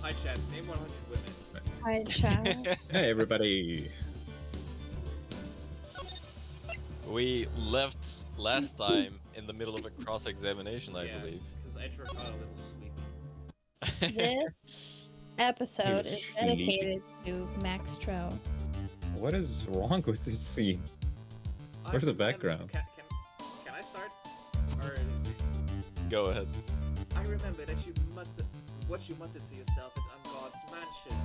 Hi, chat. Name 100 women. Hi, chat. Hey, everybody. We left last time in the middle of a cross-examination, I believe. because Edgeworth got a little sleepy. This episode is dedicated to Max Trout. What is wrong with this scene? Where's the background? Can I start? Or Go ahead. I remember that you muttered what you muttered to yourself at Ungod's mansion.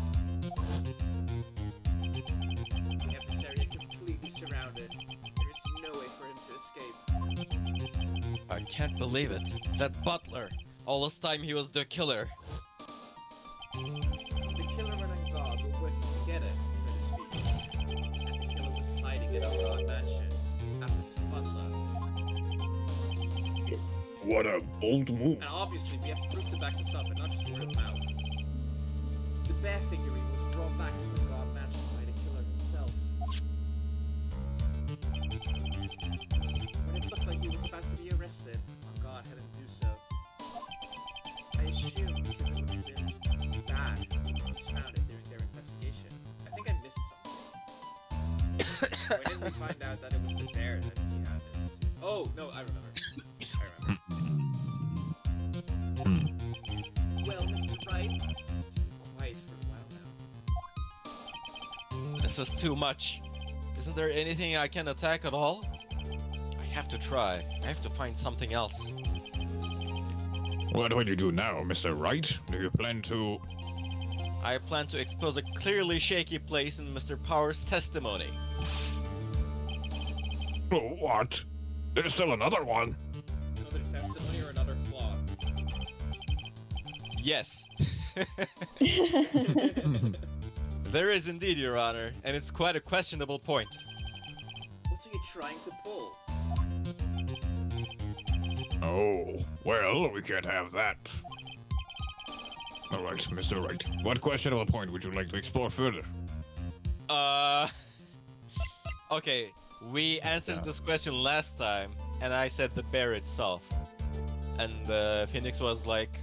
We have this area completely surrounded. There is no way for him to escape. I can't believe it. That butler. All this time he was the killer. The killer and Ungod were working together, so to speak. And the killer was hiding at Ungod mansion as its butler. What a bold move. And obviously we have proof to back this up and not just word of mouth. The bear figurine was brought back to Ungod mansion by the killer himself. When it looked like he was about to be arrested, Ungod had him do so. I assumed because it would have been bad if police found it during their investigation. I think I missed something. When did we find out that it was the bear that he had it? Oh, no, I remember. Well, Mr. Wright, you've been quiet for a while now. This is too much. Isn't there anything I can attack at all? I have to try. I have to find something else. What will you do now, Mr. Wright? Do you plan to... I plan to expose a clearly shaky place in Mr. Power's testimony. Oh, what? There's still another one. Another testimony or another flaw? Yes. There is indeed, Your Honor, and it's quite a questionable point. What are you trying to pull? Oh, well, we can't have that. Alright, Mr. Wright. What questionable point would you like to explore further? Okay, we answered this question last time, and I said the bear itself. And Phoenix was like,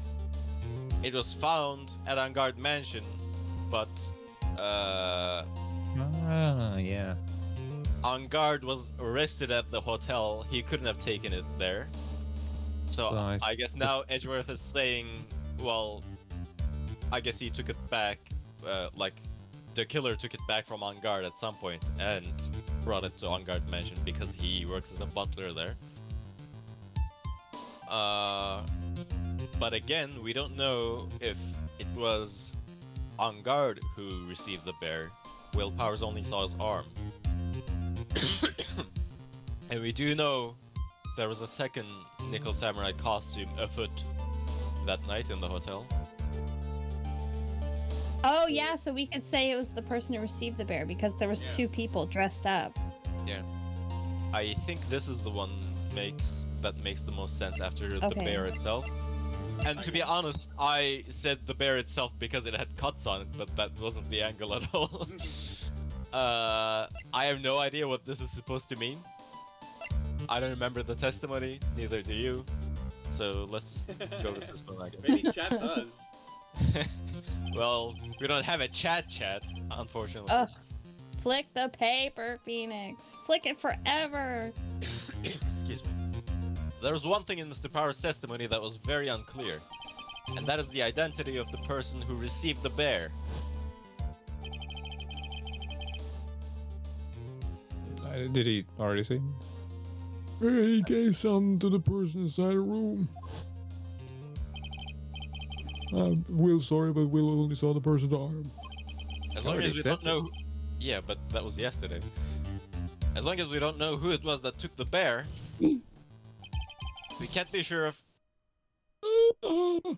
it was found at Ungard Mansion, but yeah. Ungard was arrested at the hotel. He couldn't have taken it there. So Nice. I guess now Edgeworth is saying, well, I guess he took it back, like the killer took it back from Ungard at some point and brought it to Ungard Mansion because he works as a butler there. But again, we don't know if it was Ungard who received the bear. Will Powers only saw his arm. And we do know there was a second Nickel Samurai costume afoot that night in the hotel. Oh yeah, so we could say it was the person who received the bear because there was two people dressed up. Yeah. I think this is the one that makes the most sense after the bear itself. And to be honest, I said the bear itself because it had cuts on it, but that wasn't the angle at all. I have no idea what this is supposed to mean. I don't remember the testimony, neither do you. So let's go with this one, I guess. Maybe chat does. Well, we don't have a chat, unfortunately. Ugh. Flick the paper, Phoenix. Flick it forever. Excuse me. There's one thing in Mr. Power's testimony that was very unclear, and that is the identity of the person who received the bear. Did he already say? He gave some to the person inside the room. Will, sorry, but Will only saw the person's arm. As long as we don't know... Yeah, but that was yesterday. As long as we don't know who it was that took the bear, we can't be sure if... Oh,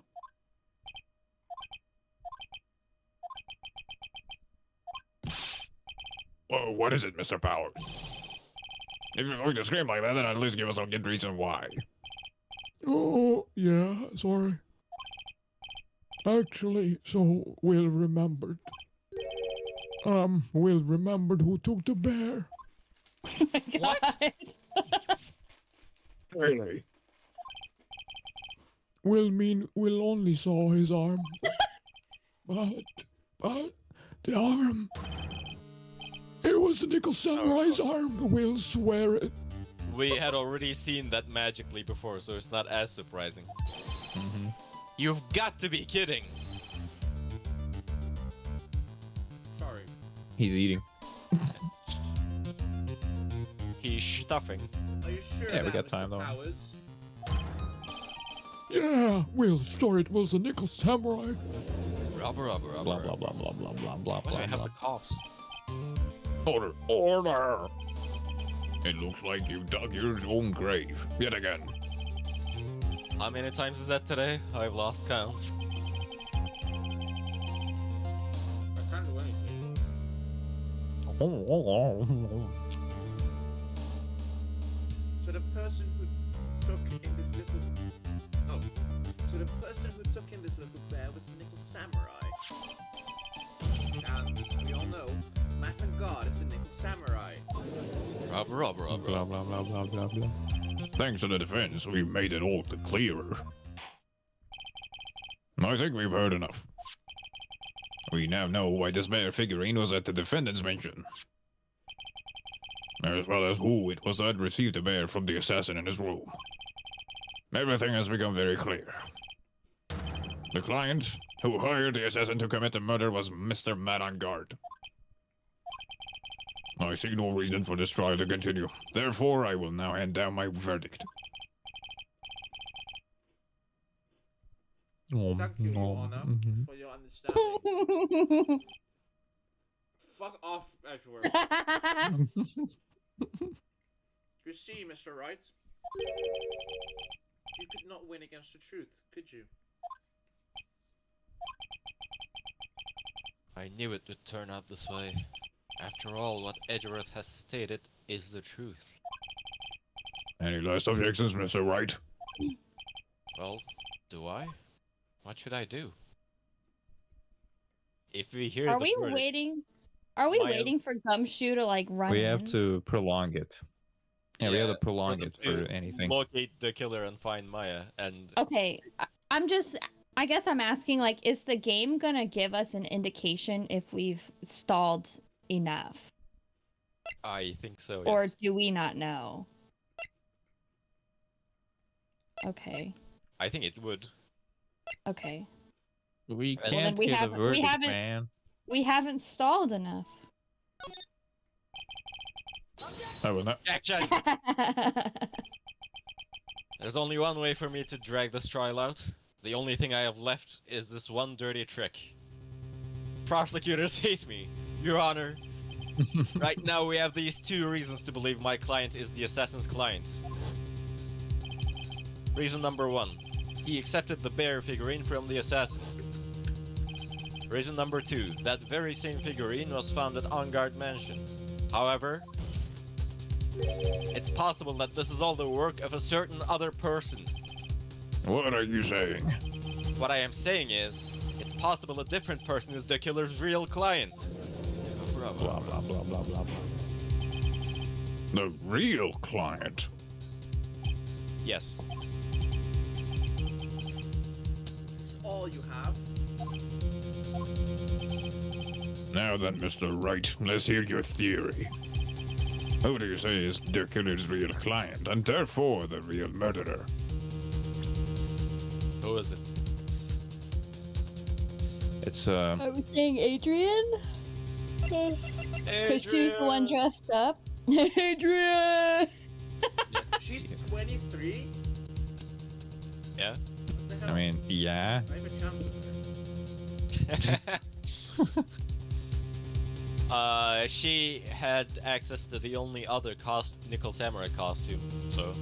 what is it, Mr. Powers? If you're going to scream like that, then at least give us a good reason why. Oh, yeah, sorry. Actually, so Will remembered. Will remembered who took the bear. Oh my god. Really? Will only saw his arm. But the arm. It was the Nickel Samurai's arm. We'll swear it. We had already seen that magically before, so it's not as surprising. You've got to be kidding! Sorry. He's eating. He's stuffing. Are you sure? Yeah, we that, got time, Mr. though. Powers? Yeah, we'll swear it was the Nickel Samurai. Rubber. Blah blah blah blah blah blah blah blah Why do I blah. have the coughs? Order! It looks like you've dug your own grave yet again. How many times is that today? I've lost count. I can't do anything. So the person who took in this little... Oh. So the person who took in this little bear was the Nickel Samurai. And we all know, Matt and God is the Nickel Samurai. Rubber. Blah blah blah blah blah blah. Thanks to the defense, we've made it all the clearer. I think we've heard enough. We now know why this bear figurine was at the defendant's mansion. As well as who it was that received the bear from the assassin in his room. Everything has become very clear. The client who hired the assassin to commit the murder was Mr. Mad on Guard. I see no reason for this trial to continue. Therefore, I will now hand down my verdict. Thank you, Your Honor, for your understanding. Fuck off, everywhere. You see, Mr. Wright, you could not win against the truth, could you? I knew it would turn out this way. After all, what Edgeworth has stated is the truth. Any last objections, Mr. Wright? Well, do I? What should I do? If we hear Are the we verdict, waiting? Are we Maya- waiting for Gumshoe to like run We have in? to prolong it. Yeah, we have to prolong them it for to anything. locate the killer and find Maya, and Okay, I guess I'm asking, like, is the game gonna give us an indication if we've stalled enough? I think so, Or yes. do we not know? Okay. I think it would. Okay. We Well, then can't we get a haven't- we verdict, haven't- man. We haven't stalled enough. I will not. Action! There's only one way for me to drag this trial out. The only thing I have left is this one dirty trick. Prosecutors hate me, Your Honor. Right now we have these two reasons to believe my client is the assassin's client. Reason number one, he accepted the bear figurine from the assassin. Reason number two, that very same figurine was found at Angard Mansion. However, it's possible that this is all the work of a certain other person. What are you saying? What I am saying is, it's possible a different person is the killer's real client. Blah blah blah blah blah blah. The real client? Yes. This is all you have? Now then, Mr. Wright, let's hear your theory. Who do you say is the killer's real client, and therefore the real murderer? Who is it? It's I was saying Adrian? Because she's the one dressed up. Adrian! She's 23? Yeah. What the hell? I mean, yeah. I have a chance with her. She had access to the only other Nickel Samurai costume, so...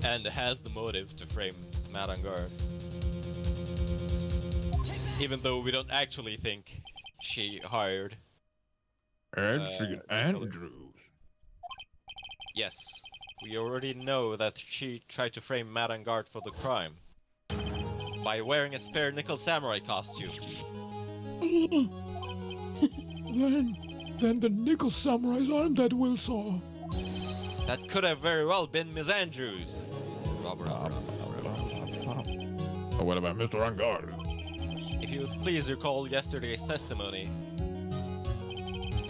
And has the motive to frame Matt on guard. Even though we don't actually think she hired. Adrian Andrews. Yes, we already know that she tried to frame Matt on guard for the crime. By wearing a spare Nickel Samurai costume. Then the Nickel Samurais aren't that Will saw. That could have very well been Miss Andrews. Robert. What about Mr. On Guard? If you Please recall yesterday's testimony.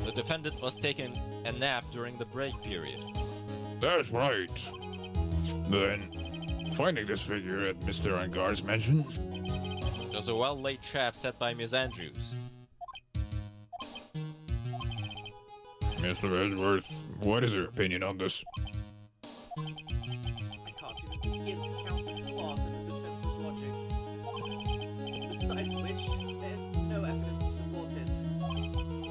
The defendant was taking a nap during the break period. That's right. Then, finding this figure at Mr. Angar's mansion. It was a well-laid trap set by Miss Andrews. Mr. Edgeworth, what is your opinion on this? I can't even begin to count the flaws in the defense's logic. Besides which, there's no evidence to support it.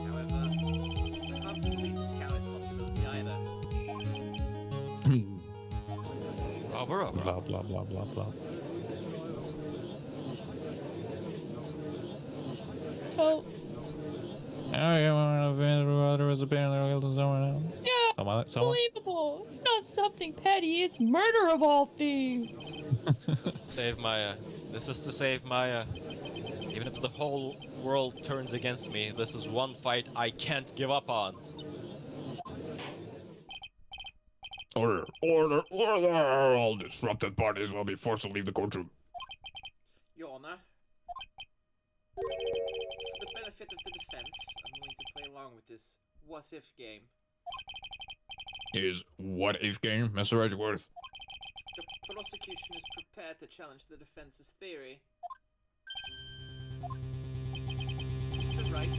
However, I can't fully discount its possibility either. Blah, Blah blah blah blah blah. Oh, Oh yeah, one of the brother was apparently killed someone else. yeah, Someone? unbelievable. It's not something petty, it's murder of all things. Save Maya. This is to save Maya. Even if the whole world turns against me, this is one fight I can't give up on. Order, order, order! All disrupted parties will be forced to leave the courtroom. Your Honor, for the benefit of the defense, I'm willing to play along with this what-if game. Is what if game, Mr. Edgeworth? The prosecution is prepared to challenge the defense's theory. Mr. Wright,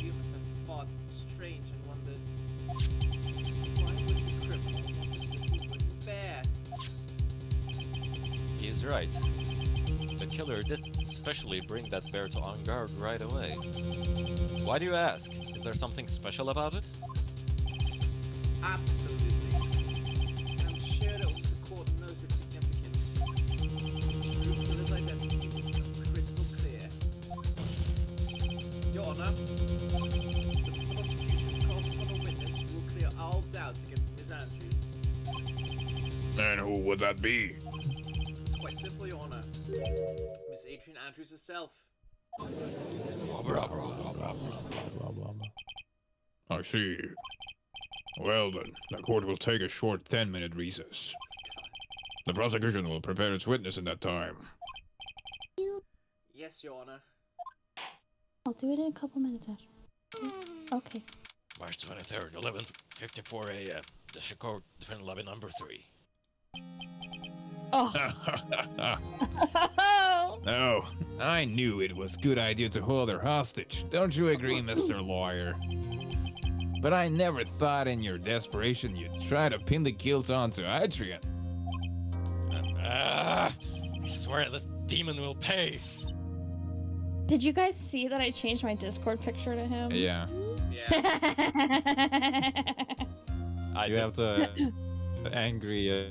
you must have thought strange and wondered, why would the criminal slip with the bear? He's right. The killer did specially bring that bear to On Guard right away. Why do you ask? Is there something special about it? Absolutely. And I'm sure that once the court knows its significance, the killer's identity will become crystal clear. Your Honor, the prosecution calls upon a witness who will clear all doubts against Miss Andrews. And who would that be? It's quite simple, Your Honor. Miss Adrian Andrews herself. Blah blah blah. I see. Well then, the court will take a short 10-minute recess. The prosecution will prepare its witness in that time. Yes, Your Honor. I'll do it in a couple minutes, Ash. Okay. March 23rd, 11:54 a.m. District Court, Defendant Lobby number 3. Oh. No, I knew it was a good idea to hold her hostage. Don't you agree, Mr. Lawyer? But I never thought in your desperation you'd try to pin the guilt onto Adrian. I swear this demon will pay. Did you guys see that I changed my Discord picture to him? Yeah. Yeah. You have the angry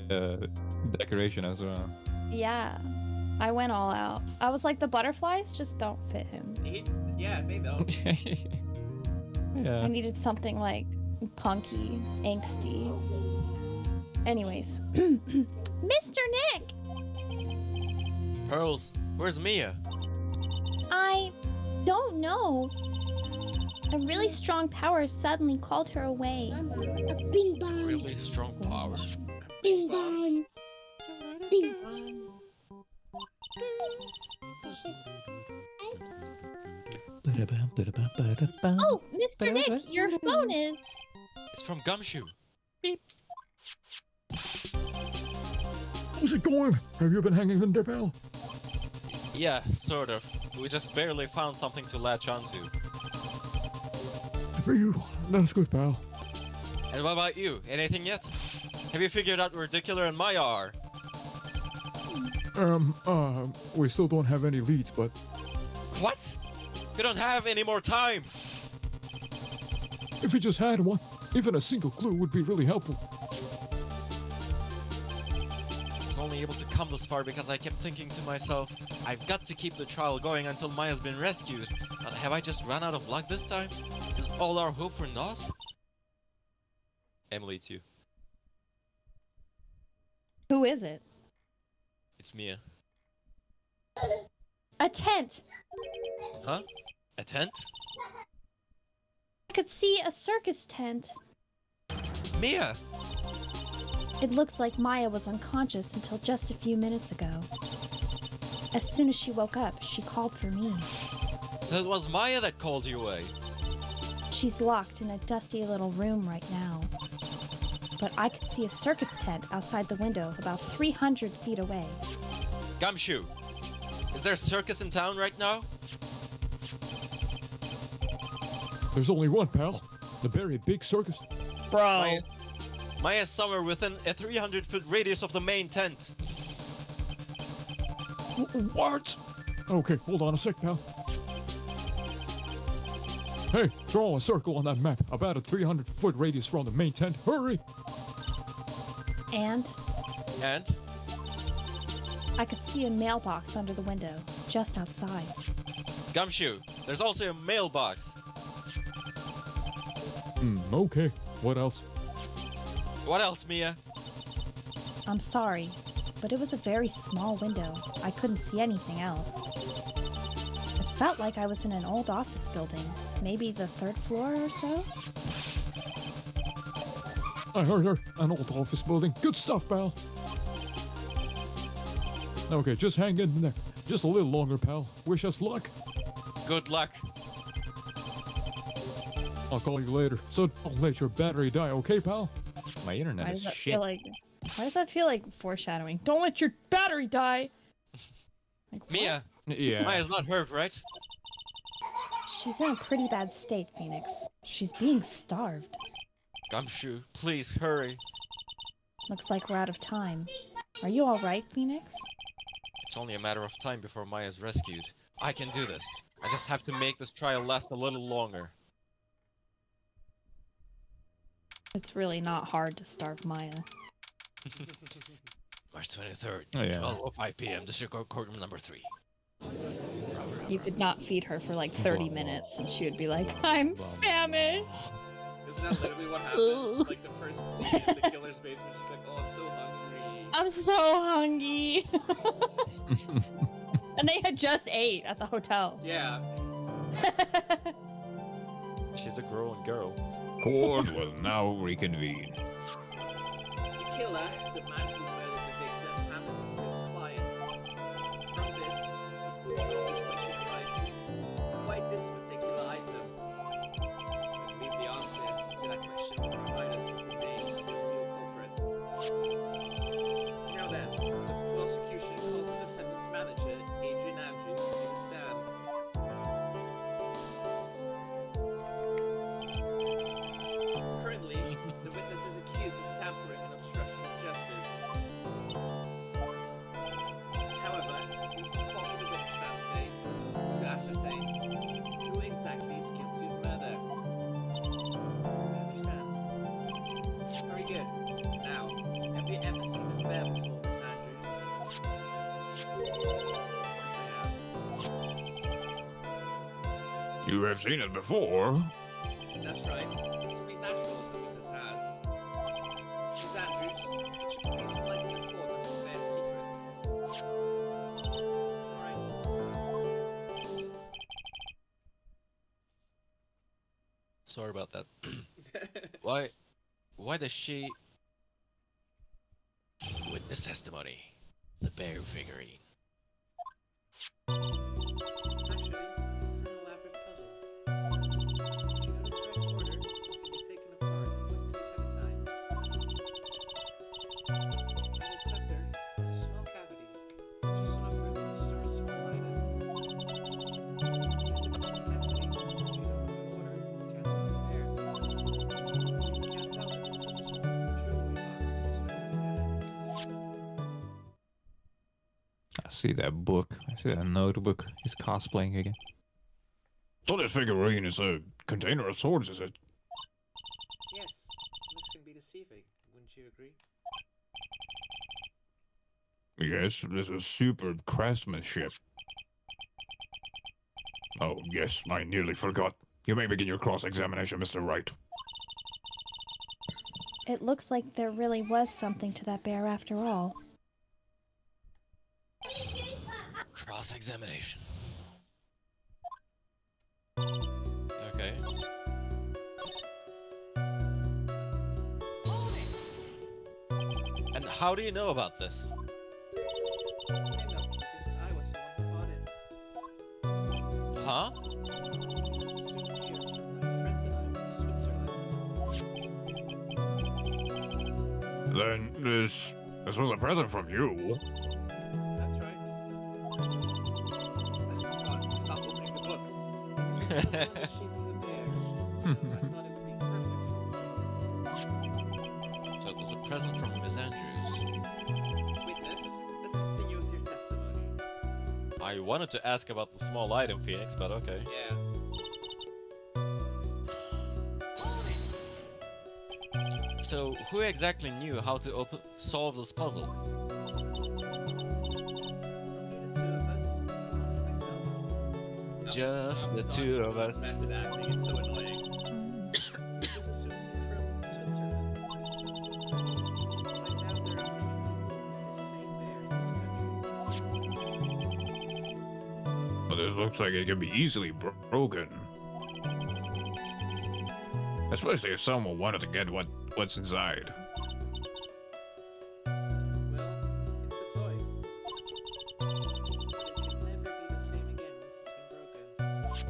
decoration as well. Yeah. I went all out. I was like, the butterflies just don't fit him. Yeah, they don't. I Yeah. needed something like punky, angsty. Anyways. Mr. Nick! Pearls, where's Mia? I don't know. A really strong power suddenly called her away. Bing bong. Really strong power. Bing bong. Bing bong. Oh, Mr. Nick, your phone is. It's from Gumshoe. How's it going? Have you been hanging in there, pal? Yeah, sort of. We just barely found something to latch onto. For you. That's good, pal. And what about you? Anything yet? Have you figured out where Dickler and Maya are? We still don't have any leads, but What? We don't have any more time! if we just had one, even a single clue would be really helpful. I was only able to come this far because I kept thinking to myself, I've got to keep the trial going until Maya's been rescued. But have I just run out of luck this time? Is all our hope for naught? Emily, it's you. Who is it? It's Mia. A tent! Huh? A tent? I could see a circus tent. Mia! It looks like Maya was unconscious until just a few minutes ago. As soon as she woke up, she called for me. So it was Maya that called you away. She's locked in a dusty little room right now. But I could see a circus tent outside the window about 300 feet away. Gumshoe, is there a circus in town right now? There's only one, pal. The very big circus. Bro. Maya's somewhere within a 300-foot radius of the main tent. What? Okay, hold on a sec, pal. Hey, draw a circle on that map about a 300-foot radius from the main tent. Hurry! And And? I could see a mailbox under the window, just outside. Gumshoe, there's also a mailbox. Okay. What else? What else, Mia? I'm sorry, but it was a very small window. I couldn't see anything else. It felt like I was in an old office building, maybe the 3rd floor or so. I heard her. An old office building. Good stuff, pal. Okay, just hang in there. Just a little longer, pal. Wish us luck. Good luck. I'll call you later. So don't let your battery die, okay, pal? My internet Why is does that shit. feel like? Why does that feel like foreshadowing? Don't let your battery die. Like, what? Mia, Yeah. Maya's not hurt, right? She's in a pretty bad state, Phoenix. She's being starved. Gumshoe, please hurry. Looks like we're out of time. Are you alright, Phoenix? It's only a matter of time before Maya's rescued. I can do this. I just have to make this trial last a little longer. It's really not hard to starve Maya. March 23rd, Oh, yeah. 12:05 p.m. District Courtroom number 3. You could not feed her for like 30 minutes and she would be like, I'm famished. Isn't that literally what happened? Like the first scene in the killer's basement, she's like, oh, I'm so hungry. I'm so hungry. And they had just ate at the hotel. Yeah. She's a grown girl. Court will now reconvene. The killer, the man who murdered the victim, happens to his client. From this question arises, why this particular item? I believe the answer to that question will provide us with the main real culprit. Now then, the prosecution calls the defendant's manager, Adrian Andrews, to the stand. Currently, the witness is accused of tampering and obstruction of justice. However, we've been called to the witness stand today to ascertain who exactly is guilty of murder. I understand. Very good. Now, have you ever seen this bear before, Miss Andrews? Yes, I have. You have seen it before. That's right. It's only natural that the witness has. Miss Andrews, could you please enlighten the court on the bear's secrets? Alright. Sorry about that. Why does she... Witness testimony. The bear figurine. Actually, this is an elaborate puzzle. If you know the correct order, it can be taken apart one piece at a time. In its center is a small cavity, just enough room to store a small item. Because of its complexity, if you don't know the order, you can't open the bear. You can't tell that it's a small jewelry box just by looking at it. I see that book. I see that notebook. He's cosplaying again. So this figurine is a container of swords, is it? Yes, looks can be deceiving, wouldn't you agree? Yes, this is superb craftsmanship. Oh, yes, I nearly forgot. You may begin your cross-examination, Mr. Wright. It looks like there really was something to that bear after all. Cross-examination. Okay. And how do you know about this? I know, because I was the one Huh? There's a souvenir from my friend and I went to Switzerland. Then this was a present from you. That's right. God, stop opening the book. It was on the shape of a bear, so I thought it would be perfect. So it was a present from Miss Andrews. Witness, let's continue with your testimony. I wanted to ask about the small item, Phoenix, but okay. Yeah. So, who exactly knew how to solve this puzzle? Just the two of us. Method acting, it's so annoying. It was a souvenir from Switzerland. So I doubt there are many people with the same bear in this country. But it looks like it can be easily broken. Especially if someone wanted to get what's inside. Well, it's a toy. It can never be the same again once it's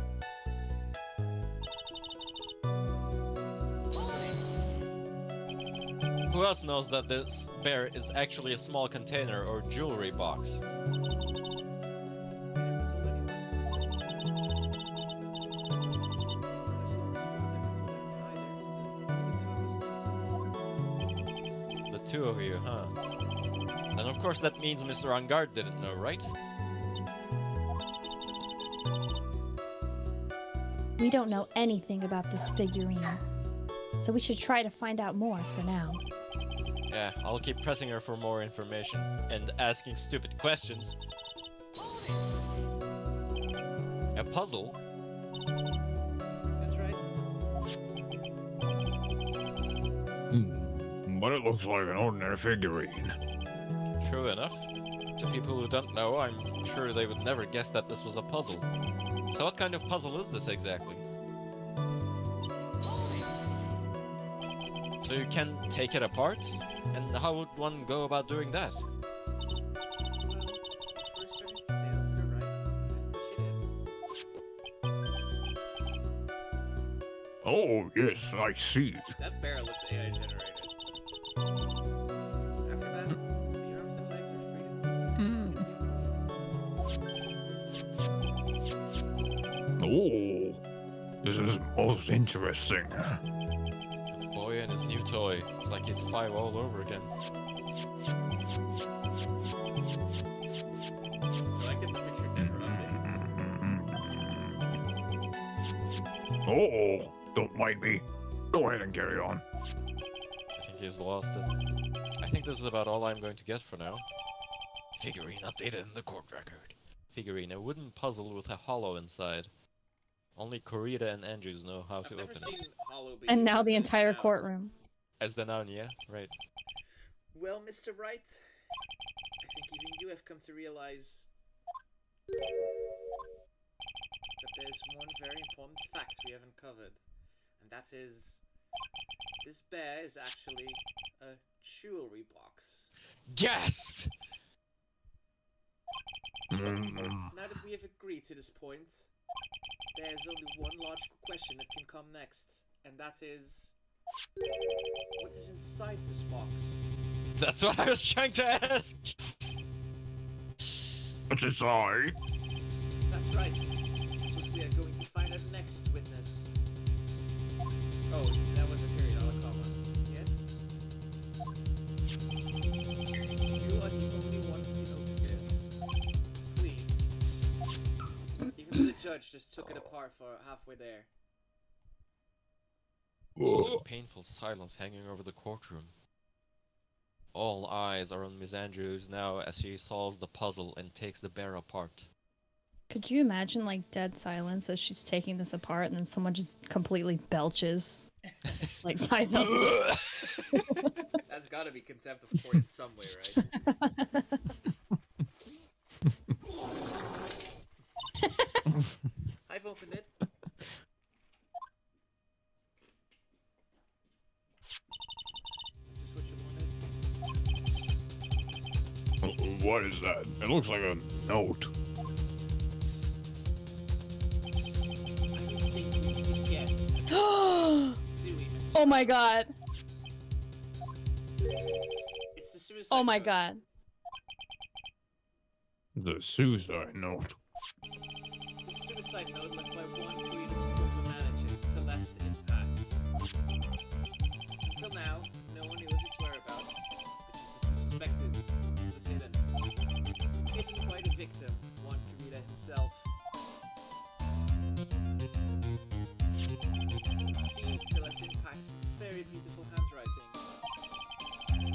been broken. Who else knows that this bear is actually a small container or jewelry box? The two of you, huh? And of course that means Mr. Angard didn't know, right? We don't know anything about this figurine, so we should try to find out more for now. Yeah, I'll keep pressing her for more information and asking stupid questions. A puzzle? That's right. But it looks like an ordinary figurine. True enough. To people who don't know, I'm sure they would never guess that this was a puzzle. So what kind of puzzle is this exactly? So you can take it apart? And how would one go about doing that? Well, first turn its tail to the right and push it in. Oh, yes, I see. That bear looks AI generated. After that, the arms and legs are free to move. Oh, this is most interesting. The boy and his new toy. It's like he's 5 all over again. So I get the picture never updates. Oh, don't mind me. Go ahead and carry on. I think he's lost it. I think this is about all I'm going to get for now. Figurine updated in the court record. Figurine, a wooden puzzle with a hollow inside. Only Corita and Andrews know how I've to never open seen it. Hollow be And used now as the a entire noun. courtroom. As the noun, yeah? Right. Well, Mr. Wright, I think even you have come to realize that there's one very important fact we haven't covered, and that is this bear is actually a jewelry box. Gasp! Now that we have agreed to this point, there's only one logical question that can come next, and that is, what is inside this box? That's what I was trying to ask! What's inside? That's right. That's what we are going to find out next, witness. Oh, that was a period, not a comma. Yes? You are the only one who can open this. Please. Even though the judge just took it apart for halfway there. There's a painful silence hanging over the courtroom. All eyes are on Miss Andrews now as she solves the puzzle and takes the bear apart. Could you imagine like dead silence as she's taking this apart and then someone just completely belches? Like ties up. That's gotta be contempt of court in some way, right? I've opened it. Is this what you wanted? What is that? It looks like a note. Oh my god. It's the suicide Oh my note. god. The suicide note. The suicide note left by one Korea's former manager, Celeste Impacts. Until now, no one knew of its whereabouts, which was suspected it was hidden. Hidden by the victim, one Korea himself. It seems Celeste Impacts very beautiful handwriting. She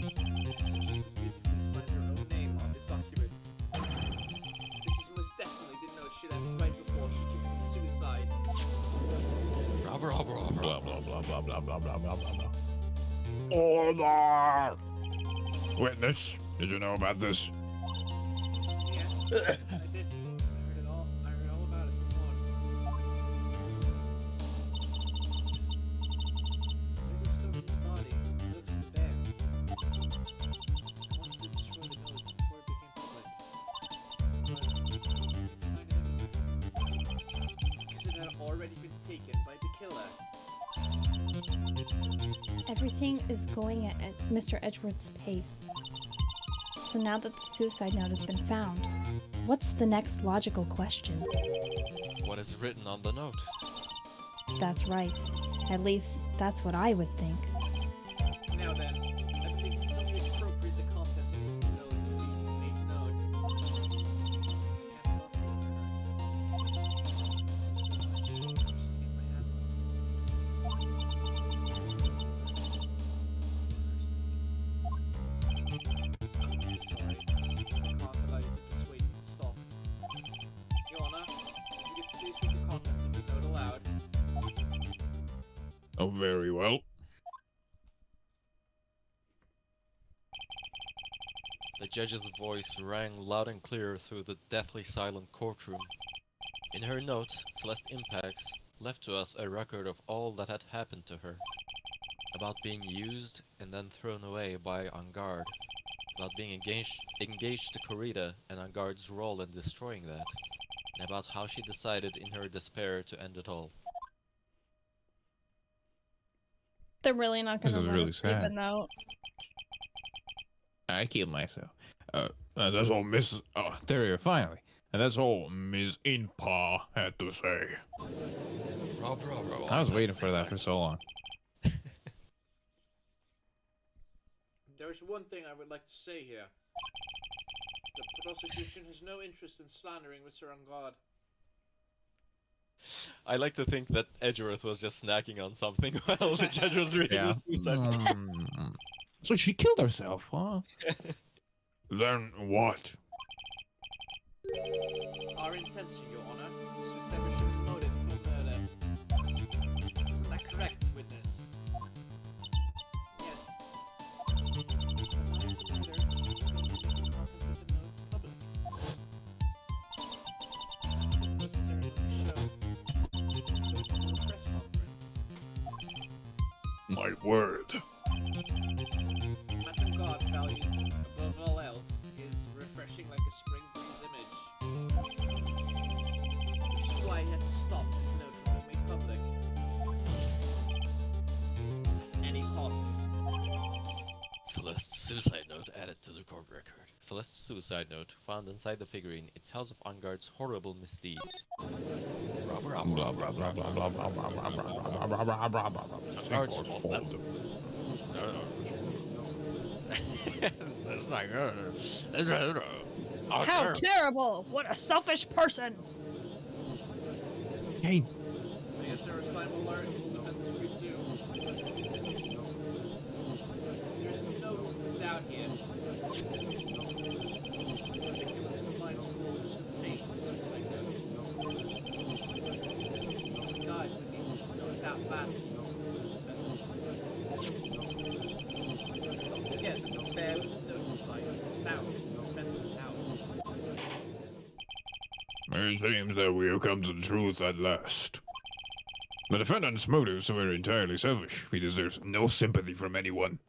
just as beautifully signed her own name on this document. This is most definitely the note she left right before she committed suicide. Blah blah blah blah blah blah blah blah blah blah blah blah. Order! Witness, did you know about this? Yes, I did. I heard it all. I heard all about it from Juan. I discovered his body. It looked like a bear. I wanted to destroy the note before it became public. But I didn't find it anywhere. Because it had already been taken by the killer. Everything is going at Mr. Edgeworth's pace. So now that the suicide note has been found, what's the next logical question? What is written on the note? That's right. At least, that's what I would think. Now then, I believe it's only appropriate the contents of this note to be made known. Oh, very well. The judge's voice rang loud and clear through the deathly silent courtroom. In her note, Celeste Impacts left to us a record of all that had happened to her. About being used and then thrown away by Angard. About being engaged to Corrida and Angard's role in destroying that. And about how she decided in her despair to end it all. They're really not This gonna is let really us leave a sad. note. I killed myself. That's all Miss... There you are, finally. And that's all Ms. Inpa had to say. I was waiting for that for so long. There's one thing I would like to say here. The prosecution has no interest in slandering Mr. Angard. I like to think that Edgeworth was just snacking on something while the judge was reading Yeah. the suicide note. So she killed herself, huh? Then what? Our intention, Your Honor, is to establish a motive for murder. Isn't that correct, witness? Yes. The motive for murder is going to make the contents of the notes public. The post-ceremony show. Go to the press conference. My word. Madam God values, above all else, is refreshing like a spring breeze image. Which is why he had to stop this note from being made public. At any cost. Celeste's suicide note added to the court record. Celeste's suicide note found inside the figurine. It tells of Angard's horrible misdeeds. Angard's fault. That's not good. How terrible! What a selfish person! Hey, I guess there is time alert. Defendants agree too. There's no room for doubt here. Ridiculous compliance rules take suicide note. God, it's not that bad. Don't forget that the bear with the notice sign was found in the defendant's house. It seems that we have come to the truth at last. The defendant's motives were entirely selfish. He deserves no sympathy from anyone.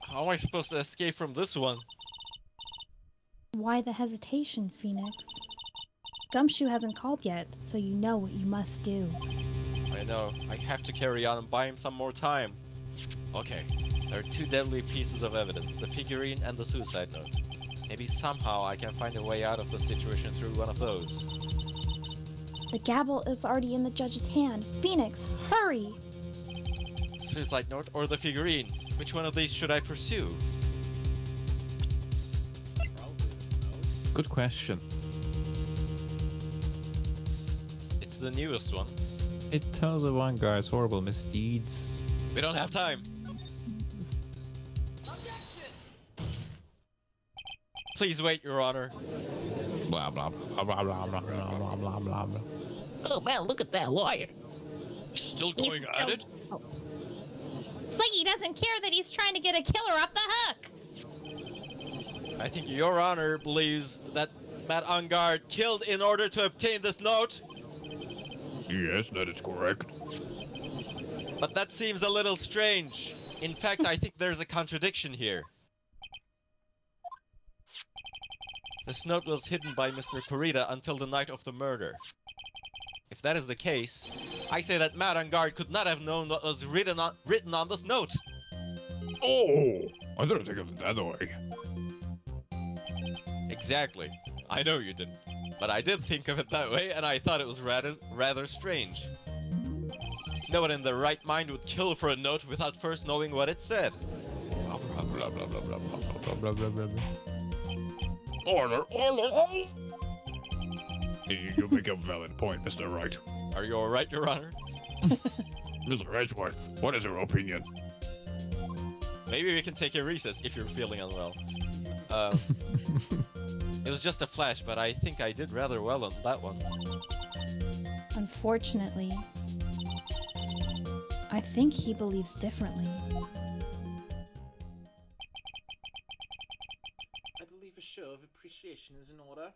How am I supposed to escape from this one? Why the hesitation, Phoenix? Gumshoe hasn't called yet, so you know what you must do. I I know. I have to carry on and buy him some more time. Okay, there are two deadly pieces of evidence, the figurine and the suicide note. Maybe somehow I can find a way out of the situation through one of those. The gavel is already in the judge's hand. Phoenix, hurry! Suicide note or the figurine? Which one of these should I pursue? Good question. It's the newest one. It tells of one guy's horrible misdeeds. We don't have time. Please wait, Your Honor. Blah blah blah blah blah blah blah blah blah blah. Oh, man, look at that lawyer. Still going at it? It's like he doesn't care that he's trying to get a killer off the hook. I think Your Honor believes that Matt Ungard killed in order to obtain this note. Yes, that is correct. But that seems a little strange. In fact, I think there's a contradiction here. This note was hidden by Mr. Kurita until the night of the murder. If that is the case, I say that Matt Ungard could not have known what was written on this note. Oh, I didn't think of it that way. Exactly. I know you didn't. But I did think of it that way, and I thought it was rather strange. No one in their right mind would kill for a note without first knowing what it said. Blah blah blah blah blah blah blah blah blah. Order, order! You make a valid point, Mr. Wright. Are you alright, Your Honor? Mr. Edgeworth, what is your opinion? Maybe we can take a recess if you're feeling unwell. It was just a flash, but I think I did rather well on that one. Unfortunately, I think he believes differently. I believe a show of appreciation is in order.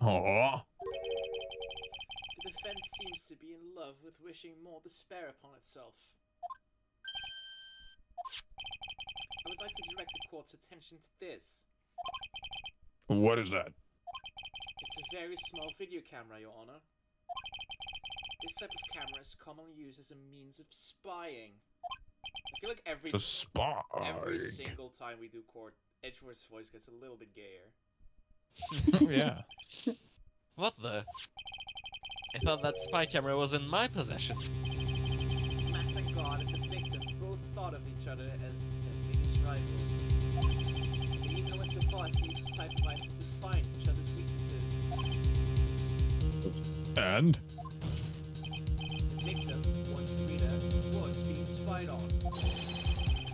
Aww. The defense seems to be in love with wishing more despair upon itself. I would like to direct the court's attention to this. What is that? It's a very small video camera, Your Honor. This type of camera is commonly used as a means of spying. I feel like every single time we do court, Edgeworth's voice gets a little bit gayer. Yeah. What the? I thought that spy camera was in my possession. Matt and God and the victim both thought of each other as their biggest rival. They even went so far as to use this type of item to find each other's weaknesses. And? The victim, one reader, was being spied on.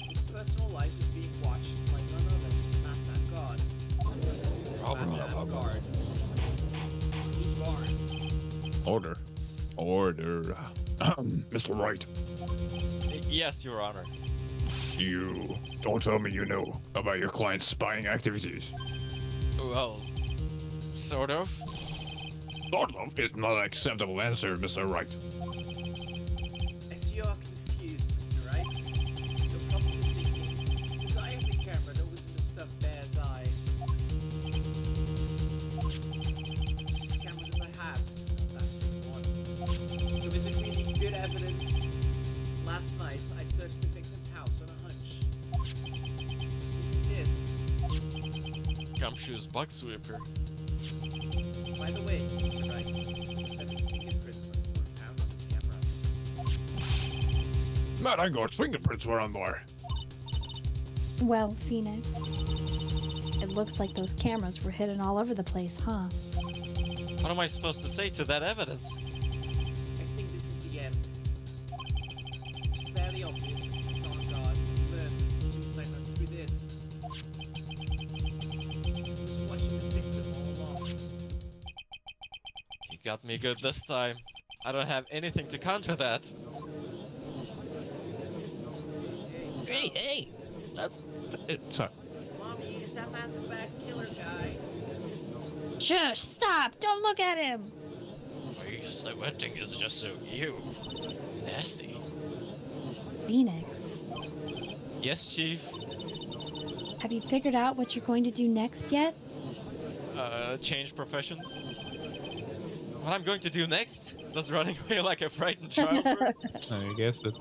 His personal life is being watched by none other than Matt and God. Matt and Guard. Who's Guard? Order. Order. Mr. Wright, Yes, Your Honor. you don't tell me you know about your client's spying activities. Well, sort of. Sort of is not an acceptable answer, Mr. Wright. I see you are confused, Mr. Wright. You're probably thinking, was I have the camera that was in the stuffed bear's eye? This camera that I have is not that same one. So is it really good evidence? Last night, I searched the victim's house on a hunch. Using this. Gumshoe's bug sweeper. By the way, Mr. Wright, the defendant's fingerprints were found on this camera. Matt Ungard's fingerprints were on there. Well, Phoenix, it looks like those cameras were hidden all over the place, huh? What am I supposed to say to that evidence? I think this is the end. It's fairly obvious that Miss God learned the suicide note through this. He was watching the victim all along. You got me good this time. I don't have anything to counter that. Hey, that's... Sorry. Mommy, is that man the bad killer guy? Shush! Stop! Don't look at him! The wedding is just so nasty. Phoenix, Yes, Chief. have you figured out what you're going to do next yet? Change professions? What I'm going to do next? Does running away like a frightened child? I guess it.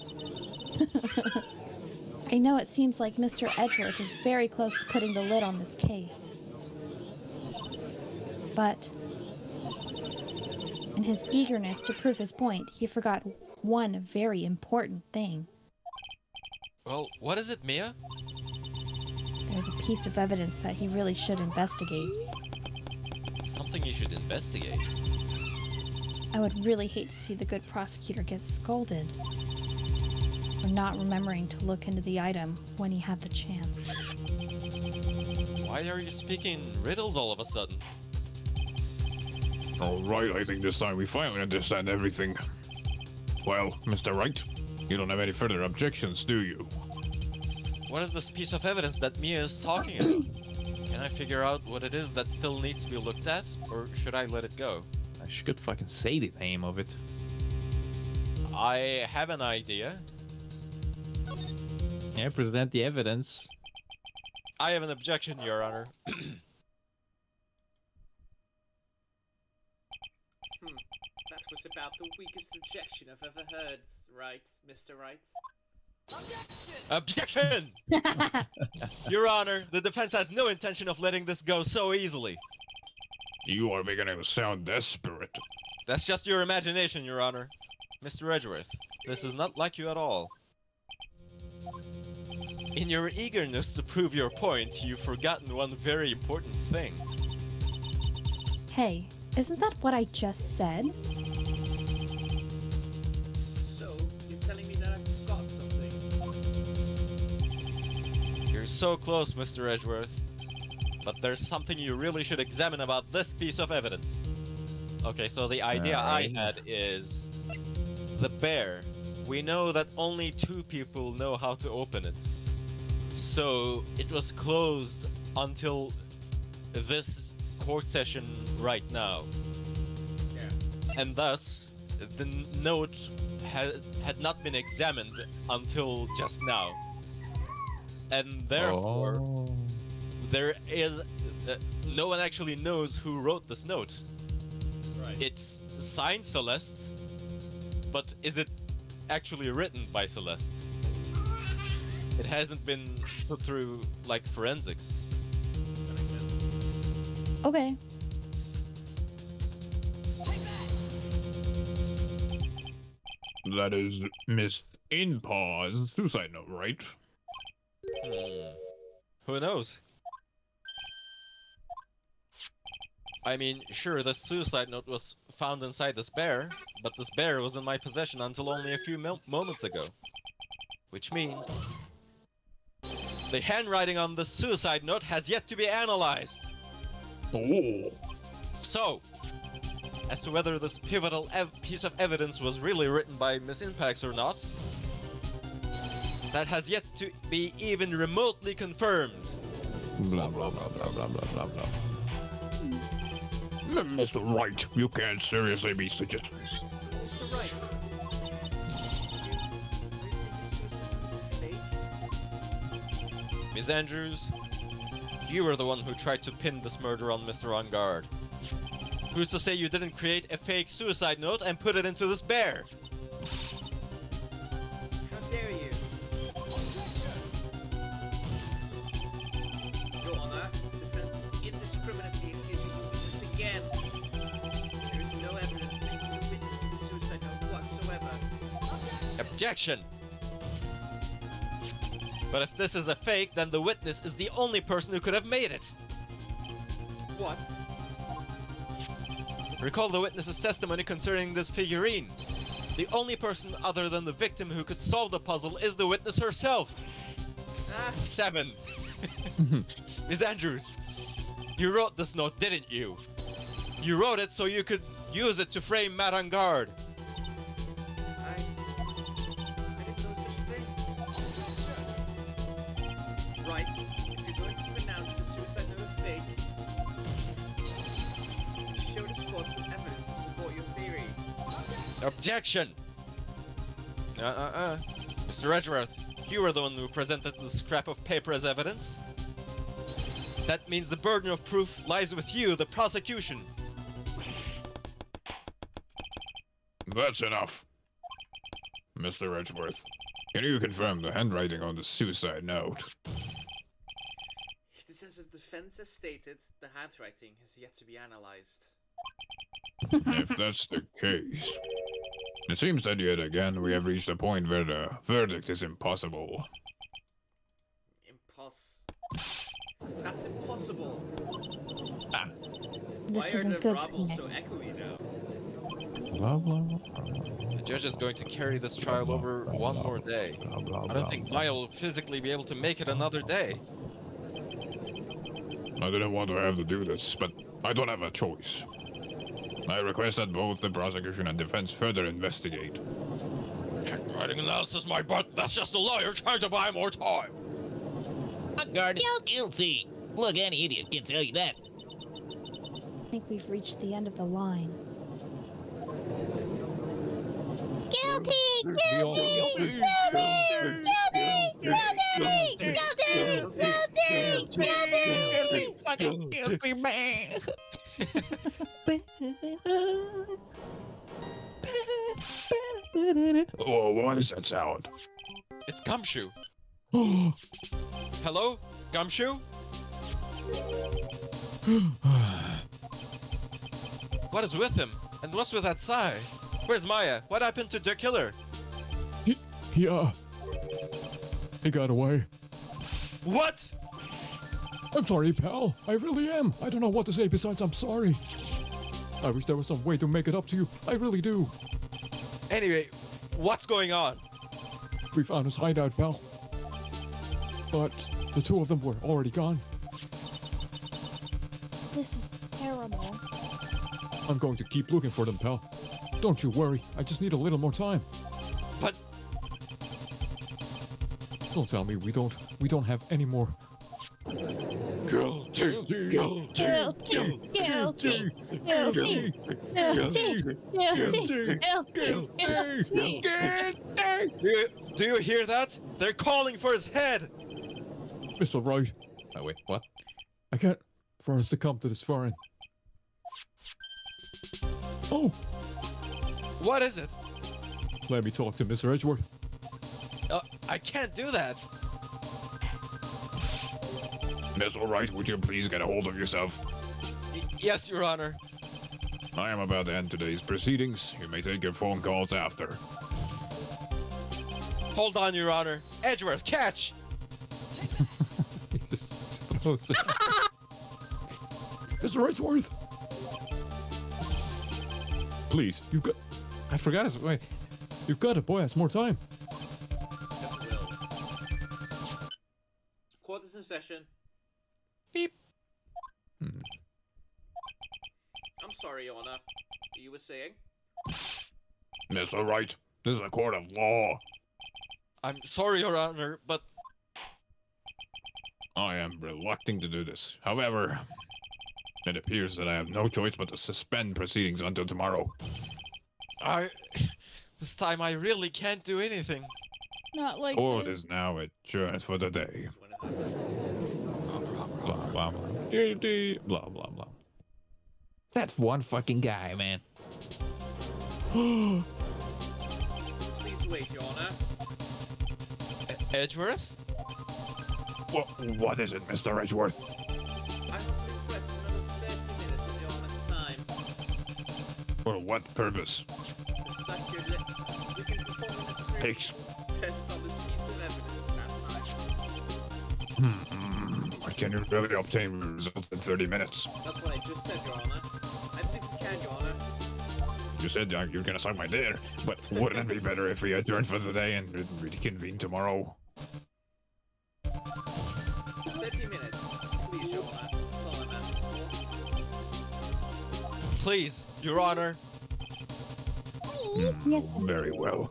I know it seems like Mr. Edgeworth is very close to putting the lid on this case. But in his eagerness to prove his point, he forgot one very important thing. Well, what is it, Mia? There's a piece of evidence that he really should investigate. Something you should investigate. I would really hate to see the good prosecutor get scolded for not remembering to look into the item when he had the chance. Why are you speaking riddles all of a sudden? Alright, I think this time we finally understand everything. Well, Mr. Wright, you don't have any further objections, do you? What is this piece of evidence that Mia is talking about? Can I figure out what it is that still needs to be looked at, or should I let it go? She could fucking say the name of it. I have an idea. Yeah, present the evidence. I have an objection, Your Honor. That was about the weakest objection I've ever heard, right, Mr. Wright? Objection! Your Honor, the defense has no intention of letting this go so easily. You are beginning to sound desperate. That's just your imagination, Your Honor. Mr. Edgeworth, this is not like you at all. In your eagerness to prove your point, you've forgotten one very important thing. Hey, isn't that what I just said? So, you're telling me that I forgot something? You're so close, Mr. Edgeworth. But there's something you really should examine about this piece of evidence. Okay, so the idea I had is... the bear. We know that only 2 people know how to open it. So, it was closed until this court session right now. Yeah. And thus, the note had not been examined until just now. And therefore... Oh. there is... no one actually knows who wrote this note. Right. It's signed Celeste, but is it actually written by Celeste? It hasn't been put through, like, forensics. That makes sense. Okay. That is Miss Inpaw's suicide note, right? Who knows? I mean, sure, the suicide note was found inside this bear, but this bear was in my possession until only a few moments ago. Which means... the handwriting on the suicide note has yet to be analyzed! Oh. So, as to whether this pivotal piece of evidence was really written by Miss Impax or not, that has yet to be even remotely confirmed. Blah, blah, blah, blah, blah, blah, blah, blah. Mr. Wright, you can't seriously be suggesting. Mr. Wright. Are you saying this suicide note is fake? Miss Andrews, you were the one who tried to pin this murder on Mr. On Guard. Who's to say you didn't create a fake suicide note and put it into this bear? How dare you? Your Honor, the defense is indiscriminately accusing the witness again. There is no evidence linking the witness to the suicide note whatsoever. Objection! But if this is a fake, then the witness is the only person who could have made it. What? Recall the witness's testimony concerning this figurine. The only person other than the victim who could solve the puzzle is the witness herself. Ah, 7. Miss Andrews, you wrote this note, didn't you? You wrote it so you could use it to frame Matt on Guard. I didn't know such a thing. Right, if you're going to pronounce the suicide note a fake, show this court some evidence to support your theory. Objection! Mr. Edgeworth, you were the one who presented the scrap of paper as evidence. That means the burden of proof lies with you, the prosecution. That's enough. Mr. Edgeworth, can you confirm the handwriting on the suicide note? It says the defense has stated the handwriting has yet to be analyzed. If that's the case, it seems that yet again we have reached a point where the verdict is impossible. That's impossible. This Why are isn't the good, rumbles so Phoenix. echoey now? Blah, blah, blah. The judge is going to carry this trial over one more day. I don't think Maya will physically be able to make it another day. I didn't want to have to do this, but I don't have a choice. I request that both the prosecution and defense further investigate. Handwriting analysis, my butt. That's just a lawyer trying to buy more time. Guard is guilty. Look, any idiot can tell you that. I think we've reached the end of the line. Guilty! Guilty! Guilty! Fucking guilty man. Oh, what is that sound? It's Gumshoe. Hello? Gumshoe? What is with him? And what's with that sigh? Where's Maya? What happened to the killer? He got away. What? I'm sorry, pal. I really am. I don't know what to say besides I'm sorry. I wish there was some way to make it up to you. I really do. Anyway, what's going on? We found his hideout, pal. But the two of them were already gone. This is terrible. I'm going to keep looking for them, pal. Don't you worry. I just need a little more time. But Don't tell me we don't have any more. guilty, guilty, Guilty! Guilty! Guilty! Guilty! Do you hear that? They're calling for his head. Mr. Wright, Oh, wait, what? I can't for us to come to this foreign. Oh, What is it? let me talk to Mr. Edgeworth. I can't do that. Mr. Wright, would you please get a hold of yourself? Yes, Your Honor. I am about to end today's proceedings. You may take your phone calls after. Hold on, Your Honor. Edgeworth, catch! He just throws it. Mr. Edgeworth! Please, you've got... I forgot his... Wait. You've got to buy us more time. Court is in session. Beep. I'm sorry, Your Honor. You were saying? Mr. Wright, this is a court of law. I'm sorry, Your Honor, but I am reluctant to do this. However, it appears that I have no choice but to suspend proceedings until tomorrow. this time I really can't do anything. Not like Court this. is now adjourned for the day. When it happens. Blah, blah, blah. Guilty. Blah, blah, blah. That one fucking guy, man. Please wait, Your Honor. Edgeworth? What is it, Mr. Edgeworth? I humbly request another 30 minutes of Your Honor's time. For what purpose? To such your we can perform the necessary Takes. test on this piece of evidence at time. Can you really obtain results in 30 minutes? That's what I just said, Your Honor. I believe we can, Your Honor. You said you're gonna suck my dick, but wouldn't it be better if we adjourned for the day and reconvene tomorrow? 30 minutes, please, Your Honor. That's all I'm asking for. Please, Your Honor. Yes. Very well.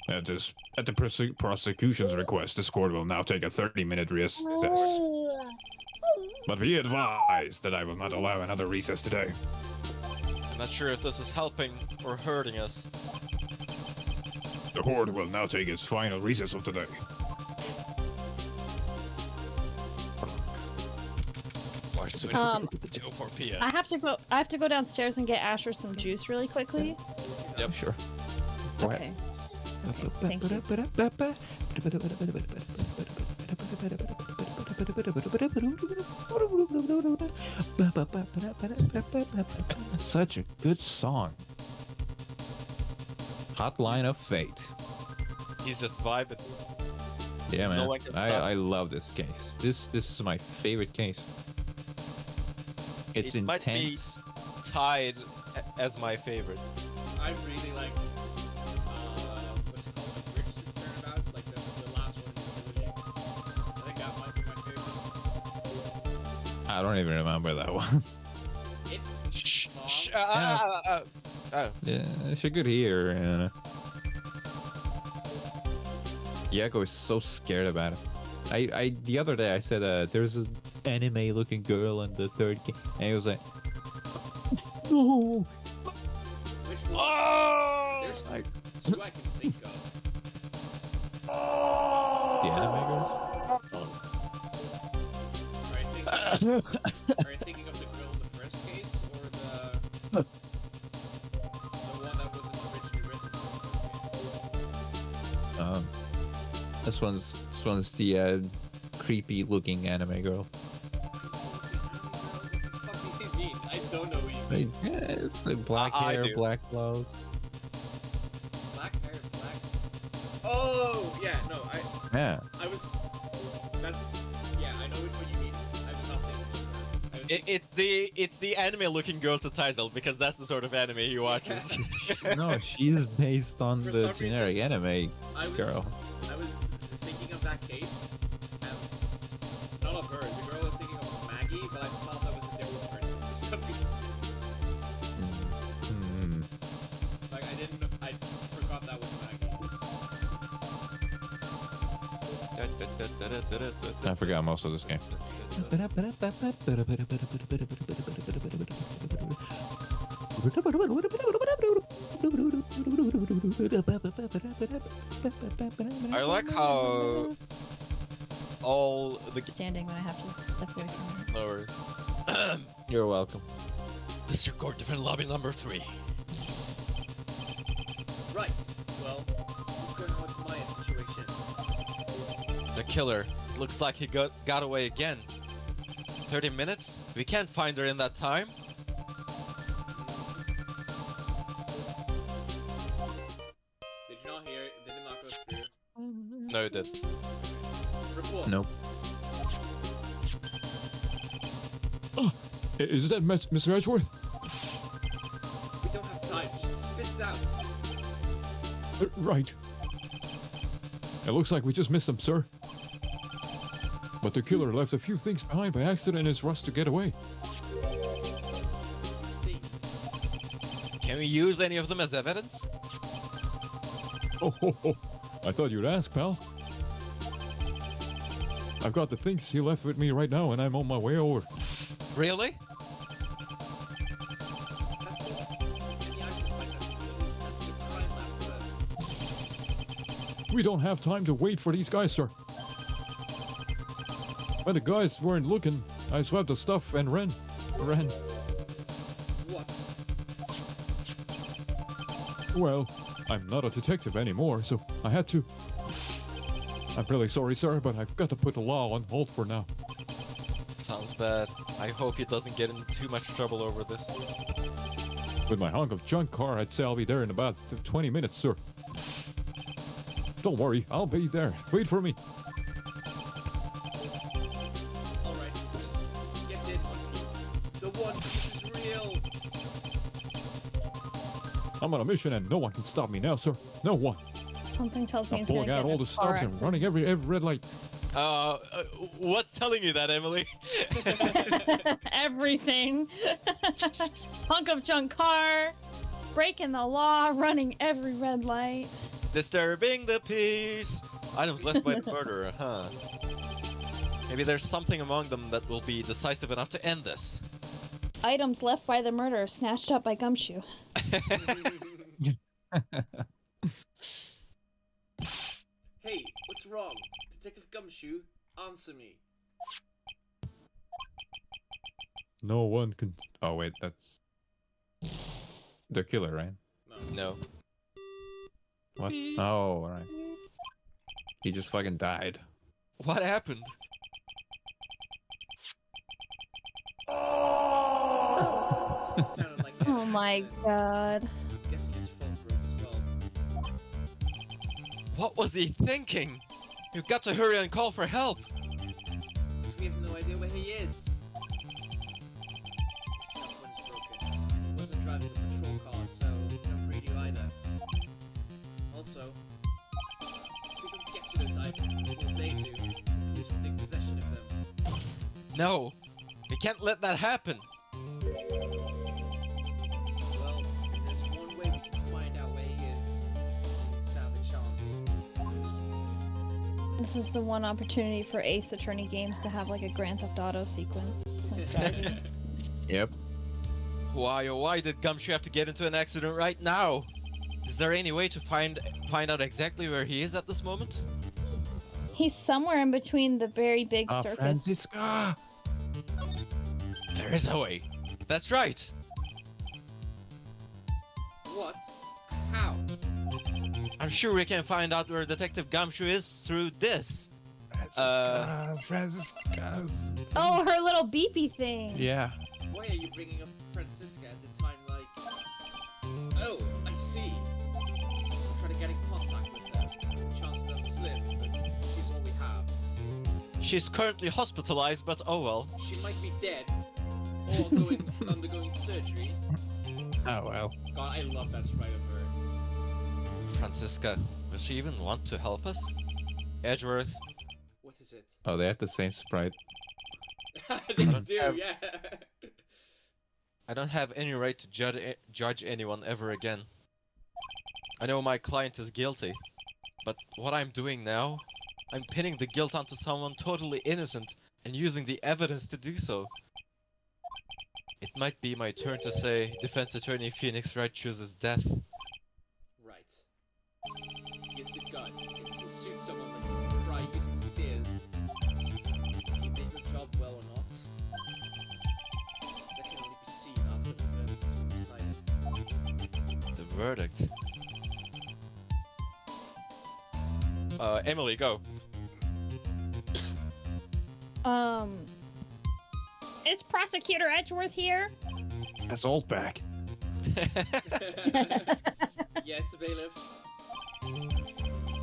At the prosecution's request, this court will now take a 30-minute recess. But be advised that I will not allow another recess today. I'm not sure if this is helping or hurting us. The court will now take its final recess of the day. Right. 2:04 p.m. I have to go downstairs and get Asher some juice really quickly. Yep. Sure. Go ahead. Okay. Thank you. Such a good song. Hotline of Fate. He's just vibing. Yeah, man. No one can stop. I love this case. This is my favorite case. It's It might be intense. tied as my favorite. I really like what's it called, the bridge turnabout, like the last one in the trilogy. I think that might be my favorite. I don't even remember that one. It's Shh. long. Yeah, she could hear. Yako is so scared about it. I the other day I said there's an anime looking girl in the third game, and he was like, no. Which one? Oh! There's like two I can think of. The anime girls. Are you thinking of the girl in the first case, or the one that wasn't originally written? This one's the creepy looking anime girl. What the fuck do you mean? I don't know what you mean. Yeah, it's like black I hair, do. black clothes. Black hair, black. Oh yeah, no, Yeah. I was. That's. Yeah, I know what you mean. I was not thinking of that. I was It's the anime-looking girl to Tizel because that's the sort of anime he watches. No, she's based on For the some generic anime I was, girl. I was thinking of that case, and not of her. The girl I was thinking of was Maggie, but I thought that was a different person for some reason. Like I forgot that was Maggie. I forgot most of this game. I like how all the Standing when I have to step away from it. lowers. You're welcome. This record different lobby number 3. Right. Well, what's going on with Maya's situation? The killer. Looks like he got away again. 30 minutes? We can't find her in that time. Did you not hear it? Did it not go through? No, it did. Report. Nope. Is that Mr. Edgeworth? We don't have time. Just spit it out. Right. It looks like we just missed him, sir. But the killer left a few things behind by accident in his rush to get away. Things. Can we use any of them as evidence? Oh, ho, ho. I thought you'd ask, pal. I've got the things he left with me right now, and I'm on my way over. Really? That's it. Any items like that, please send to the crime lab first. We don't have time to wait for these guys, sir. When the guys weren't looking, I swept the stuff and ran. What? Well, I'm not a detective anymore, so I had to. I'm really sorry, sir, but I've got to put the law on hold for now. Sounds bad. I hope he doesn't get in too much trouble over this. With my hunk of junk car, I'd say I'll be there in about 20 minutes, sir. Don't worry, I'll be there. Wait for me. Alright, just get in one piece. The one piece is real. I'm on a mission and no one can stop me now, sir. No one. Something tells me I'm it's gonna pulling get out in all a the car stops and accident. running every red light. What's telling you that, Emily? Everything. Hunk of junk car, breaking the law, running every red light. Disturbing the peace. Items left by the murderer, huh? Maybe there's something among them that will be decisive enough to end this. Items left by the murderer, snatched up by Gumshoe. Hey, what's wrong? Detective Gumshoe, answer me. No one can. Oh wait, that's the killer, right? No. What? Oh, right. He just fucking died. What happened? It sounded like Oh my accident. god. I'm guessing his phone broke as well. What was he thinking? You've got to hurry and call for help. We have no idea where he is. His cell phone is broken. He wasn't driving the patrol car, so no radio either. Also, if we don't get to those items before they do, police will take possession of them. No, we can't let that happen. Well, if there's one way we can find out where he is, stand a chance. This is the one opportunity for Ace Attorney Games to have like a Grand Theft Auto sequence. Like driving. Yep. Why did Gumshoe have to get into an accident right now? Is there any way to find out exactly where he is at this moment? He's somewhere in between the very big circuits. Francisca! There is a way. That's right. What? How? I'm sure we can find out where Detective Gumshoe is through this. Francisca. Oh, her little beepy thing. Yeah. Why are you bringing up Francisca at the time, like... Oh, I see. We'll try to get in contact with her. Chances are slim, but she's all we have. She's currently hospitalized, but oh well. She might be dead, or undergoing surgery. Oh well. God, I love that sprite of her. Francisca, will she even want to help us? Edgeworth, What is it? Oh, they have the same sprite. They don't do, have- yeah. I don't have any right to judge anyone ever again. I know my client is guilty, but what I'm doing now, I'm pinning the guilt onto someone totally innocent and using the evidence to do so. It might be my turn to say Defense Attorney Phoenix Wright chooses death. Right. He has the gun. It still suits someone like you to cry useless tears. If you did your job well or not, that can only be seen after the verdict has been decided. The verdict. Emily, go. Is Prosecutor Edgeworth here? That's old back. Yes, bailiff.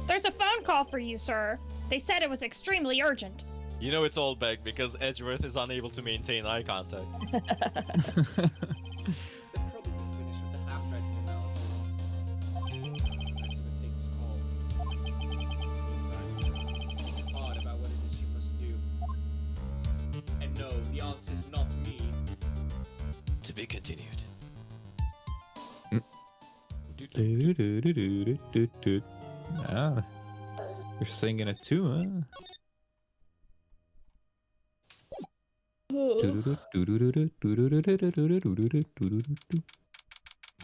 There's a phone call for you, sir. They said it was extremely urgent. You know it's Oldbag because Edgeworth is unable to maintain eye contact. They're probably finished with the handwriting analysis. I have to take this call. Meantime, think hard about what it is you must do. And no, the answer is not me. To be continued. Ah, you're singing it too, huh?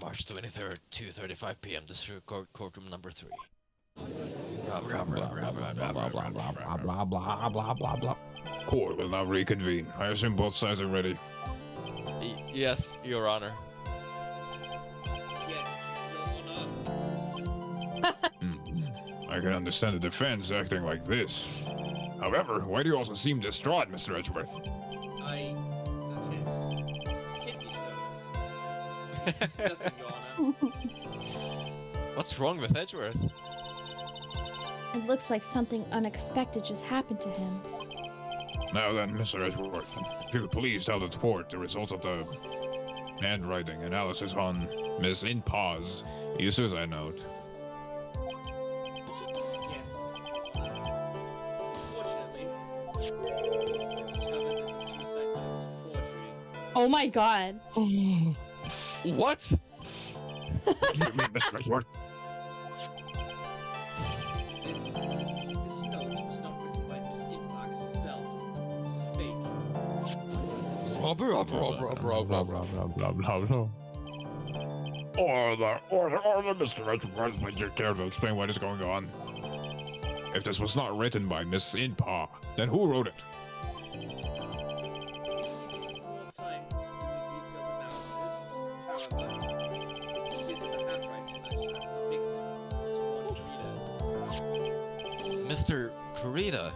March 23rd, 2:35 p.m. District Court, courtroom number 3. Court will now reconvene. I assume both sides are ready. Yes, Your Honor. Yes, Your Honor. I can understand the defense acting like this. However, why do you also seem distraught, Mr. Edgeworth? That's his kidney stones. It's nothing, Your Honor. What's wrong with Edgeworth? It looks like something unexpected just happened to him. Now then, Mr. Edgeworth, if you could please tell the court the results of the handwriting analysis on Miss Inpa's suicide note. Yes, Your Honor. Unfortunately, I discovered that the suicide note is a forgery. Oh my god. What? What do you mean, Mr. Edgeworth? This note was not written by Miss Inpax herself. It's a fake. Robber. Order, Mr. Edgeworth, would you care to explain what is going on? If this was not written by Miss Inpa, then who wrote it? One time, Mr. Kurita.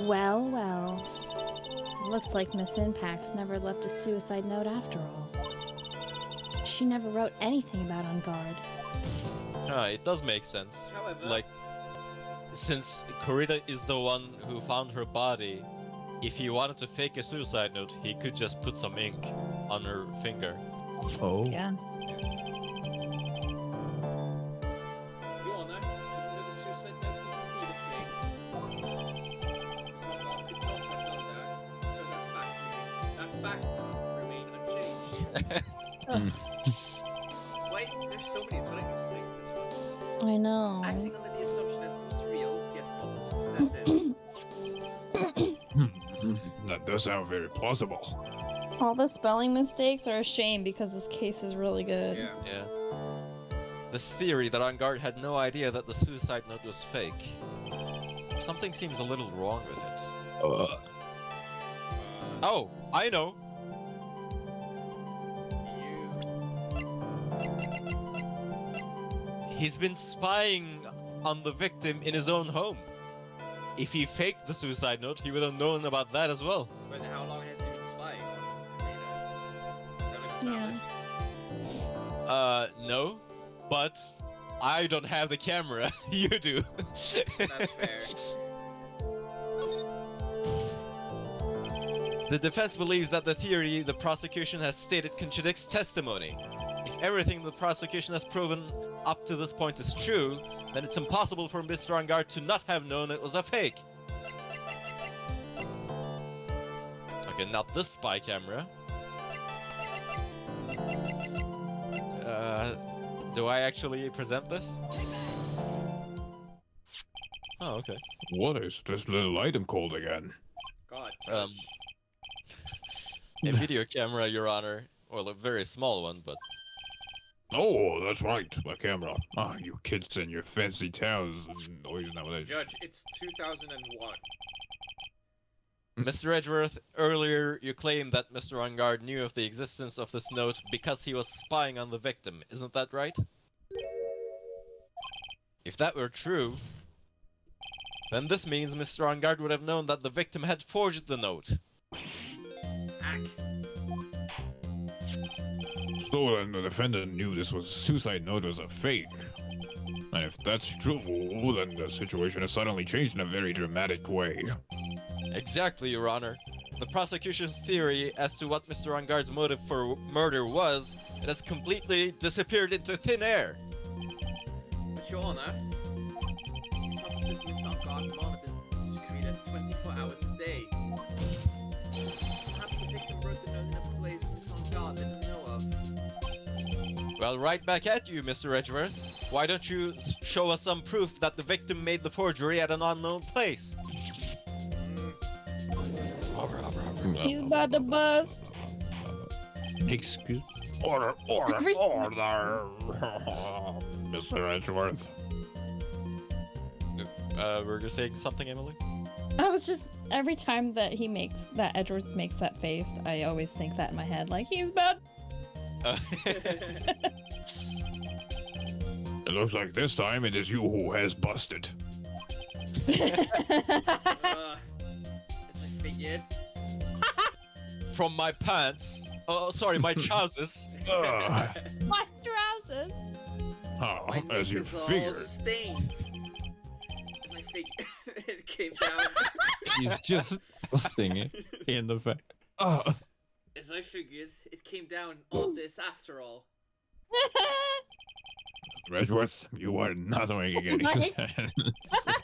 Well, well. Looks like Miss Impax never left a suicide note after all. She never wrote anything about On Guard. It does make sense. However, Like, since Kurita is the one who found her body, if he wanted to fake a suicide note, he could just put some ink on her finger. Oh. Yeah. Your Honor, even though the suicide note is indeed a fake, Miss On Guard could not have done that, so that facts remain unchanged. Wait, there's so many spelling mistakes in this one. I know. Acting under the assumption that it was real, yet plotted to possess it. That does sound very plausible. All the spelling mistakes are a shame because this case is really good. Yeah. Yeah. This theory that On Guard had no idea that the suicide note was fake. Something seems a little wrong with it. Oh, I know. He's been spying on the victim in his own home. If he faked the suicide note, he would have known about that as well. But how long has he been spying on Rita? Is that been Yeah. established? No. But I don't have the camera. You do. That's fair. The defense believes that the theory the prosecution has stated contradicts testimony. If everything the prosecution has proven up to this point is true, then it's impossible for Mr. On Guard to not have known it was a fake. Okay, not this spy camera. Do I actually present this? Oh, okay. What is this little item called again? God. Um, A video camera, Your Honor. Well, a very small one, but... Oh, that's right, a camera. Ah, you kids and your fancy towns and noise nowadays. Judge, it's 2001. Mr. Edgeworth, earlier you claimed that Mr. On Guard knew of the existence of this note because he was spying on the victim. Isn't that right? If that were true, then this means Mr. On Guard would have known that the victim had forged the note. Hack. So then the defendant knew this suicide note was a fake. And if that's true, then the situation has suddenly changed in a very dramatic way. Exactly, Your Honor. The prosecution's theory as to what Mr. On Guard's motive for murder was, it has completely disappeared into thin air. But Your Honor, it's not as if Miss On Guard monitored Miss Kurita 24 hours a day. Perhaps the victim wrote the note in a place Miss On Guard didn't know of. Well, right back at you, Mr. Edgeworth. Why don't you show us some proof that the victim made the forgery at an unknown place? He's about to bust. Excuse. Order! Mr. Edgeworth. Were you saying something, Emily? I was just every time that Edgeworth makes that face, I always think that in my head, like he's about. It looks like this time it is you who has busted. As I figured. From my pants. Oh, sorry, my trousers. My trousers. Oh, My as you knickers are all figured. stained. As I figured, it came down. He's just stinging in the face. Oh. As I figured, it came down on this after all. Edgeworth, you are not making any Like- sense.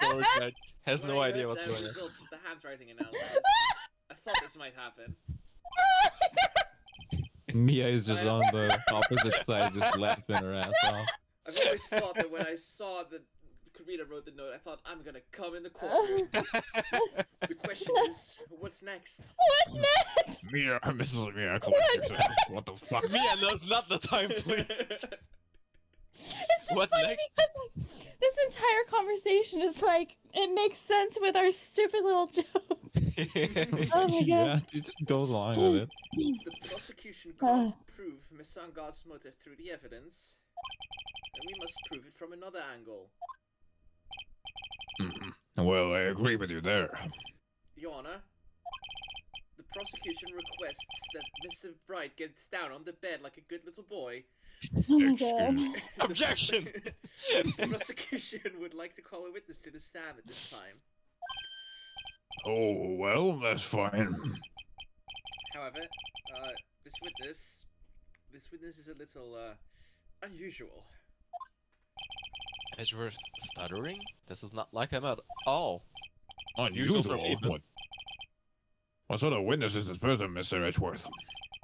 Poor guy has When no I idea heard what's the going on. results of the handwriting analysis, I thought this might happen. Mia is just on the opposite side, just laughing her ass off. I've always thought that when I saw that Kurita wrote the note, I thought, I'm gonna come in the courtroom. The question is, what's next? What next? Mia, Mrs. Mia, collect yourself. What the fuck? Mia knows not the time, please. It's just What funny next? because like, this entire conversation is like it makes sense with our stupid little joke. Oh my Yeah, god. it just goes along with it. The prosecution can't prove Miss Sangard's motive through the evidence, and we must prove it from another angle. Well, I agree with you there. Your Honor, the prosecution requests that Mr. Wright gets down on the bed like a good little boy. Oh my god. Excuse- Objection! The prosecution would like to call a witness to the stand at this time. Oh, well, that's fine. However, this witness is a little, unusual. Edgeworth stuttering? This is not like him at all. Unusual? for me, but- What sort of witness is this person, Mr. Edgeworth?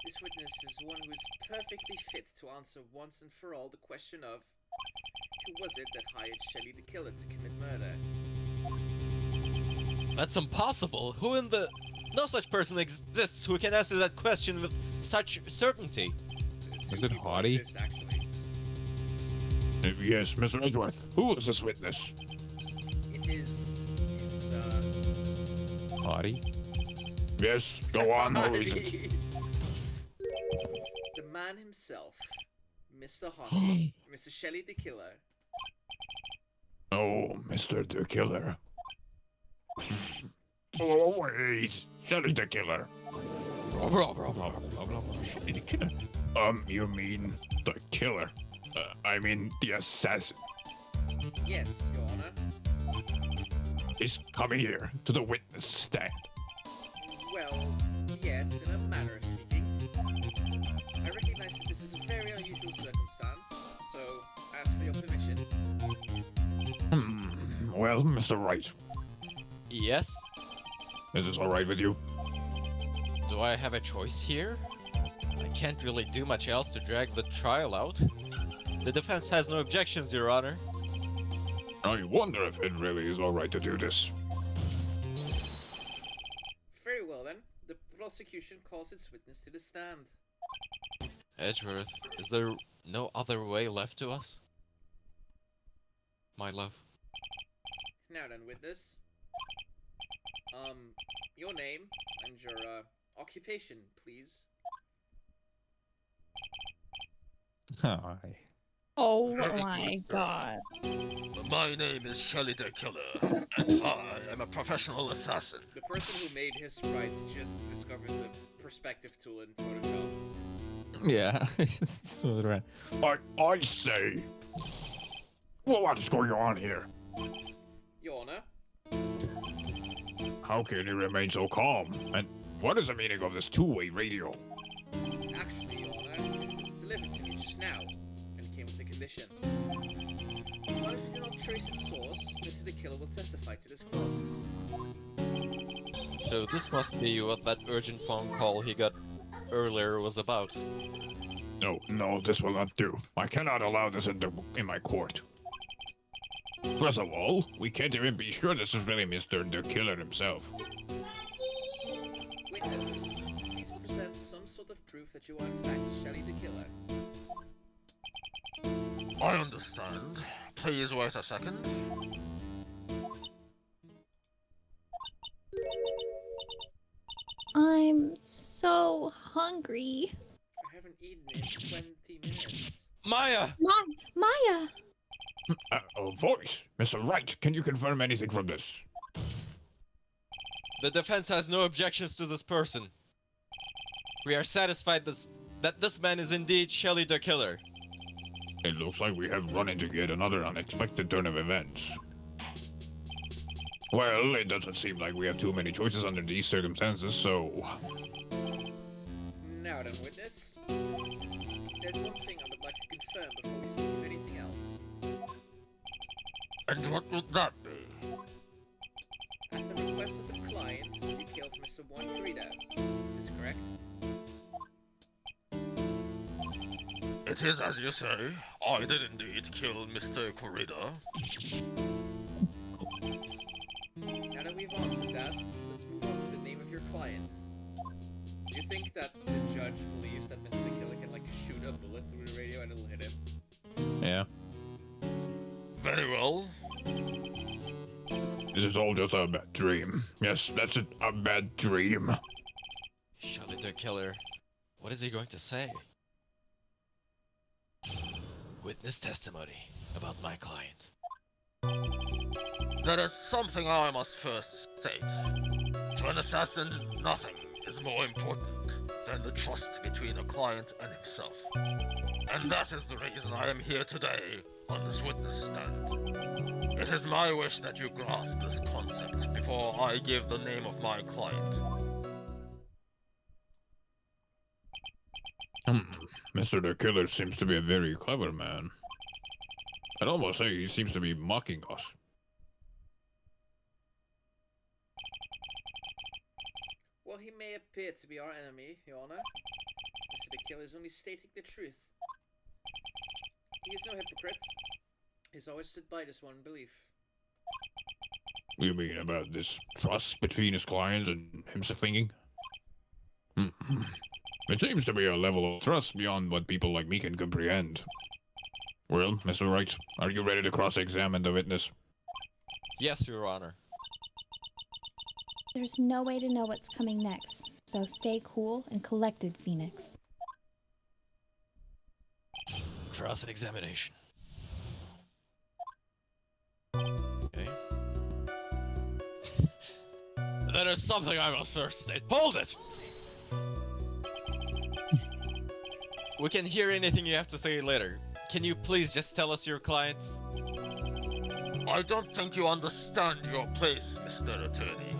This witness is one who is perfectly fit to answer once and for all the question of who was it that hired Shelly the killer to commit murder? That's impossible. Who in the... No such person exists who can answer that question with such certainty. Is Two it people Hottie? exist, actually. Yes, Mr. Edgeworth. Who was this witness? It's, Hottie? Yes, go on, who is it? the man himself, Mr. Hottie, Mr. Shelly the killer. Oh, Mr. the Killer. Oh, wait. Shelly the Killer. Shelly the Killer? You mean the killer? I mean the assassin. Yes, Your Honor. He's coming here to the witness stand. Well, yes, in a manner of speaking. I recognize that this is a very unusual circumstance, so ask for your permission. Well, Mr. Wright, Yes? is this alright with you? Do I have a choice here? I can't really do much else to drag the trial out. The defense has no objections, Your Honor. I wonder if it really is alright to do this. Very well then, the prosecution calls its witness to the stand. Edgeworth, is there no other way left to us? My love. Now then, witness. Your name and your, occupation, please. Hi. Oh Very my good, sir. god. My name is Shelly the Killer, and I am a professional assassin. The person who made his rights just discovered the perspective tool in Photoshop. Yeah. So right. I say. Well, what is going on here? Your Honor, How can you remain so calm? And what is the meaning of this two-way radio? actually, Your Honor, it was delivered to me just now, and it came with a condition. As long as we do not trace its source, Mr. the Killer will testify to this quote. So this must be what that urgent phone call he got earlier was about. No, this will not do. I cannot allow this in my court. First of all, we can't even be sure this is really Mr. the Killer himself. Witness, please present some sort of proof that you are in fact Shelly the Killer. I understand. Please wait a second. I'm so hungry. I haven't eaten in 20 minutes. Maya! Maya! Voice, Mr. Wright, can you confirm anything from this? The defense has no objections to this person. We are satisfied that this man is indeed Shelly the Killer. It looks like we have run into yet another unexpected turn of events. Well, it doesn't seem like we have too many choices under these circumstances, so... Now then, witness. There's one thing I would like to confirm before we speak of anything else. And what would that be? At the request of the client, you killed Mr. Juan Corrida. Is this correct? It is as you say. I did indeed kill Mr. Corrida. Now that we've answered that, let's move on to the name of your client. Do you think that the judge believes that Mr. the Killer can, like, shoot a bullet through the radio and it'll hit him? Yeah. Very well. This is all just a bad dream. Yes, that's it, a bad dream. Shelly the Killer. What is he going to say? Witness testimony about my client. There is something I must first state. To an assassin, nothing is more important than the trust between a client and himself. And that is the reason I am here today on this witness stand. It is my wish that you grasp this concept before I give the name of my client. Mr. the Killer seems to be a very clever man. I'd almost say he seems to be mocking us. Well, he may appear to be our enemy, Your Honor. Mr. the Killer is only stating the truth. He is no hypocrite. He's always stood by this one belief. You mean about this trust between his clients and himself thinking? It seems to be a level of trust beyond what people like me can comprehend. Well, Mr. Wright, are you ready to cross-examine the witness? Yes, Your Honor. There's no way to know what's coming next, so stay cool and collected, Phoenix. Cross-examination. Okay. There is something I must first state. Hold it! We can hear anything you have to say later. Can you please just tell us your clients? I don't think you understand your place, Mr. Attorney.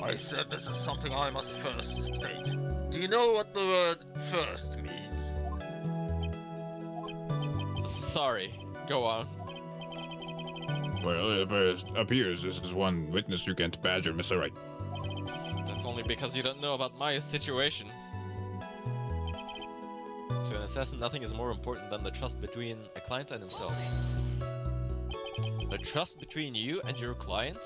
I said this is something I must first state. Do you know what the word first means? Sorry. Go on. Well, it appears this is one witness you can't badger, Mr. Wright. That's only because you don't know about my situation. To an assassin, nothing is more important than the trust between a client and himself. The trust between you and your client?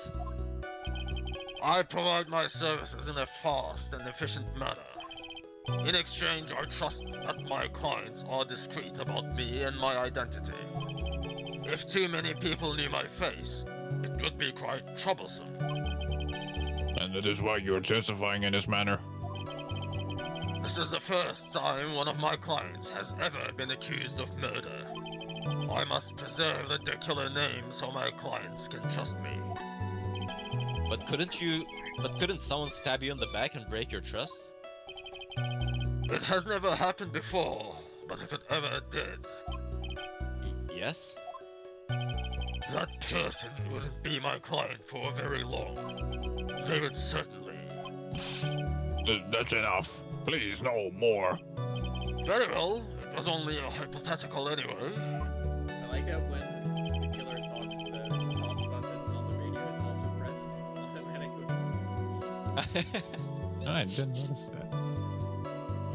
I provide my services in a fast and efficient manner. In exchange, I trust that my clients are discreet about me and my identity. If too many people knew my face, it would be quite troublesome. And that is why you're testifying in this manner? This is the first time one of my clients has ever been accused of murder. I must preserve the killer name so my clients can trust me. But couldn't someone stab you in the back and break your trust? It has never happened before, but if it ever did... Yes? That person wouldn't be my client for very long. They would certainly... That's enough. Please, no more. Very well. It was only a hypothetical anyway. I like how when the killer talks, the talk button on the radio is also pressed automatically. I didn't notice that.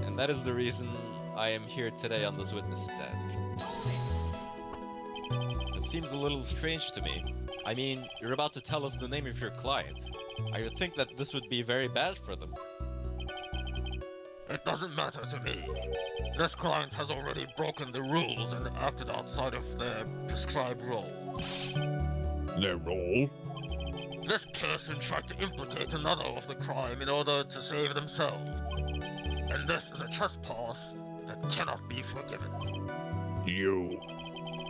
And that is the reason I am here today on this witness stand. It seems a little strange to me. I mean, you're about to tell us the name of your client. I would think that this would be very bad for them. It doesn't matter to me. This client has already broken the rules and acted outside of their prescribed role. Their role? This person tried to implicate another of the crime in order to save themselves. And this is a trespass that cannot be forgiven. You.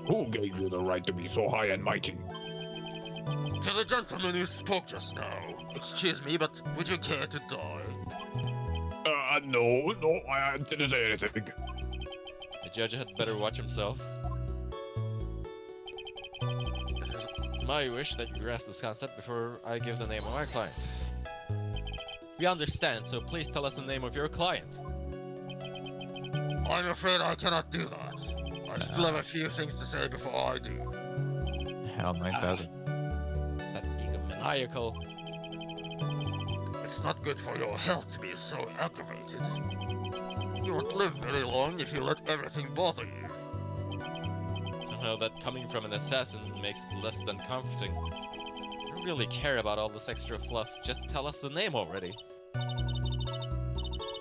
Who gave you the right to be so high and mighty? To the gentleman who spoke just now, excuse me, but would you care to die? No, I didn't say anything. The judge had better watch himself. It is my wish that you grasp this concept before I give the name of my client. We understand, so please tell us the name of your client. I'm afraid I cannot do that. I still have a few things to say before I do. Hell, 9,000. That egomaniacal. It's not good for your health to be so aggravated. You won't live very long if you let everything bother you. Somehow that coming from an assassin makes it less than comforting. I don't really care about all this extra fluff, just tell us the name already.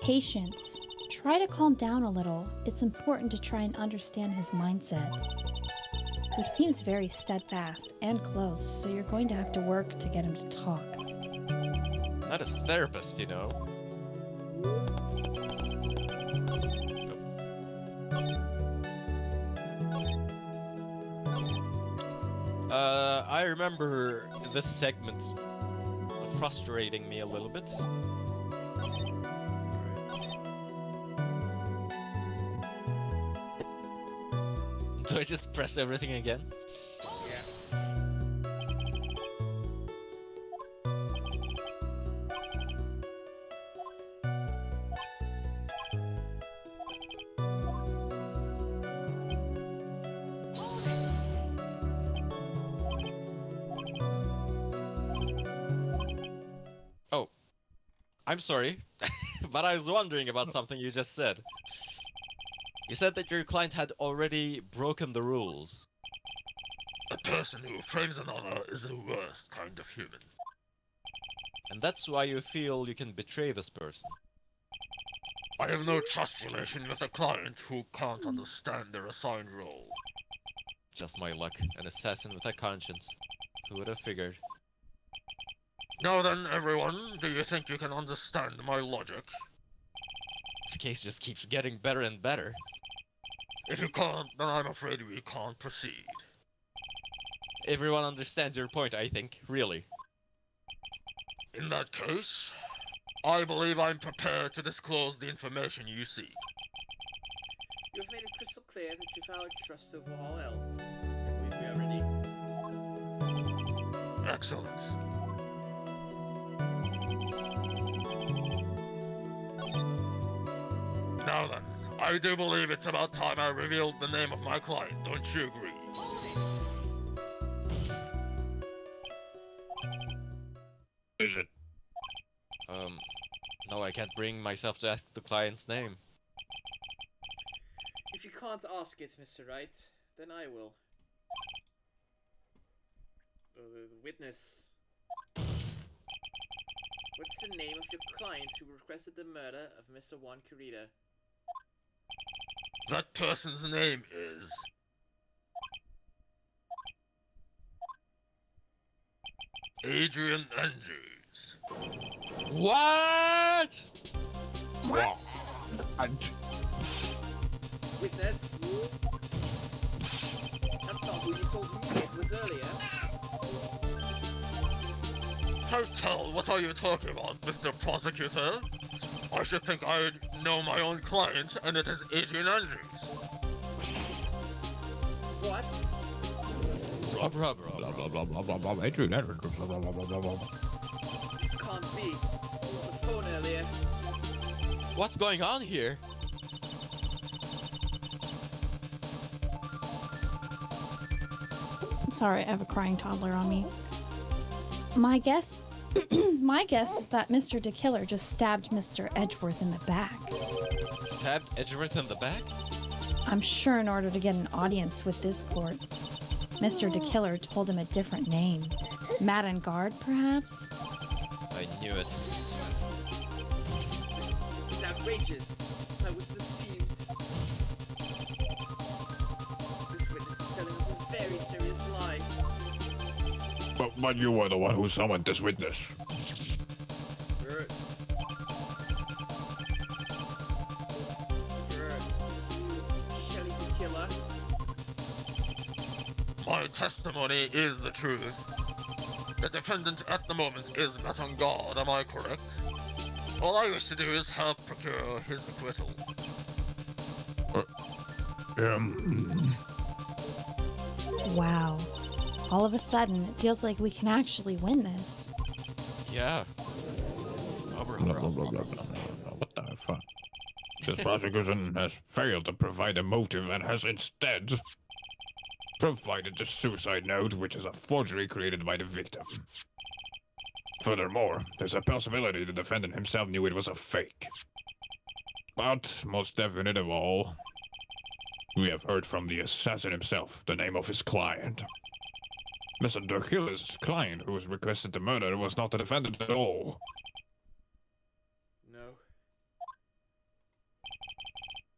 Patience. Try to calm down a little. It's important to try and understand his mindset. He seems very steadfast and close, so you're going to have to work to get him to talk. Not a therapist, you know. I remember this segment frustrating me a little bit. Do I just press everything again? Yeah. Oh, I'm sorry, but I was wondering about something you just said. You said that your client had already broken the rules. A person who frames another is the worst kind of human. And that's why you feel you can betray this person. I have no trust relation with a client who can't understand their assigned role. Just my luck, an assassin with a conscience. Who would have figured? Now then, everyone, do you think you can understand my logic? This case just keeps getting better and better. If you can't, then I'm afraid we can't proceed. Everyone understands your point, I think, really. In that case, I believe I'm prepared to disclose the information you seek. You have made it crystal clear that you value trust over all else. I believe we are ready. Excellent. Now then, I do believe it's about time I revealed the name of my client, don't you agree? Is it? No, I can't bring myself to ask the client's name. If you can't ask it, Mr. Wright, then I will. The witness. What's the name of your client who requested the murder of Mr. Juan Corrida? That person's name is... Adrian Andrews. What? Wow. Witness? That's not who you told me it was earlier. Hotel, what are you talking about, Mr. Prosecutor? I should think I know my own client, and it is Adrian Andrews. What? Adrian. This can't be. On the phone earlier. What's going on here? Sorry, I have a crying toddler on me. My guess is that Mr. DeKiller just stabbed Mr. Edgeworth in the back. Stabbed Edgeworth in the back? I'm sure in order to get an audience with this court, Mr. DeKiller told him a different name. Madden Guard, perhaps? I knew it. This is outrageous. I was deceived. This witness is telling us a very serious lie. But you were the one who summoned this witness. Shelly the killer. My testimony is the truth. The defendant at the moment is not on guard, am I correct? All I wish to do is help procure his acquittal. Wow. All of a sudden, it feels like we can actually win this. Yeah. What the fuck? This prosecution has failed to provide a motive and has instead provided the suicide note, which is a forgery created by the victim. Furthermore, there's a possibility the defendant himself knew it was a fake. But, most definite of all, we have heard from the assassin himself the name of his client. Mr. DeKiller's client, who was requested the murder, was not the defendant at all. No.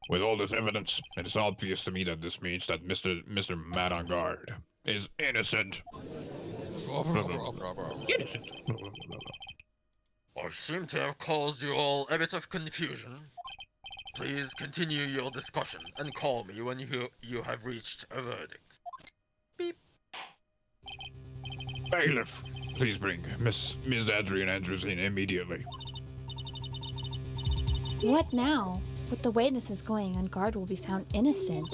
With all this evidence, it is obvious to me that this means that Mr. Mad on Guard is innocent. Innocent. I seem to have caused you all a bit of confusion. Please continue your discussion and call me when you have reached a verdict. Beep. Bailiff, please bring Miss Adrian Andrews in immediately. What now? With the way this is going, Ungard will be found innocent.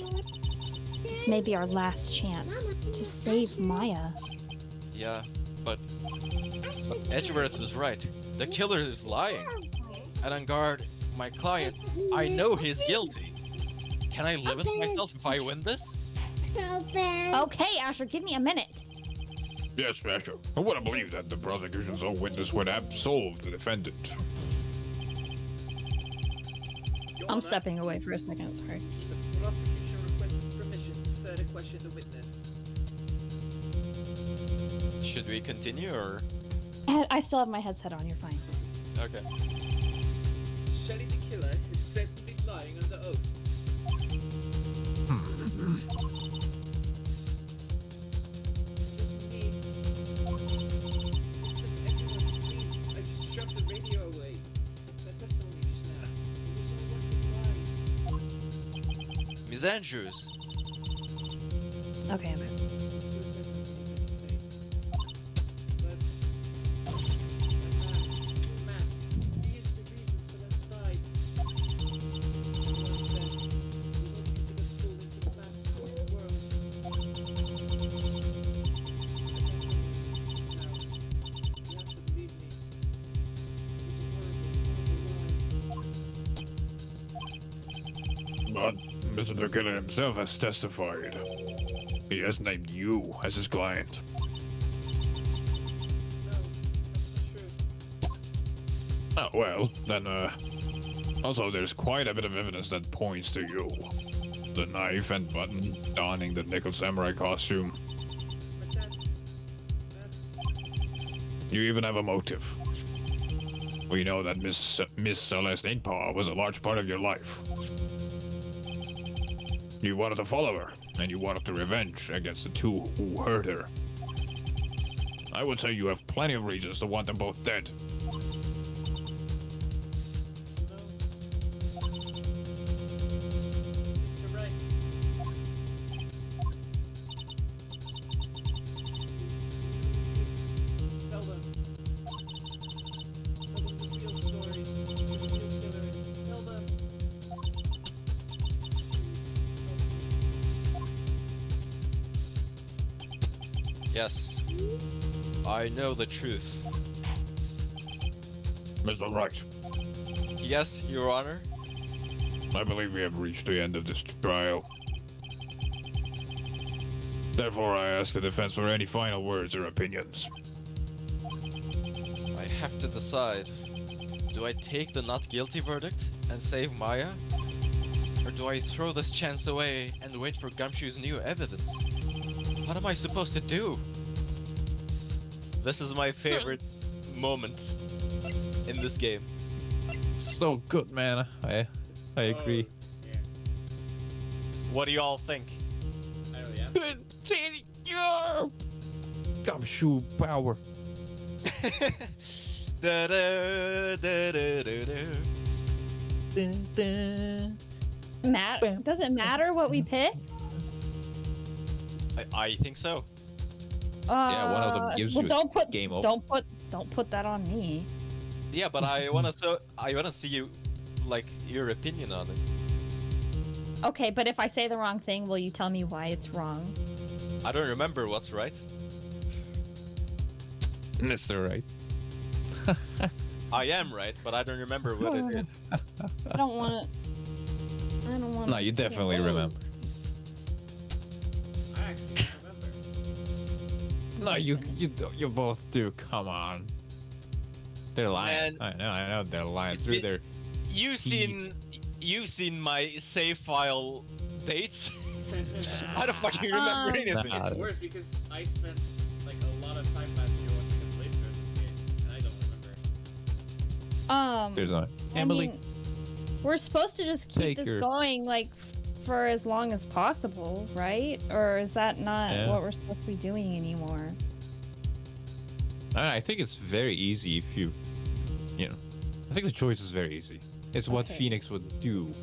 This may be our last chance to save Maya. Yeah, but Edgeworth is right. The killer is lying. And on guard, my client, I know he's guilty. Can I live with myself if I win this? Okay, Asher, give me a minute. Yes, Asher. I would have believed that the prosecution's own witness would absolve the defendant. Your I'm Honor, stepping away for a second, sorry. The prosecution requests permission to further question the witness. Should we continue or? I still have my headset on, you're fine. Okay. Shelly the killer is said to be lying under oath. Doesn't mean. Listen, everyone, please. I just shoved the radio away. That's only just now. It was all working fine. Miss Andrews. Okay, I'm out. Suicide thing. But Matt, he is the reason Celeste died. Everyone said he was because he got pulled into the man's toxic world. I guess I'm now. You have to believe me. It was a horrible, horrible lie. But Mr. Killer himself has testified. He has named you as his client. No, that's not true. Oh, well, then, also there's quite a bit of evidence that points to you. The knife and button, donning the nickel samurai costume. But that's... You even have a motive. We know that Miss Celeste Inkpaw was a large part of your life. You wanted to follow her, and you wanted to revenge against the two who hurt her. I would say you have plenty of reasons to want them both dead. Mr. Wright. Tell them. Tell them the real story. Who the real killer is. Tell them. Yes. I know the truth. Mr. Wright, Yes, Your Honor. I believe we have reached the end of this trial. Therefore, I ask the defense for any final words or opinions. I have to decide. Do I take the not guilty verdict and save Maya? Or do I throw this chance away and wait for Gumshoe's new evidence? What am I supposed to do? This is my favorite moment in this game. So good, man. I agree. Yeah. What do you all think? I really am. Gumshoe power. Da, da, da, da, da, da. Does it matter what we pick? I think so. Yeah, one of them gives you a don't put game over. don't put that on me. Yeah, but I wanna see you, like, your opinion on it. Okay, but if I say the wrong thing, will you tell me why it's wrong? I don't remember what's right. Mr. Right. I am right, but I don't remember what it is. I don't want to. I don't want. No, you definitely remember. I actually don't remember. No, you both do. Come on. They're lying. Man, I know they're lying it's through been- their. You've seen my save file dates. I don't fucking remember anything. Nah. It's worse because I spent like a lot of time last year watching a playthrough of this game, and I don't remember. There's not. I Emily, mean, we're supposed to just keep Take this her. going like for as long as possible, right? Or is that not Yeah. what we're supposed to be doing anymore? I think it's very easy if you know. I think the choice is very easy. It's what Okay. Phoenix would do.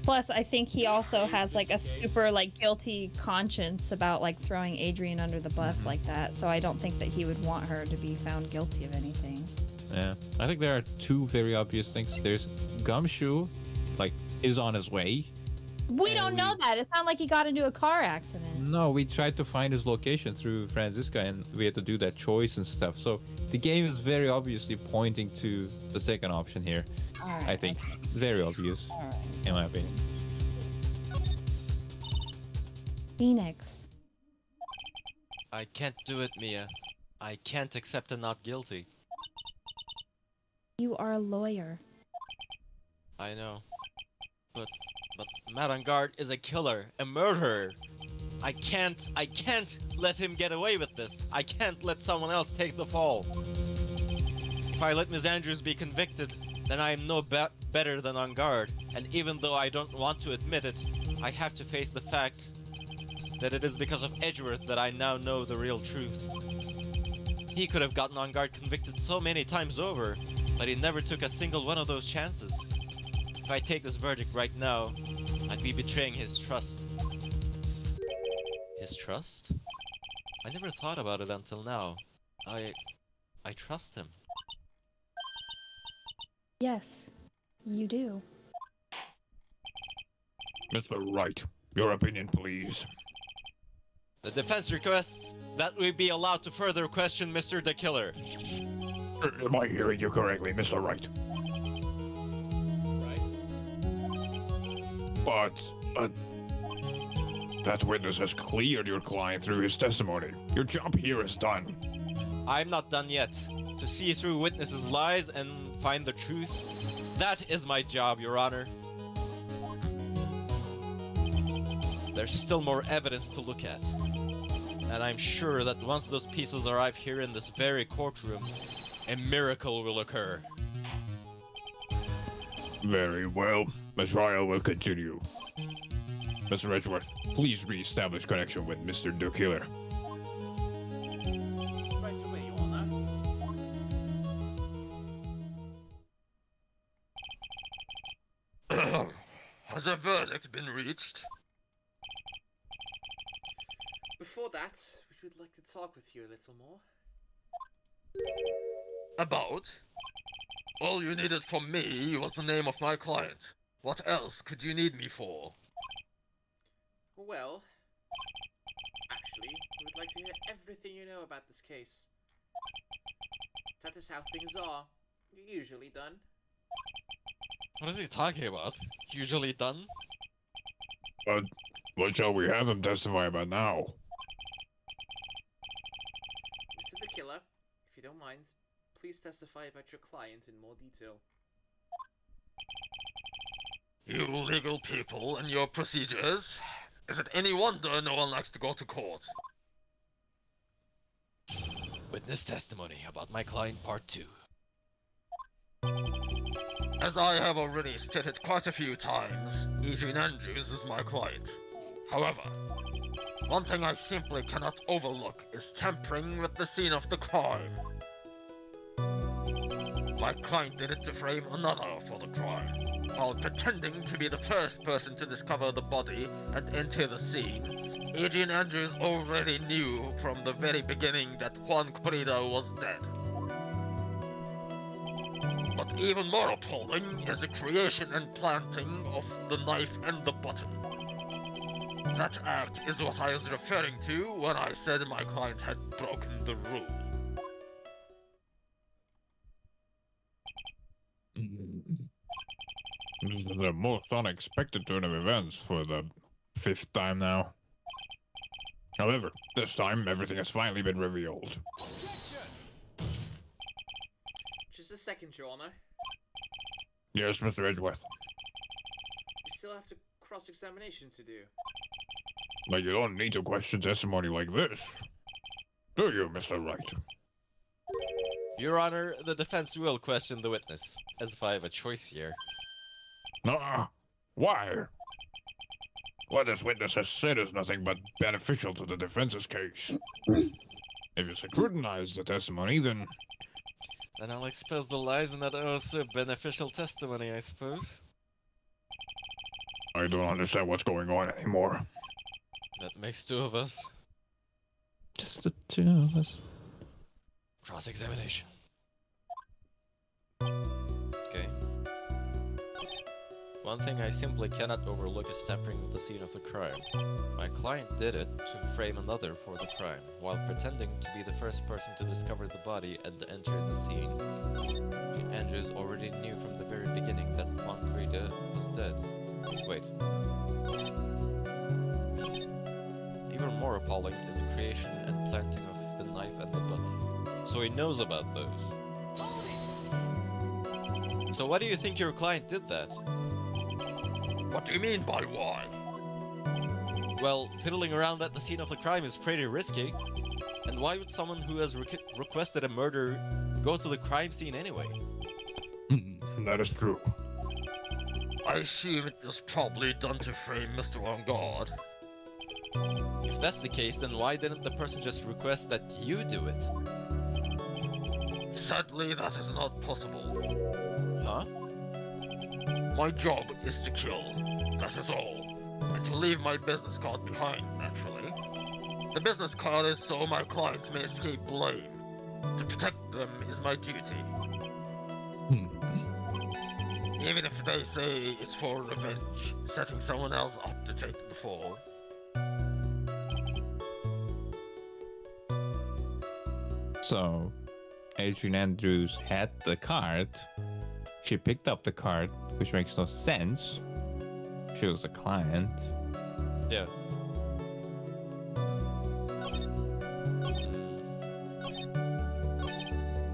Plus, I think he also Save has like a just in case. super like guilty conscience about like throwing Adrian under the bus like that. So I don't think that he would want her to be found guilty of anything. Yeah, I think there are two very obvious things. There's Gumshoe, like, is on his way. We And don't know that. It's not like he got into a car accident. No, we tried to find his location through Franziska, and we had to do that choice and stuff. So the game is very obviously pointing to the second option here. Alright, I think very obvious, Alright. in my opinion. Phoenix. I can't do it, Mia. I can't accept a not guilty. You are a lawyer. I know. But Madangard is a killer, a murderer. I can't let him get away with this. I can't let someone else take the fall. If I let Miss Andrews be convicted, then I am no better than Angard. And even though I don't want to admit it, I have to face the fact that it is because of Edgeworth that I now know the real truth. He could have gotten Angard convicted so many times over, but he never took a single one of those chances. If I take this verdict right now, I'd be betraying his trust. His trust? I never thought about it until now. I trust him. Yes, you do. Mr. Wright, your opinion, please. The defense requests that we be allowed to further question Mr. the Killer. Am I hearing you correctly, Mr. Wright? Right. But, that witness has cleared your client through his testimony. Your job here is done. I'm not done yet. To see through witnesses' lies and find the truth, that is my job, Your Honor. There's still more evidence to look at. And I'm sure that once those pieces arrive here in this very courtroom, a miracle will occur. Very well. The trial will continue. Mr. Edgeworth, please re-establish connection with Mr. the Killer. Right away, Your Honor. Has a verdict been reached? Before that, we would like to talk with you a little more. About? All you needed from me was the name of my client. What else could you need me for? Well, actually, we would like to hear everything you know about this case. That is how things are. Usually done. What is he talking about? Usually done? But what shall we have him testify about now? Mr. the Killer, if you don't mind, please testify about your client in more detail. You legal people and your procedures. Is it any wonder no one likes to go to court? Witness testimony about my client part 2. As I have already stated quite a few times, Eugene Andrews is my client. However, one thing I simply cannot overlook is tampering with the scene of the crime. My client did it to frame another for the crime, while pretending to be the first person to discover the body and enter the scene. Eugene Andrews already knew from the very beginning that Juan Corrido was dead. But even more appalling is the creation and planting of the knife and the button. That act is what I was referring to when I said my client had broken the rule. This is the most unexpected turn of events for the 5th time now. However, this time everything has finally been revealed. Just a second, Your Honor. Yes, Mr. Edgeworth. We still have to cross-examination to do. But you don't need to question testimony like this. Do you, Mr. Wright? Your Honor, the defense will question the witness, as if I have a choice here. Why? What this witness has said is nothing but beneficial to the defense's case. If you scrutinize the testimony, then Then I'll expose the lies in that also beneficial testimony, I suppose. I don't understand what's going on anymore. That makes two of us. Just the two of us. Cross-examination. Okay. One thing I simply cannot overlook is tampering with the scene of the crime. My client did it to frame another for the crime, while pretending to be the first person to discover the body and enter the scene. Andrews already knew from the very beginning that Juan was dead. Wait. Even more appalling is the creation and planting of the knife and the button. So he knows about those. So why do you think your client did that? What do you mean by why? Well, fiddling around at the scene of the crime is pretty risky. And why would someone who has requested a murder go to the crime scene anyway? That is true. I assume it was probably done to frame Mr. On Guard. If that's the case, then why didn't the person just request that you do it? Sadly, that is not possible. Huh? My job is to kill, that is all. And to leave my business card behind, naturally. The business card is so my clients may escape blame. To protect them is my duty. Even if they say it's for revenge, setting someone else up to take the fall. So, Adrian Andrews had the card. She picked up the card, which makes no sense. She was a client. Yeah.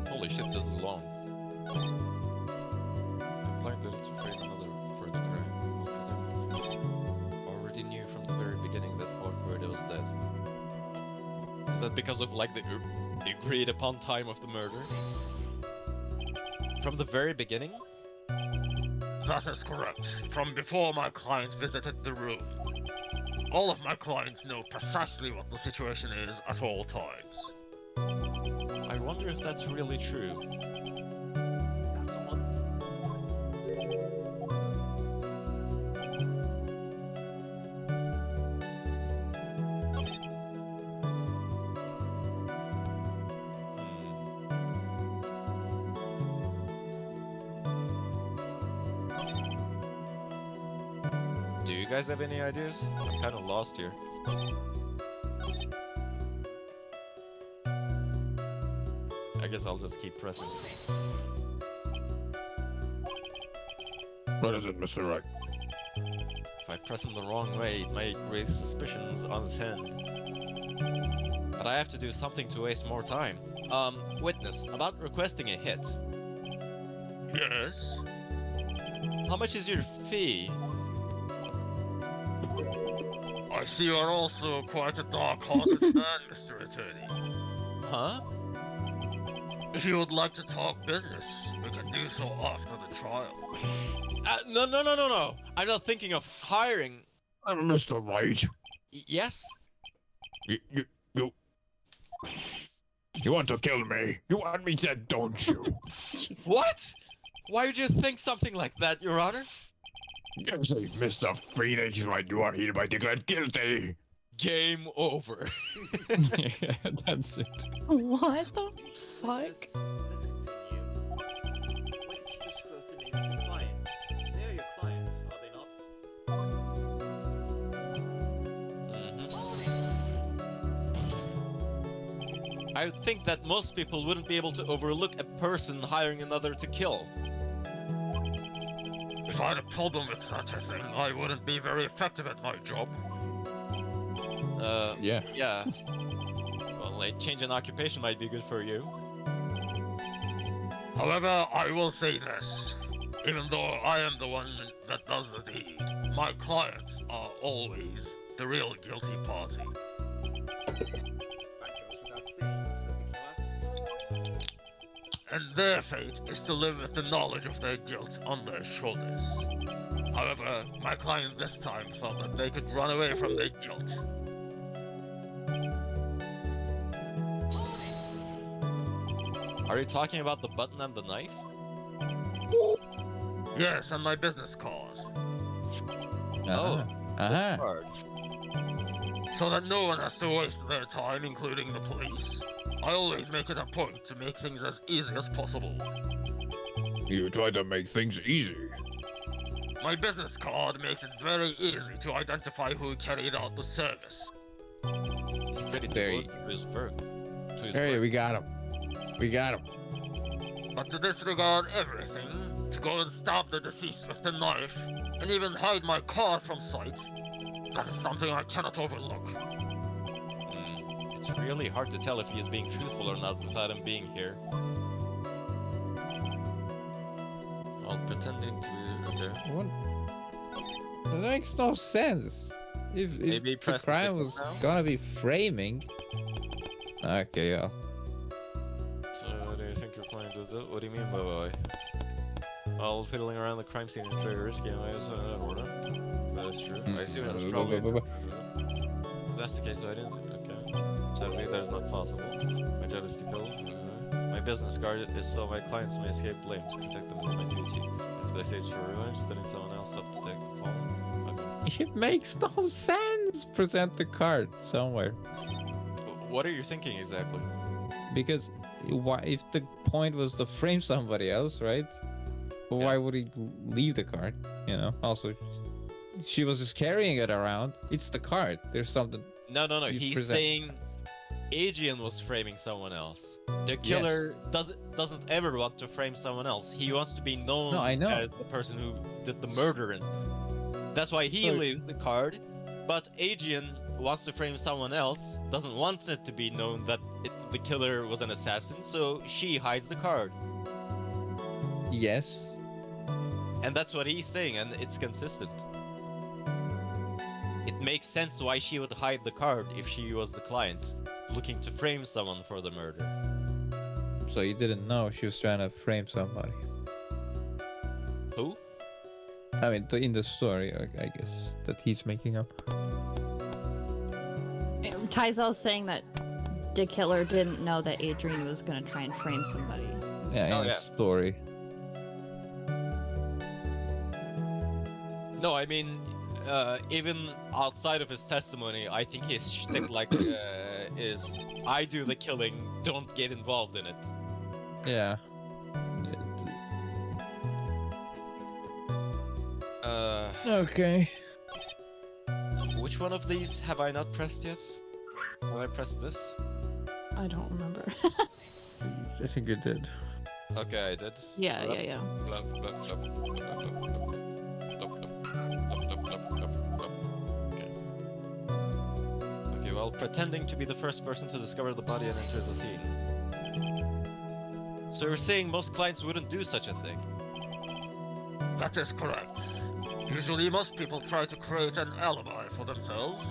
Holy shit, this is long. My client did it to frame another for the crime. Already knew from the very beginning that Juan was dead. Is that because of like the agreed upon time of the murder? From the very beginning? That is correct. From before my client visited the room. All of my clients know precisely what the situation is at all times. I wonder if that's really true. That's odd. Do you guys have any ideas? I'm kind of lost here. I guess I'll just keep pressing. What is it, Mr. Wright? If I press him the wrong way, it might raise suspicions on his hand. But I have to do something to waste more time. Witness, about requesting a hit. Yes? How much is your fee? I see you are also quite a dark-hearted man, Mr. Attorney. Huh? If you would like to talk business, we can do so after the trial. No. I'm not thinking of hiring. I'm Mr. Wright. Yes? You want to kill me? You want me dead, don't you? Jeez. What? Why would you think something like that, Your Honor? You say Mr. Phoenix Wright, you are hereby declared guilty. Game over. Yeah, that's it. What the fuck? Let's continue. Why did you disclose the name of your client? They are your clients, are they not? I would think that most people wouldn't be able to overlook a person hiring another to kill. If I had a problem with such a thing, I wouldn't be very effective at my job. Yeah. Yeah. Well, a change in occupation might be good for you. However, I will say this. Even though I am the one that does the deed, my clients are always the real guilty party. That goes without saying, Mr. Bikila. And their fate is to live with the knowledge of their guilt on their shoulders. However, my client this time thought that they could run away from their guilt. Are you talking about the button and the knife? Yes, and my business card. Uh-huh. This card. So that no one has to waste their time, including the police. I always make it a point to make things as easy as possible. You try to make things easy. My business card makes it very easy to identify who carried out the service. He's pretty Very- devoted to his work. To his Hey, work. we got him. We got him. But to disregard everything, to go and stab the deceased with the knife, and even hide my card from sight, that is something I cannot overlook. It's really hard to tell if he is being truthful or not without him being here. Well, pretending to be okay. What? That makes no sense. If Maybe the press the crime signal was now? gonna be framing. Okay, yeah. So, what do you think you're planning to do? What do you mean, boy? While fiddling around the crime scene is very risky, and I was order. That is true. I assume that's probably. If that's the case, I didn't. Okay. Sadly, that is not possible. My job is to kill. My business card is so my clients may escape blame. To protect them is my duty. If they say it's for revenge, setting someone else up to take the fall. Okay. It makes no sense. Present the card somewhere. What are you thinking exactly? Because why, if the point was to frame somebody else, right? Why would he leave the card? You know. Also, she was just carrying it around. It's the card. There's something. No. You He's present- saying Adrian was framing someone else. The killer doesn't ever want to frame someone else. He wants to be known No, I know. as the person who did the murder. And that's why he So- leaves the card. But Adrian wants to frame someone else, doesn't want it to be known that the killer was an assassin, so she hides the card. Yes. And that's what he's saying, and it's consistent. It makes sense why she would hide the card if she was the client, looking to frame someone for the murder. So you didn't know she was trying to frame somebody. Who? I mean, in the story, I guess, that he's making up. Tyzel's saying that the killer didn't know that Adrian was gonna try and frame somebody. Yeah, in Oh, the yeah. story. No, I mean, even outside of his testimony, I think his shtick is, I do the killing, don't get involved in it. Yeah. Okay. Which one of these have I not pressed yet? Have I pressed this? I don't remember. I think you did. Okay, I did. yeah. Blub, blub, blub, blub, blub, blub, blub, blub, blub, blub, blub, blub. Okay. Okay, well, pretending to be the first person to discover the body and enter the scene. So you're saying most clients wouldn't do such a thing? That is correct. Usually most people try to create an alibi for themselves.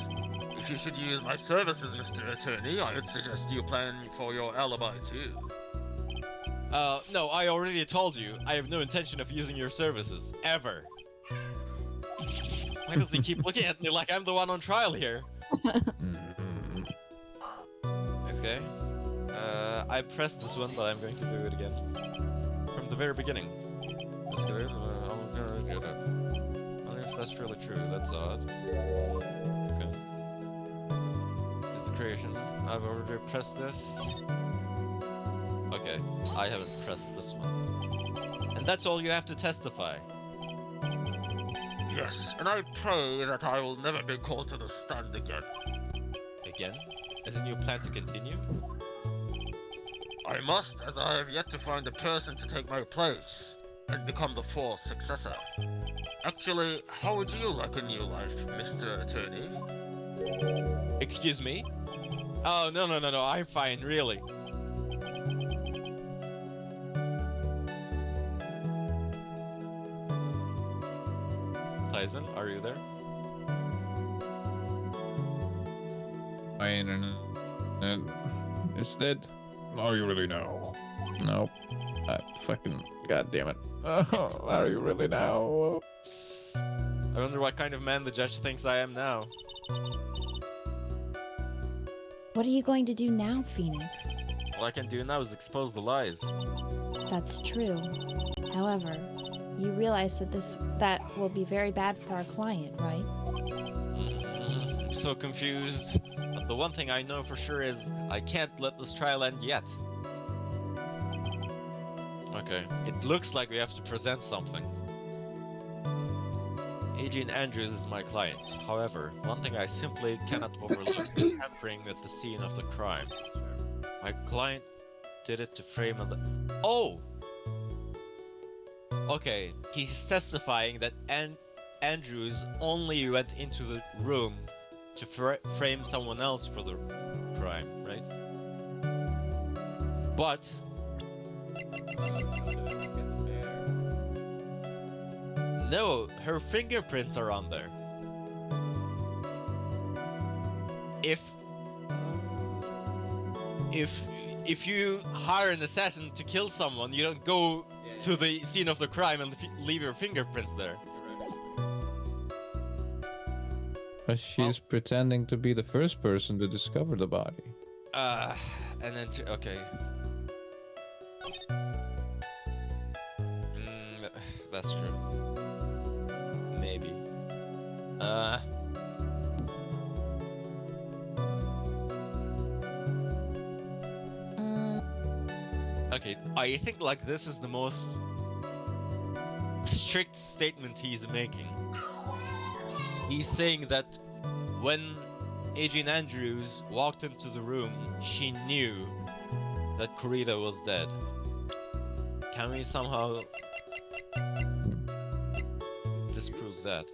If you should use my services, Mr. Attorney, I would suggest you plan for your alibi too. No, I already told you. I have no intention of using your services. Ever. Why does he keep looking at me like I'm the one on trial here? Okay. I pressed this one, but I'm going to do it again. From the very beginning. That's good. I wonder if that's really true. That's odd. Okay. Is the creation. I've already pressed this. Okay, I haven't pressed this one. And that's all you have to testify. Yes, and I pray that I will never be called to the stand again. Again? As in you plan to continue? I must, as I have yet to find a person to take my place and become the force successor. Actually, how would you like a new life, Mr. Attorney? Excuse me? Oh, no, I'm fine, really. Tyson, are you there? My internet is dead. Are you really now? Nope. Fucking goddamn it. Oh, are you really now? I wonder what kind of man the judge thinks I am now. What are you going to do now, Phoenix? All I can do now is expose the lies. That's true. However, you realize that will be very bad for our client, right? I'm so confused. But the one thing I know for sure is I can't let this trial end yet. Okay, it looks like we have to present something. Adrian Andrews is my client. However, one thing I simply cannot overlook is tampering with the scene of the crime. My client did it to frame Oh! Okay, he's testifying that Andrews only went into the room to frame someone else for the crime, right? But... No, her fingerprints are on there. If you hire an assassin to kill someone, you don't go to the scene of the crime and leave your fingerprints there. But she's pretending to be the first person to discover the body. And then okay. That's true. Maybe. Okay, I think like this is the most strict statement he's making. He's saying that when Adrian Andrews walked into the room, she knew that Kurita was dead. Can we somehow disprove that?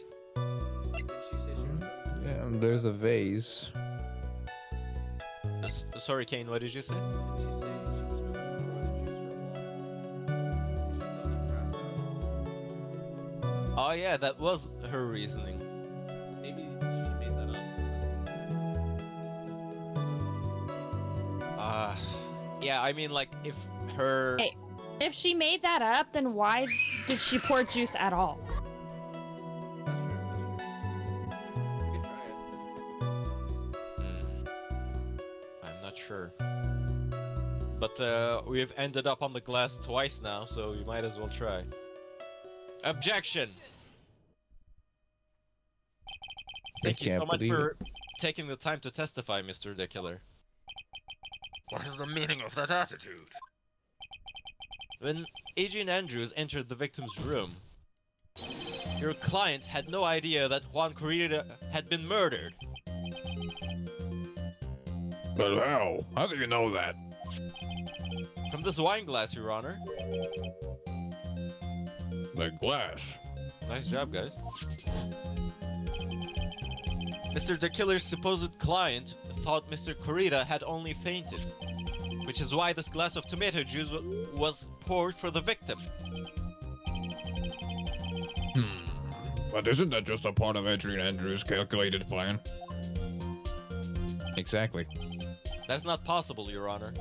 Yeah, and there's a vase. Sorry, Kane, what did you say? She said she was going to pour the juice for Wally. She thought he'd pass out. Oh yeah, that was her reasoning. Maybe she made that up. Yeah, I mean, like, if her... Hey, if she made that up, then why did she pour juice at all? That's true, that's true. We can try it. I'm not sure. But we've ended up on the glass twice now, so we might as well try. Objection! Thank you so much for taking the time to testify, Mr. The Killer. What is the meaning of that attitude? When Adrian Andrews entered the victim's room, your client had no idea that Juan Corrida had been murdered. But how? How do you know that? From this wine glass, Your Honor. The glass. Nice job, guys. Mr. The Killer's supposed client thought Mr. Corrida had only fainted, which is why this glass of tomato juice was poured for the victim. But isn't that just a part of Adrian Andrews' calculated plan? Exactly. That's not possible, Your Honor.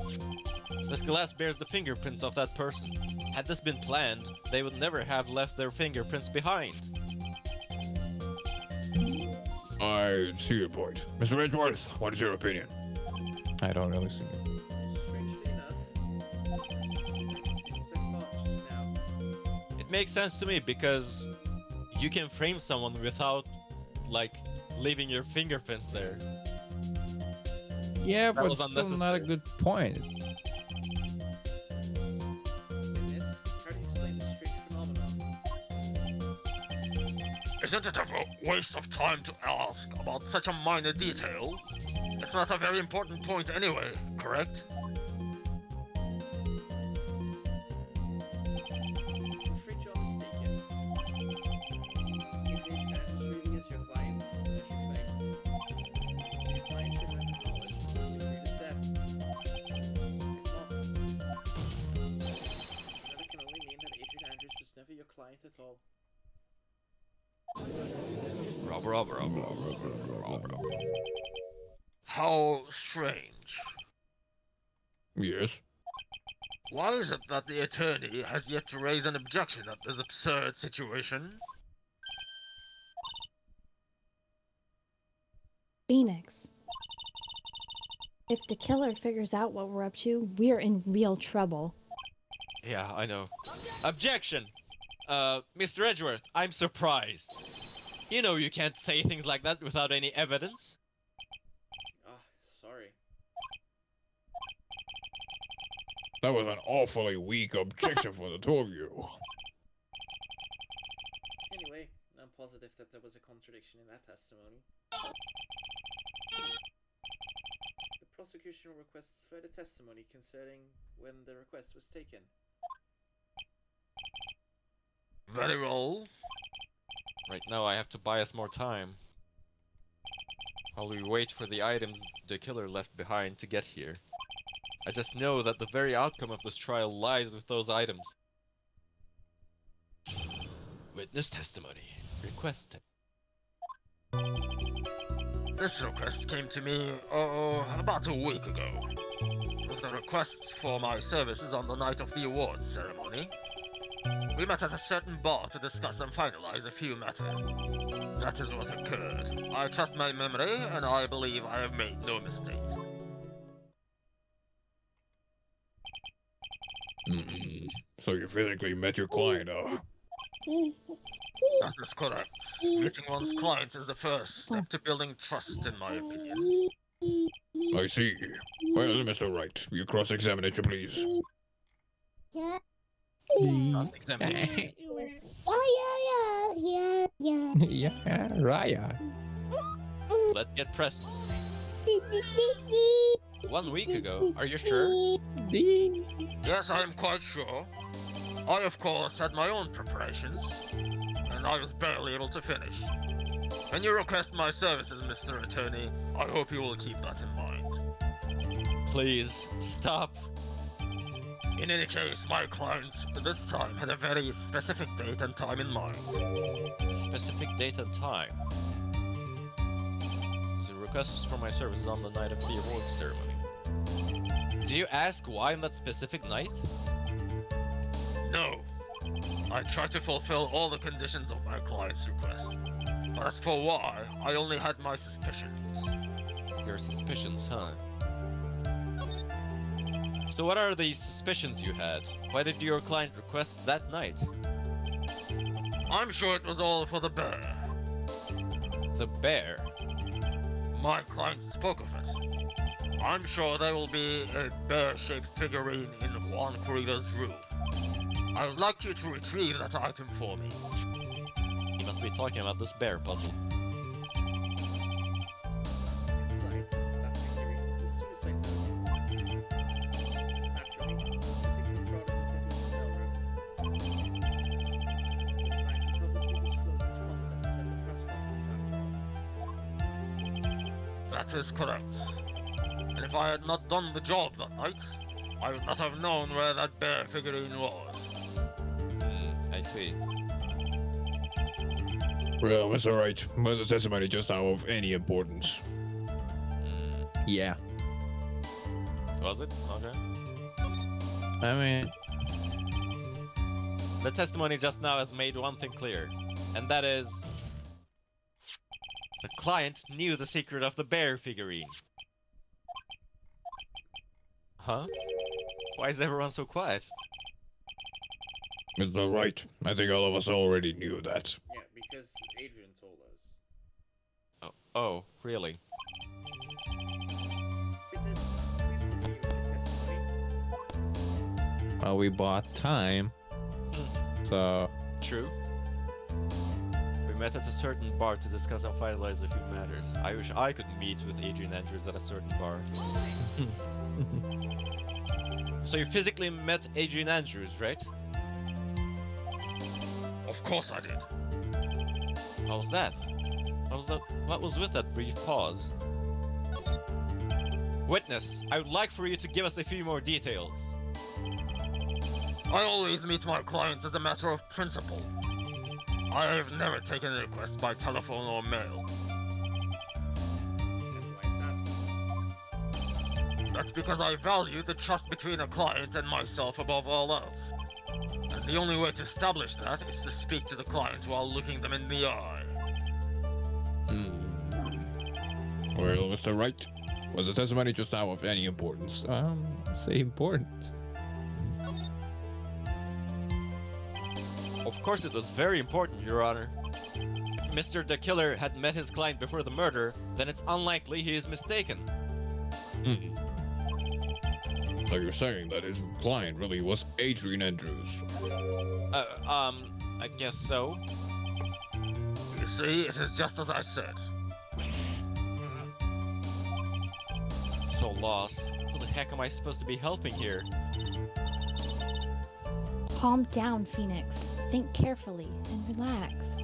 This glass bears the fingerprints of that person. Had this been planned, they would never have left their fingerprints behind. I see your point. Mr. Edgeworth, what is your opinion? I don't really see it. Strangely enough, it seems like thought just now. It makes sense to me because you can frame someone without, like, leaving your fingerprints there. Yeah, That but was still not a good point. In this, try to explain the strange phenomenon. Isn't it a waste of time to ask about such a minor detail? It's not a very important point anyway, correct? I'm afraid you're mistaken. If Adrian Andrews really is your client, as you claim, your client should have knowledge of Mr. Creed's death. If not, then it can only mean that Adrian Andrews was never your client at all. How strange. Yes. Why is it that the attorney has yet to raise an objection at this absurd situation? Phoenix. If the killer figures out what we're up to, we're in real trouble. Yeah, I know. Objection! Mr. Edgeworth, I'm surprised. You know you can't say things like that without any evidence. Ah, sorry. That was an awfully weak objection for the two of you. Anyway, I'm positive that there was a contradiction in that testimony. The prosecution requests further testimony concerning when the request was taken. Very well. Right now I have to buy us more time. While we wait for the items the killer left behind to get here. I just know that the very outcome of this trial lies with those items. Witness testimony. Requested. This request came to me, about a week ago. It was the request for my services on the night of the awards ceremony. We met at a certain bar to discuss and finalize a few matters. That is what occurred. I trust my memory, and I believe I have made no mistakes. So you physically met your client, huh? That is correct. Meeting one's clients is the first step to building trust, in my opinion. I see. Well, Mr. Wright, you cross-examination, please. Cross-examination. Yeah, Raya. Let's get pressed. 1 week ago, are you sure? Yes, I am quite sure. I, of course, had my own preparations, and I was barely able to finish. When you request my services, Mr. Attorney, I hope you will keep that in mind. Please, stop. In any case, my client, this time, had a very specific date and time in mind. Specific date and time. The request for my services on the night of the awards ceremony. Did you ask why on that specific night? No. I tried to fulfill all the conditions of my client's request. But as for why, I only had my suspicions. Your suspicions, huh? So what are these suspicions you had? Why did your client request that night? I'm sure it was all for the bear. The bear? My client spoke of it. I'm sure there will be a bear-shaped figurine in Juan Corrida's room. I would like you to retrieve that item for me. You must be talking about this bear puzzle. Inside, that figurine was a suicide note. Naturally, I think the product that was in the mailroom. It was planned to publicly disclose its contents at the press conference after all. That is correct. And if I had not done the job that night, I would not have known where that bear figurine was. I see. Well, Mr. Wright, was the testimony just now of any importance? Yeah. Was it? Okay. I mean, The testimony just now has made one thing clear, and that is... the client knew the secret of the bear figurine. Huh? Why is everyone so quiet? Mr. Wright, I think all of us already knew that. Yeah, because Adrian told us. Oh, really? Witness, please continue with your testimony. well, we bought time. So, True. We met at a certain bar to discuss and finalize a few matters. I wish I could meet with Adrian Andrews at a certain bar. So you physically met Adrian Andrews, right? Of course I did. How was that? What was with that brief pause? Witness, I would like for you to give us a few more details. I always meet my clients as a matter of principle. I have never taken a request by telephone or mail. And why is that? That's because I value the trust between a client and myself above all else. And the only way to establish that is to speak to the client while looking them in the eye. Well, Mr. Wright, was the testimony just now of any importance? say important. Of course it was very important, Your Honor. If Mr. the Killer had met his client before the murder, then it's unlikely he is mistaken. So you're saying that his client really was Adrian Andrews? I guess so. You see, it is just as I said. So lost. Who the heck am I supposed to be helping here? Calm down, Phoenix. Think carefully and relax.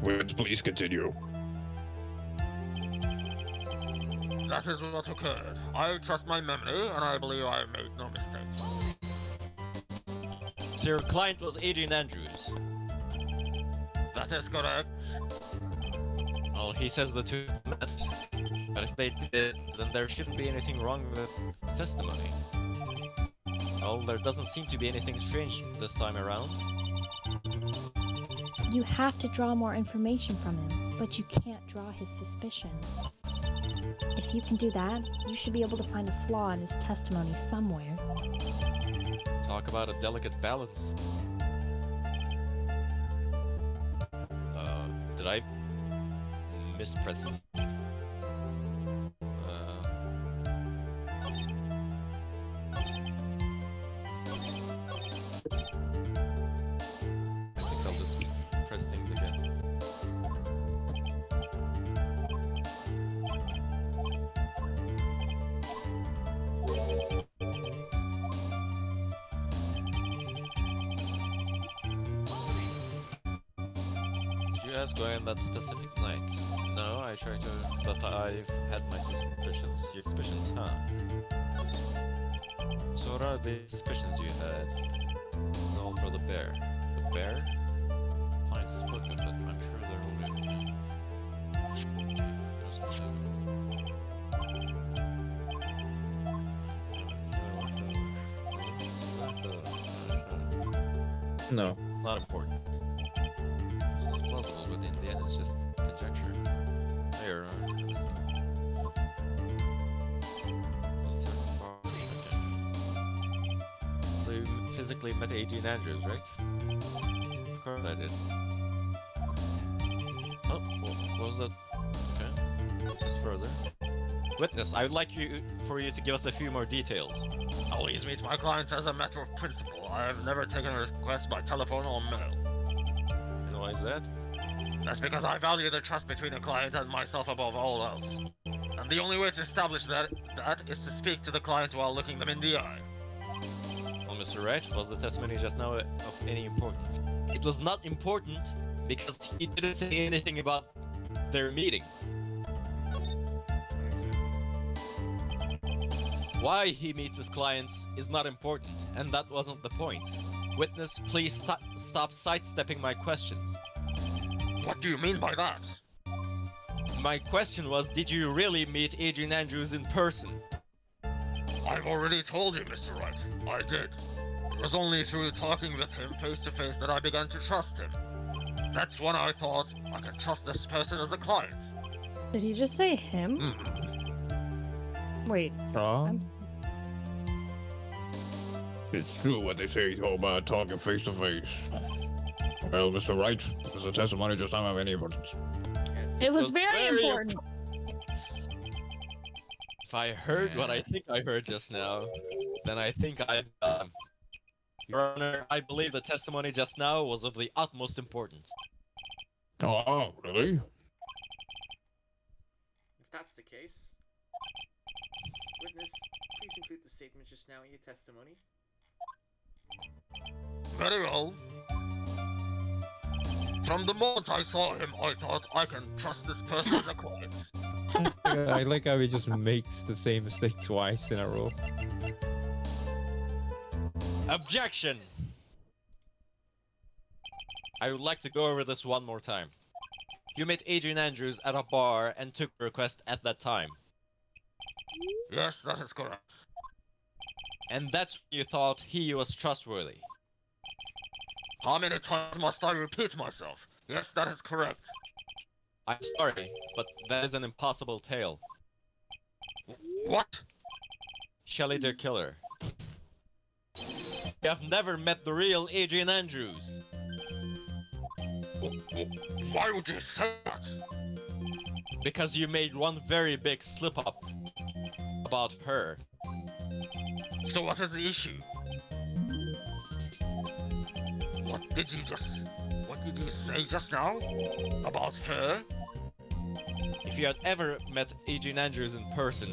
Let's please continue. That is what occurred. I trust my memory, and I believe I made no mistakes. So your client was Adrian Andrews. That is correct. Well, he says the two met. But if they did, then there shouldn't be anything wrong with his testimony. Well, there doesn't seem to be anything strange this time around. You have to draw more information from him, but you can't draw his suspicion. If you can do that, you should be able to find a flaw in his testimony somewhere. Talk about a delicate balance. Did I mispress it? I think I'll just press things again. Did you ask why on that specific night? No, I tried to, but I've had my suspicions. Your suspicions, huh? So what are the suspicions you had? It's all for the bear. The bear? Client spoke of it. I'm sure there will be. No. Not important. Sounds plausible, but in the end it's just conjecture. There. So you physically met Adrian Andrews, right? Of course I did. Oh, what was that? Okay. Just further. Witness, I would like for you to give us a few more details. I always meet my clients as a matter of principle. I have never taken a request by telephone or mail. And why is that? That's because I value the trust between a client and myself above all else. And the only way to establish that is to speak to the client while looking them in the eye. Well, Mr. Wright, was the testimony just now of any importance? It was not important because he didn't say anything about their meeting. Why he meets his clients is not important, and that wasn't the point. Witness, please stop sidestepping my questions. What do you mean by that? My question was, did you really meet Adrian Andrews in person? I've already told you, Mr. Wright. I did. It was only through talking with him face to face that I began to trust him. That's when I thought I can trust this person as a client. Did he just say him? Wait. It's true what they say about talking face to face. Well, Mr. Wright, does the testimony just not have any importance? It was very important. If I heard what I think I heard just now, then I think I've Your Honor, I believe the testimony just now was of the utmost importance. Oh, really? If that's the case, witness, please include the statement just now in your testimony. Very well. From the moment I saw him, I thought I can trust this person as a client. I like how he just makes the same mistake twice in a row. Objection! I would like to go over this one more time. You met Adrian Andrews at a bar and took a request at that time. Yes, that is correct. And that's when you thought he was trustworthy. How many times must I repeat myself? Yes, that is correct. I'm sorry, but that is an impossible tale. What? Shelly the Killer. You have never met the real Adrian Andrews. Why would you say that? Because you made one very big slip-up about her. So what is the issue? What did you say just now? About her? If you had ever met Adrian Andrews in person,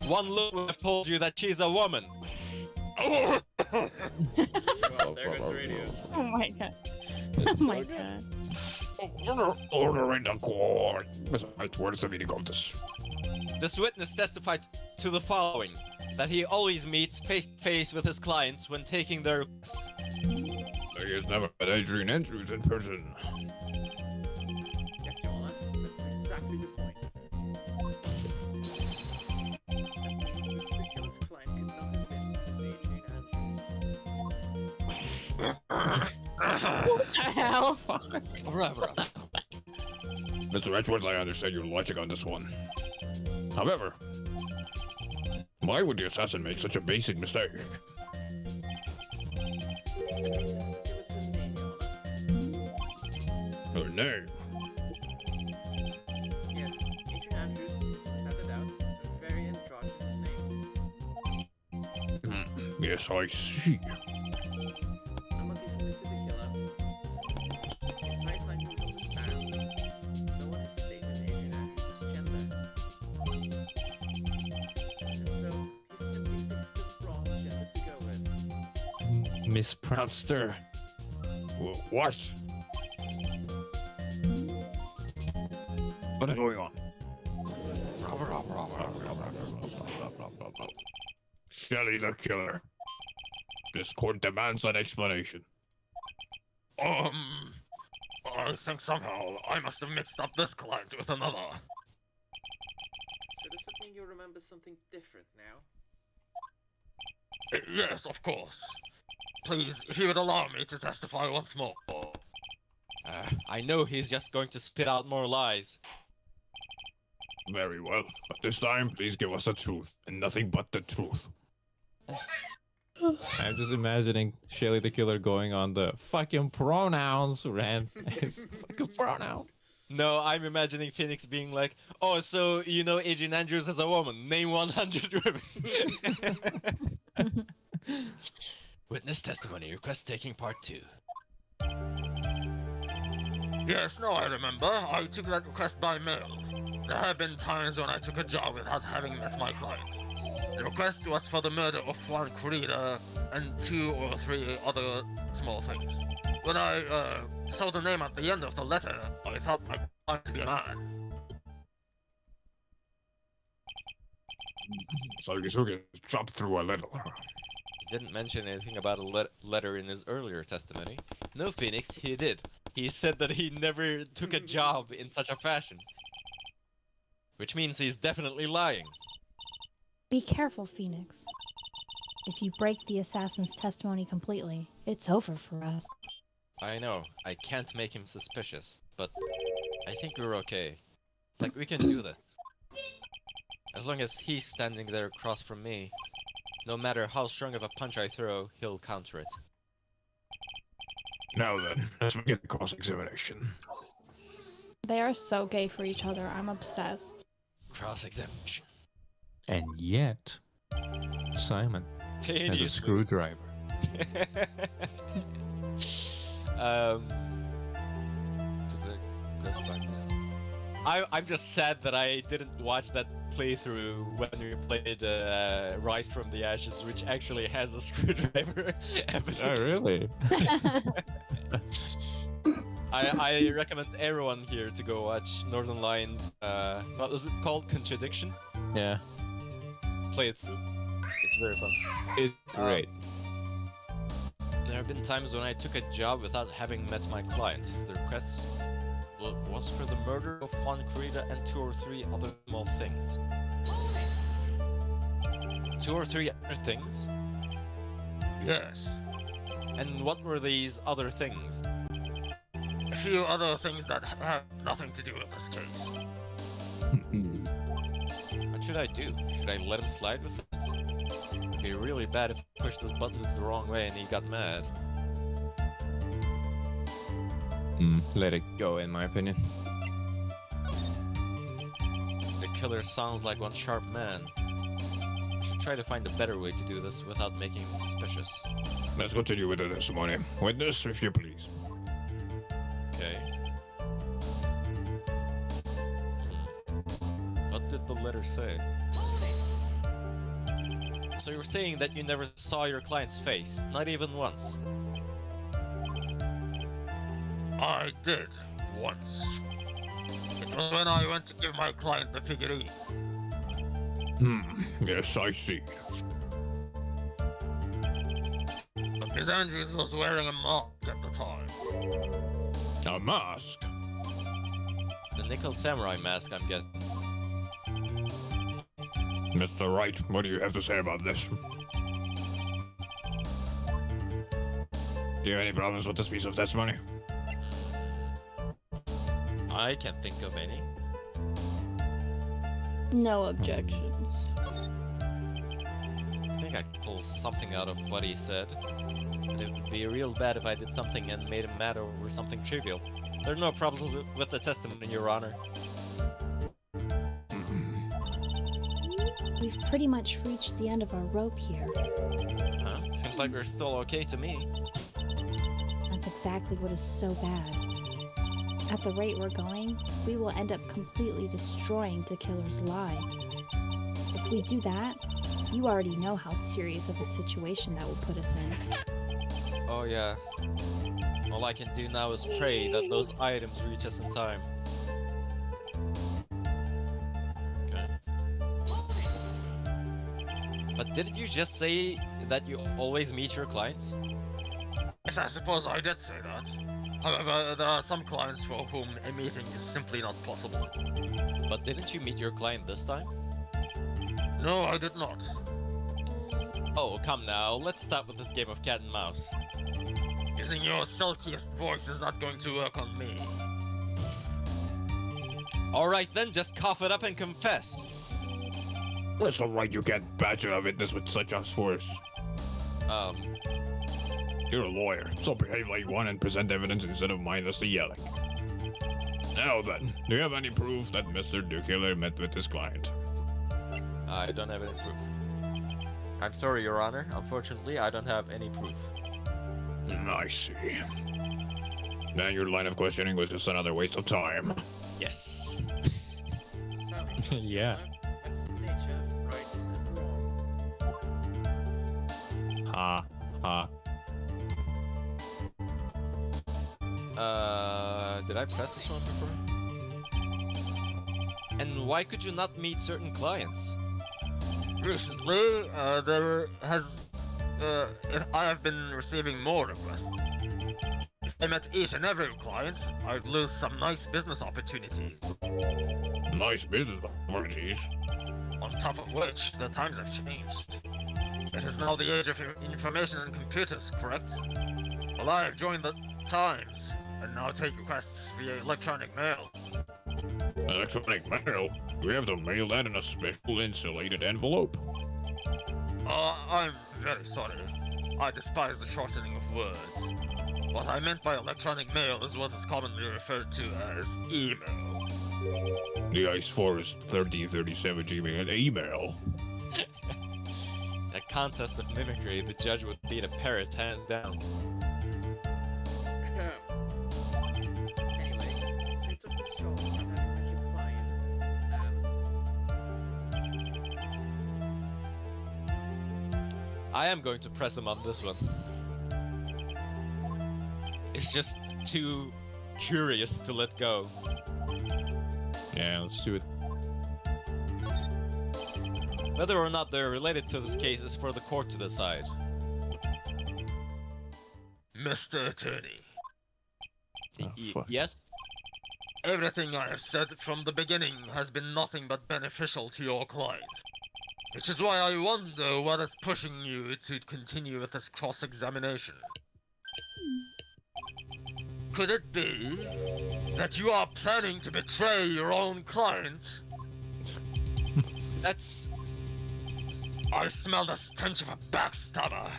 one look would have told you that she's a woman. Well, there goes the radio. Oh my god. It's Oh my so good. god. Order in the court. Right, where's the meaning of this? This witness testified to the following: that he always meets face to face with his clients when taking their request. He has never met Adrian Andrews in person. Yes, Your Honor. That's exactly the point. That means Mr. Killer's client could not have been Miss Adrian Andrews. What the hell? Alright. Mr. Edgeworth, I understand your logic on this one. However, why would the assassin make such a basic mistake? Her name. Yes, Adrian Andrews is without a doubt a very androgynous name. Yes, I see. Unlucky for Mr. the Killer, it's high time he was on the stand. No one had stated Adrian Andrews' gender. And so, he simply picked the wrong gender to go with. Miss Proudster. What? What is going on? Shelly the Killer. This court demands an explanation. I think somehow I must have mixed up this client with another. So does that mean you remember something different now? Yes, of course. Please, if you would allow me to testify once more. I know he's just going to spit out more lies. Very well, but this time, please give us the truth, and nothing but the truth. I'm just imagining Shelly the Killer going on the fucking pronouns rant. It's fucking pronoun. No, I'm imagining Phoenix being like, oh, so you know Adrian Andrews as a woman. Name 100 women. Witness testimony request taking part 2. Yes, now I remember. I took that request by mail. There have been times when I took a job without having met my client. The request was for the murder of Juan Corrida and 2 or 3 other small things. When I saw the name at the end of the letter, I thought my client to be a man. So you took it, chopped through a little. He didn't mention anything about a letter in his earlier testimony. No, Phoenix, he did. He said that he never took a job in such a fashion. Which means he's definitely lying. Be careful, Phoenix. If you break the assassin's testimony completely, it's over for us. I know, I can't make him suspicious, but I think we're okay. Like, we can do this. As long as he's standing there across from me, no matter how strong of a punch I throw, he'll counter it. Now then, let's begin the cross-examination. They are so gay for each other. I'm obsessed. Cross-examination. And yet, Simon has a Tediously. screwdriver. I'm just sad that I didn't watch that playthrough when we played Rise from the Ashes, which actually has a screwdriver evidence. Oh, really? I recommend everyone here to go watch Northern Lions, what was it called? Contradiction? Yeah. Play it through. It's very fun. It's great. There have been times when I took a job without having met my client. The request was for the murder of Juan Corrida and 2 or 3 other small things. 2 or 3 other things? Yes. And what were these other things? A few other things that have nothing to do with this case. What should I do? Should I let him slide with it? It'd be really bad if pushed his buttons the wrong way and he got mad. Let it go, in my opinion. The killer sounds like one sharp man. I should try to find a better way to do this without making him suspicious. Let's continue with the testimony. Witness, if you please. Okay. What did the letter say? So you're saying that you never saw your client's face, not even once? I did, once. It was when I went to give my client the figurine. Yes, I see. But Miss Andrews was wearing a mask at the time. A mask? The nickel samurai mask, I'm getting. Mr. Wright, what do you have to say about this? Do you have any problems with this piece of testimony? I can't think of any. No objections. I think I could pull something out of what he said. But it would be real bad if I did something and made him mad over something trivial. There's no problem with the testimony, Your Honor. We've pretty much reached the end of our rope here. Huh? Seems like we're still okay to me. That's exactly what is so bad. At the rate we're going, we will end up completely destroying the killer's lie. If we do that, you already know how serious of a situation that will put us in. Oh yeah. All I can do now is pray that those items reach us in time. Okay. But didn't you just say that you always meet your clients? Yes, I suppose I did say that. However, there are some clients for whom a meeting is simply not possible. But didn't you meet your client this time? No, I did not. Oh, come now, let's stop with this game of cat and mouse. Using your silkiest voice is not going to work on me. Alright then, just cough it up and confess. That's alright, you can't badger a witness with such a force. You're a lawyer, so behave like one and present evidence instead of mindlessly yelling. Now then, do you have any proof that Mr. Killer met with his client? I don't have any proof. I'm sorry, Your Honor. Unfortunately, I don't have any proof. I see. Then your line of questioning was just another waste of time. Yes. Yeah. That's the nature of right and wrong. Ha. Did I press this one before? And why could you not meet certain clients? Recently, I have been receiving more requests. If I met each and every client, I'd lose some nice business opportunities. Nice business opportunities. On top of which, the times have changed. It is now the age of information and computers, correct? Well, I have joined the times, and now take requests via electronic mail. Electronic mail? We have to mail that in a special insulated envelope. I'm very sorry. I despise the shortening of words. What I meant by electronic mail is what is commonly referred to as email. The Ice Forest 1337 Gmail email. A contest of mimicry, the judge would beat a parrot hands down. Anyway, so you took this job and had met your client, I am going to press him on this one. It's just too curious to let go. Yeah, let's do it. Whether or not they're related to this case is for the court to decide. Mr. Attorney, Fuck. Yes? everything I have said from the beginning has been nothing but beneficial to your client. Which is why I wonder what is pushing you to continue with this cross-examination. Could it be that you are planning to betray your own client? That's... I smell the stench of a backstabber.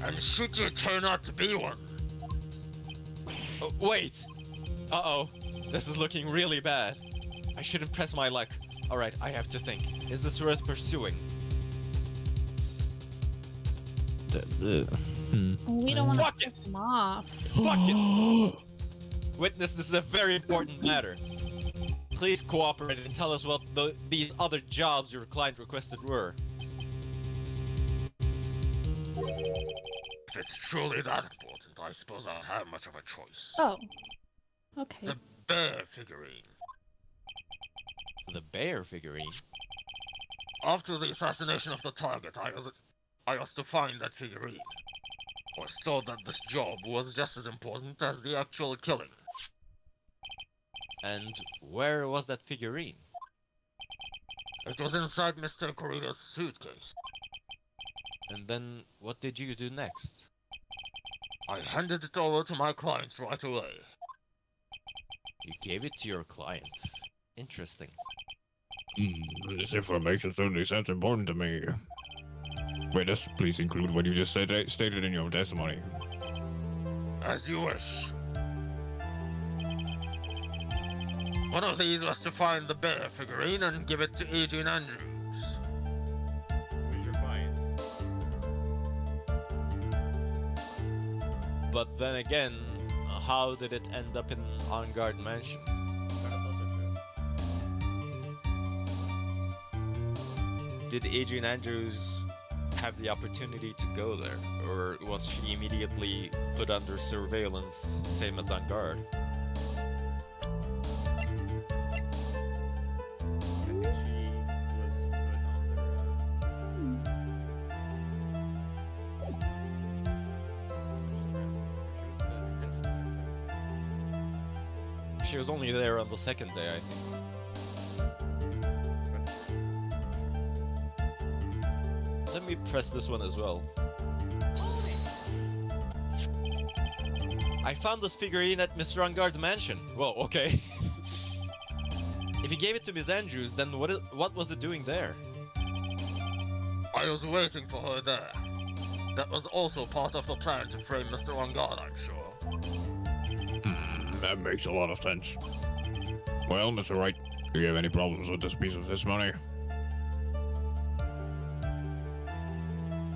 And should you turn out to be one, Oh, wait! Uh-oh. This is looking really bad. I shouldn't press my luck. Alright, I have to think. Is this worth pursuing? We don't want to Fuck piss it. them off. Fuck it! Witness, this is a very important matter. Please cooperate and tell us what these other jobs your client requested were. if it's truly that important, I suppose I don't have much of a choice. Oh. Okay. The bear figurine. The bear figurine? After the assassination of the target, I was to find that figurine. I was told that this job was just as important as the actual killing. And where was that figurine? It was inside Mr. Corrida's suitcase. And then what did you do next? I handed it over to my client right away. You gave it to your client. Interesting. This information certainly sounds important to me. Witness, please include what you just stated in your testimony. As you wish. One of these was to find the bear figurine and give it to Agent Andrews. Who's your client? But then again, how did it end up in On Guard Mansion? That is also true. Did Adrian Andrews have the opportunity to go there? Or was she immediately put under surveillance, same as On Guard? I think she was put on their. She was only there on the second day, I think. Let me press this one as well. I found this figurine at Mr. Ungard's mansion. Whoa, okay. If he gave it to Miss Andrews, then what was it doing there? I was waiting for her there. That was also part of the plan to frame Mr. Ungard, I'm sure. That makes a lot of sense. Well, Mr. Wright, do you have any problems with this piece of testimony?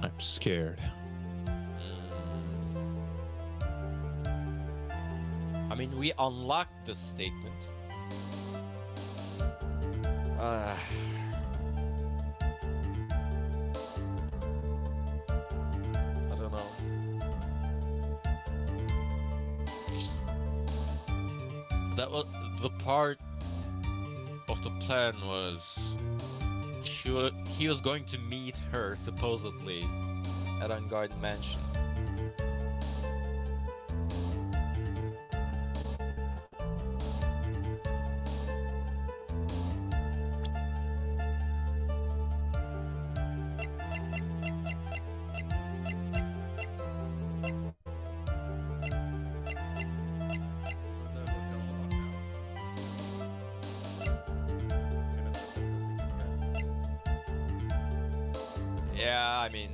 I'm scared. I mean, we unlocked this statement. I don't know. That was the part of the plan was he was going to meet her supposedly at On Guard Mansion. Yeah, I mean,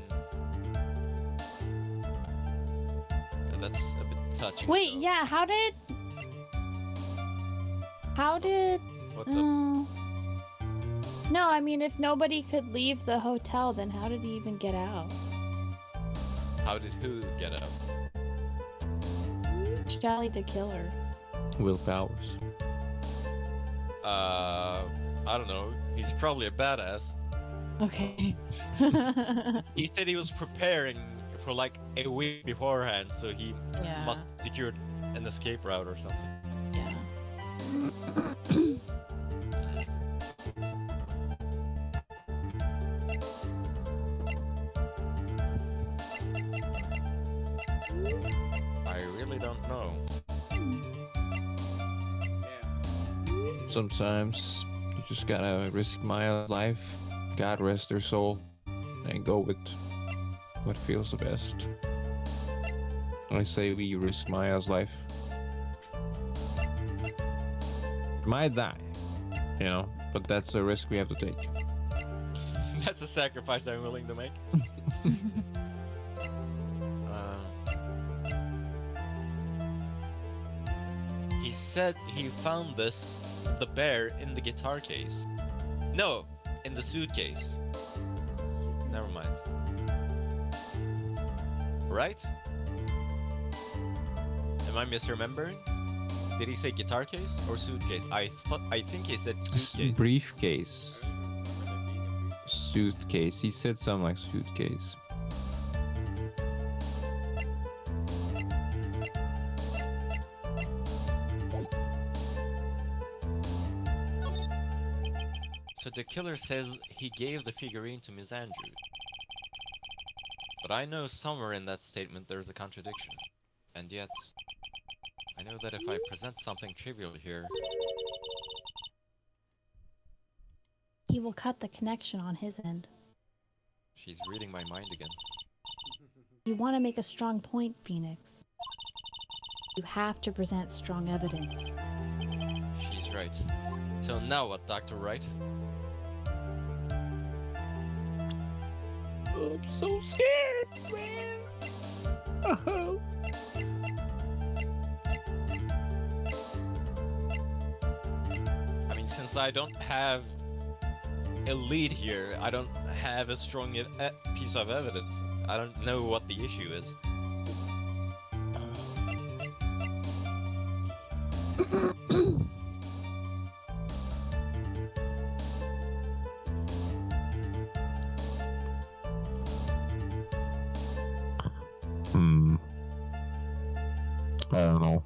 that's a bit touching. Wait, so- yeah, how did... What's up? No, I mean, if nobody could leave the hotel, then how did he even get out? How did who get out? Shelly to kill her. Will Powers. I don't know. He's probably a badass. Okay. He said he was preparing for like a week beforehand, so he Yeah. must secured an escape route or something. Yeah. I really don't know. Sometimes you just gotta risk my life, God rest their soul, and go with what feels the best. I say we risk Maya's life. Might die, you know, but that's a risk we have to take. That's a sacrifice I'm willing to make. He said he found the bear in the guitar case. No, in the suitcase. Never mind. Right? Am I misremembering? Did he say guitar case or suitcase? I think he said suitcase. Briefcase. Suitcase. He said something like suitcase. So the killer says he gave the figurine to Miss Andrews. But I know somewhere in that statement there's a contradiction. And yet, I know that if I present something trivial here... He will cut the connection on his end. She's reading my mind again. You want to make a strong point, Phoenix. You have to present strong evidence. She's right. So now what, Dr. Wright? I'm so scared, man. Oh. I mean, since I don't have a lead here, I don't have a strong piece of evidence. I don't know what the issue is. I don't know.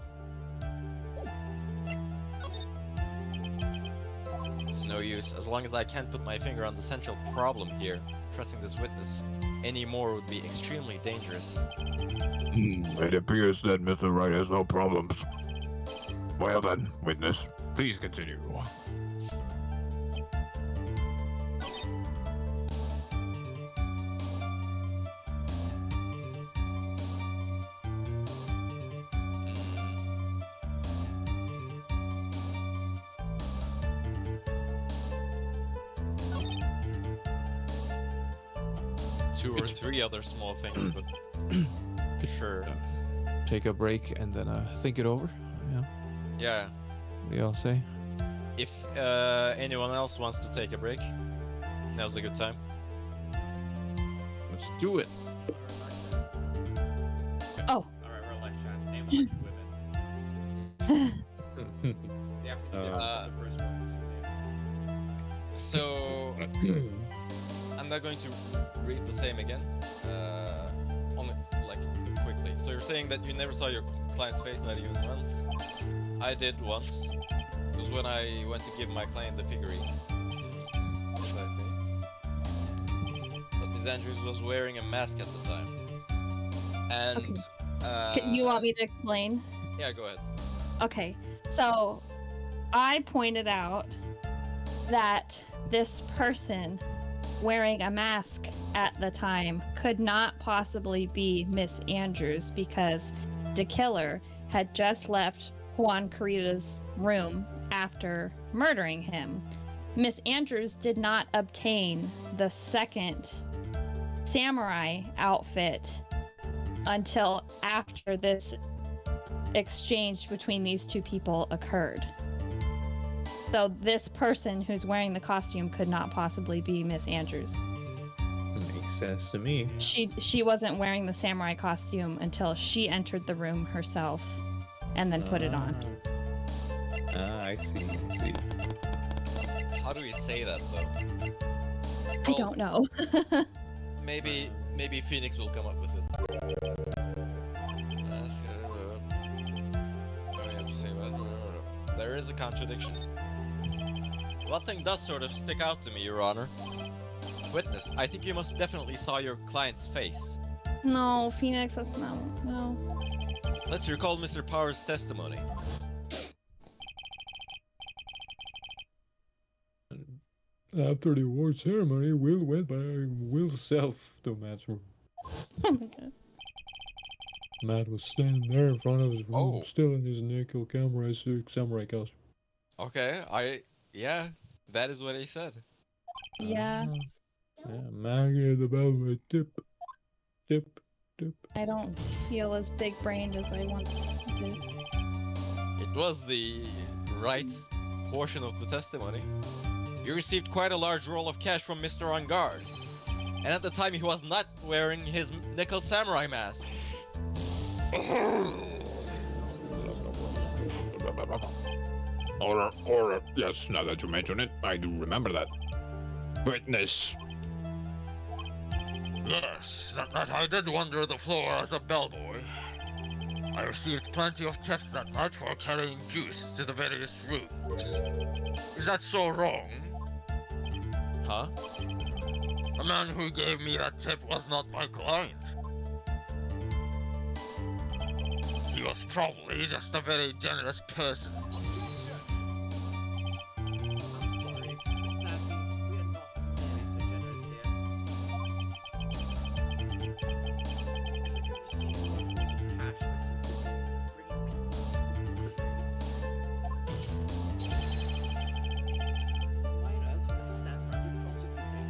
It's no use. As long as I can't put my finger on the central problem here, trusting this witness anymore would be extremely dangerous. It appears that Mr. Wright has no problems. Well then, witness, please continue. Two or three other small things, but sure. Take a break and then think it over. Yeah. Yeah. What do y'all say? If anyone else wants to take a break, now's a good time. Let's do it. Oh. Alright, we're live chat. Name one women. They have to be the first ones. So I'm not going to read the same again. Only like quickly. So you're saying that you never saw your client's face, not even once? I did once. It was when I went to give my client the figurine. What did I say? But Miss Andrews was wearing a mask at the time. And You want me to explain? yeah, go ahead. Okay, so I pointed out that this person wearing a mask at the time could not possibly be Miss Andrews because the killer had just left Juan Carita's room after murdering him. Miss Andrews did not obtain the second samurai outfit until after this exchange between these two people occurred. So this person who's wearing the costume could not possibly be Miss Andrews. Makes sense to me. She wasn't wearing the samurai costume until she entered the room herself and then put it on. I see. How do we say that though? I don't know. Maybe Phoenix will come up with it. There is a contradiction. One thing does sort of stick out to me, Your Honor. Witness, I think you most definitely saw your client's face. No, Phoenix, that's no. Let's recall Mr. Power's testimony. After the award ceremony, Will went by Will's self to Matt's room. Oh my god. Matt was standing there in front of his room, Oh. still in his nickel samurai costume. Okay, yeah, that is what he said. Yeah. Maggie the Velvet Tip. Tip. I don't feel as big-brained as I once did. It was the right portion of the testimony. You received quite a large roll of cash from Mr. On Guard. And at the time he was not wearing his nickel samurai mask. Or, yes, now that you mention it, I do remember that. Witness. Yes, that I did wander the floor as a bellboy. I received plenty of tips that night for carrying juice to the various rooms. Is that so wrong? Huh? The man who gave me that tip was not my client. He was probably just a very generous person. I'm sorry, but sadly, we are not nearly so generous here. If we could receive more forms of cash by simply bringing people why on earth would I stand around here prosecuting?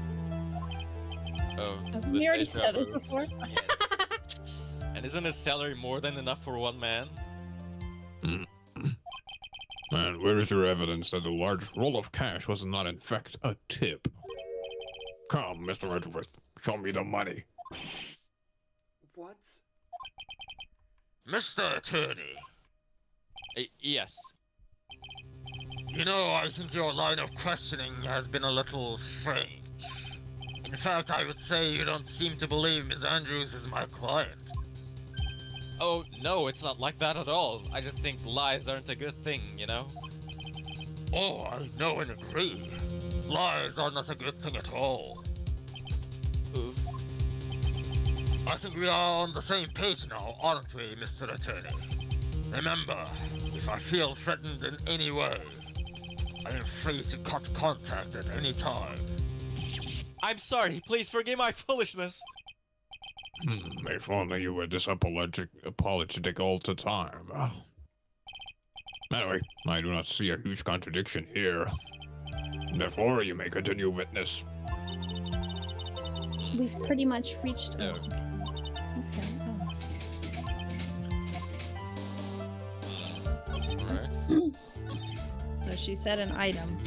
Oh. Hasn't the we already deja said this vu. before? Yes. And isn't his salary more than enough for one man? And where is your evidence that the large roll of cash was not in fact a tip? Come, Mr. Edgeworth, show me the money. What? Mr. Attorney, Yes. you know, I think your line of questioning has been a little strange. In fact, I would say you don't seem to believe Ms. Andrews is my client. Oh, no, it's not like that at all. I just think lies aren't a good thing, you know? Oh, I know and agree. Lies are not a good thing at all. Ooh. I think we are on the same page now, aren't we, Mr. Attorney? Remember, if I feel threatened in any way, I am free to cut contact at any time. I'm sorry, please forgive my foolishness. If only you were this apologetic all the time. Anyway, I do not see a huge contradiction here. Therefore, you may continue, witness. We've pretty much reached. No. Okay. Alright. So she said an item.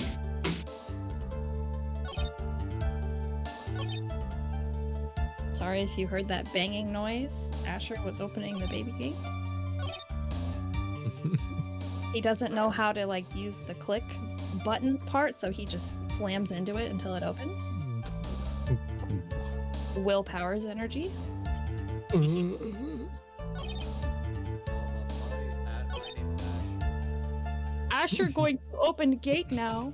Sorry if you heard that banging noise. Asher was opening the baby gate. He doesn't know how to like use the click button part, so he just slams into it until it opens. Willpower's energy. My name is Asher going to open the gate now.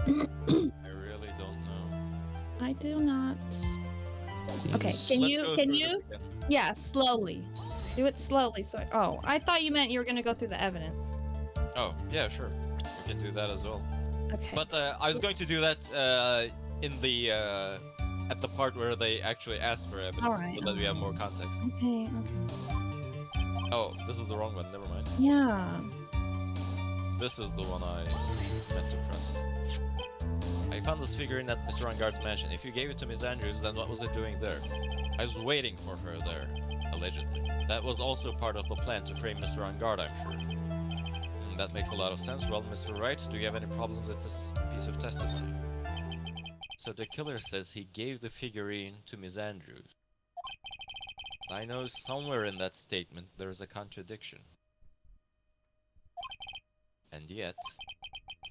I really don't know. I do not. Okay, can Let's you go can through you? this again. Yeah, slowly. Do it slowly. So, oh, I thought you meant you were gonna go through the evidence. Oh, yeah, sure. We can do that as well. Okay. But I was going to do that in the at the part where they actually asked for evidence, Alright, so that we have more context. Okay. Oh, this is the wrong one. Never mind. Yeah. This is the one I meant to press. I found this figurine at Mr. Rangard's mansion. If you gave it to Miss Andrews, then what was it doing there? I was waiting for her there, allegedly. That was also part of the plan to frame Mr. Rangard, I'm sure. That makes a lot of sense. Well, Mr. Wright, do you have any problems with this piece of testimony? So the killer says he gave the figurine to Miss Andrews. I know somewhere in that statement there's a contradiction. And yet,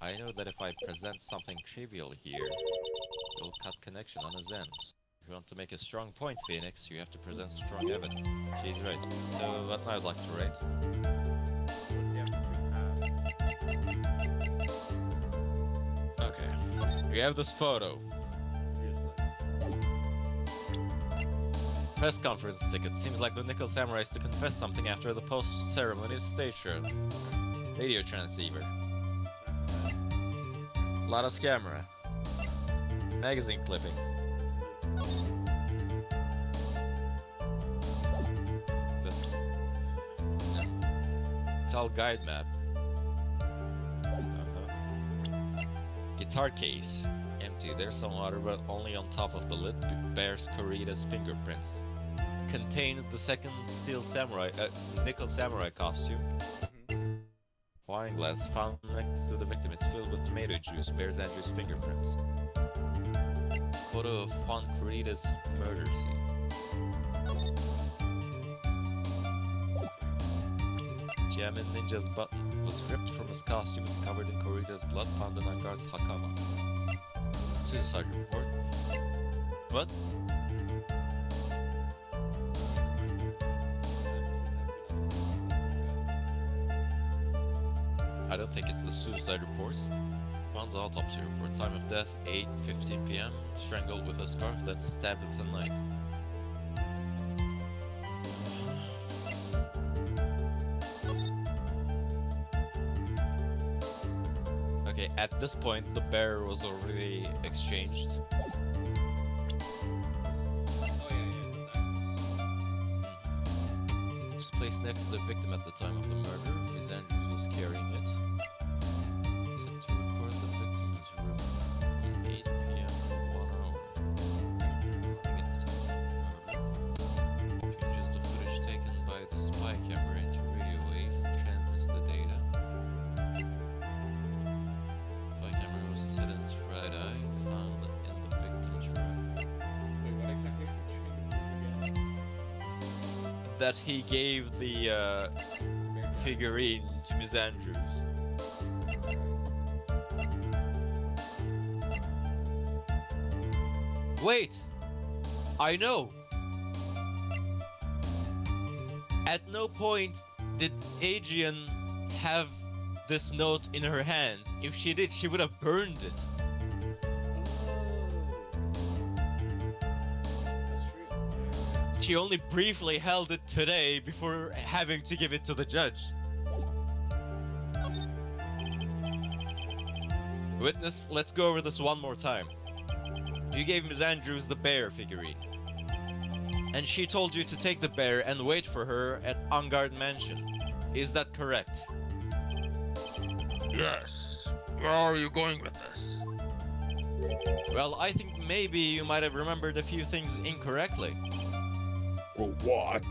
I know that if I present something trivial here, it'll cut connection on his end. If you want to make a strong point, Phoenix, you have to present strong evidence. She's right. So, what I'd like to rate? Okay. We have this photo. Press conference ticket. Seems like the Nickel Samurai is to confess something after the post-ceremony stage show. Radio transceiver. Lana's camera. Magazine clipping. This. It's all guide map. guitar case. Empty. There's some water, but only on top of the lid bears Corrida's fingerprints. Contained the second nickel samurai costume. Wine glass found next to the victim. It's filled with tomato juice. Bears Andrew's fingerprints. Photo of Juan Corrida's murder scene. Jamin Ninja's button was ripped from his costume, is covered in Corrida's blood found in Angar's hakama. Suicide report. What? I don't think it's the suicide reports. Juan's autopsy report. Time of death 8:15 p.m. Strangled with a scarf, then stabbed with a knife. Okay, at this point, the bear was already exchanged. It's placed next to the victim at the time of the murder. Ms. Andrews was carrying it. Sent to record the victim's room from 8 p.m. for 1 hour. Changes the footage taken by the spy camera into radio waves and transmits the data. Spy camera was set in its right eye and found in the victim's room. Wait, what exactly is the again? That he gave the figurine to Ms. Andrews. Wait! I know! At no point did Adrian have this note in her hands. If she did, she would have burned it. That's true. She only briefly held it today before having to give it to the judge. Witness, let's go over this one more time. You gave Ms. Andrews the bear figurine. And she told you to take the bear and wait for her at Angard Mansion. Is that correct? Yes. Where are you going with this? Well, I think maybe you might have remembered a few things incorrectly. What?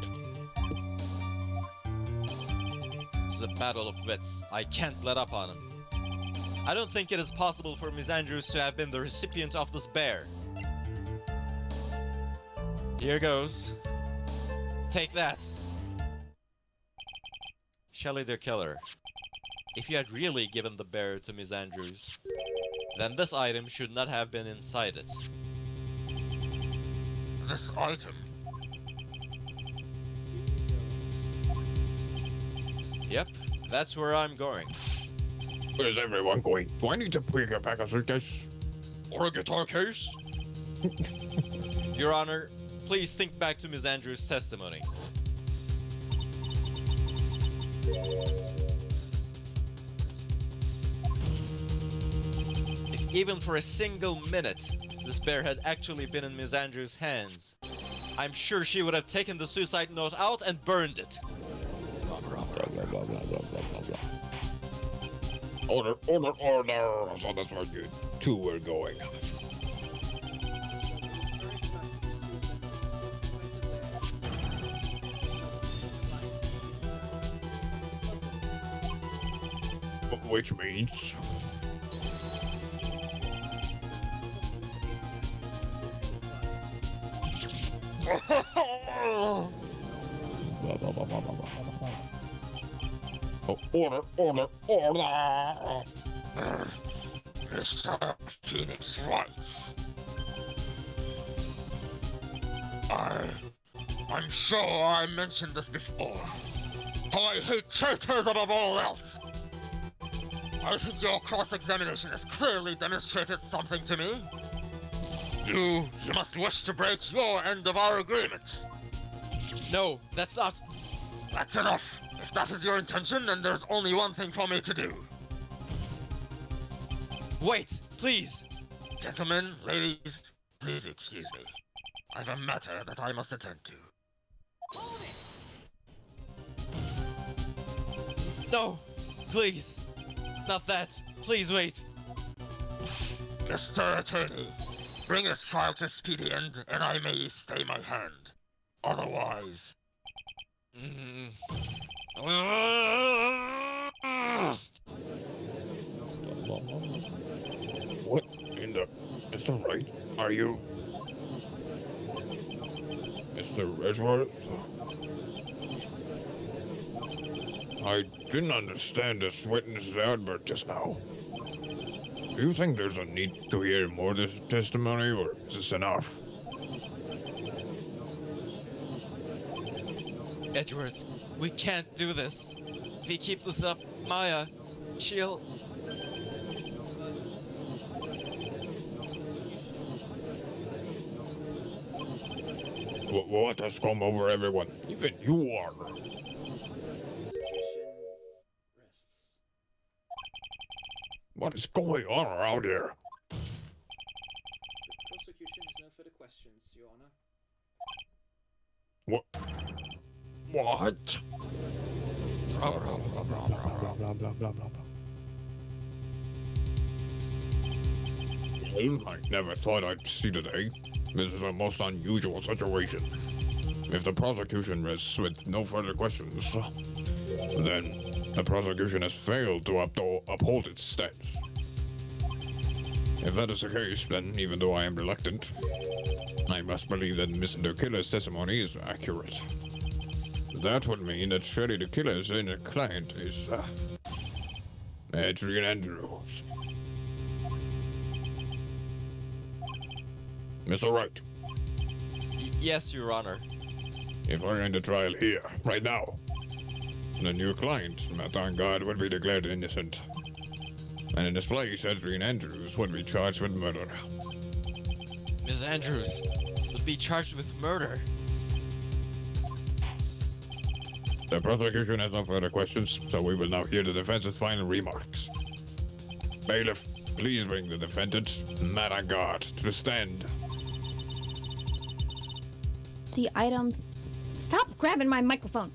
It's a battle of wits. I can't let up on him. I don't think it is possible for Ms. Andrews to have been the recipient of this bear. Here goes. Take that. Shelly the killer. If you had really given the bear to Ms. Andrews, then this item should not have been inside it. This item? Yep, that's where I'm going. Where's everyone going? Do I need to pick a pack of suitcase? Or a guitar case? Your Honor, please think back to Ms. Andrews' testimony. If even for a single minute this bear had actually been in Ms. Andrews' hands, I'm sure she would have taken the suicide note out and burned it. Order. So that's where you two were going. Which means... Order. Mr. Phoenix Wright. I'm sure I mentioned this before. How I hate traitors above all else. I think your cross-examination has clearly demonstrated something to me. You must wish to break your end of our agreement. No, that's not... That's enough. If that is your intention, then there's only one thing for me to do. Wait, please! Gentlemen, ladies, please excuse me. I've a matter that I must attend to. No! Please! Not that! Please wait! Mr. Attorney, bring this trial to speedy end, and I may stay my hand. Otherwise... What in the... Mr. Wright, are you... Mr. Edgeworth? I didn't understand this witness's outburst just now. Do you think there's a need to hear more of this testimony, or is this enough? Edgeworth, we can't do this. If we keep this up, Maya, she'll... What has come over everyone? Even you are. Rests. What is going on around here? The prosecution has no further questions, Your Honor. What? What? Well, I never thought I'd see today. This is a most unusual situation. If the prosecution rests with no further questions, then the prosecution has failed to uphold its stance. If that is the case, then even though I am reluctant, I must believe that Mr. Killer's testimony is accurate. That would mean that Shelly the Killer's inner client is, Adrian Andrews. Mr. Wright, Yes, Your Honor. if I end the trial here, right now, then your client, Matt on God, would be declared innocent. And in this place, Adrian Andrews would be charged with murder. Ms. Andrews would be charged with murder. The prosecution has no further questions, so we will now hear the defense's final remarks. Bailiff, please bring the defendant, Matt on God, to the stand. The items. Stop grabbing my microphone!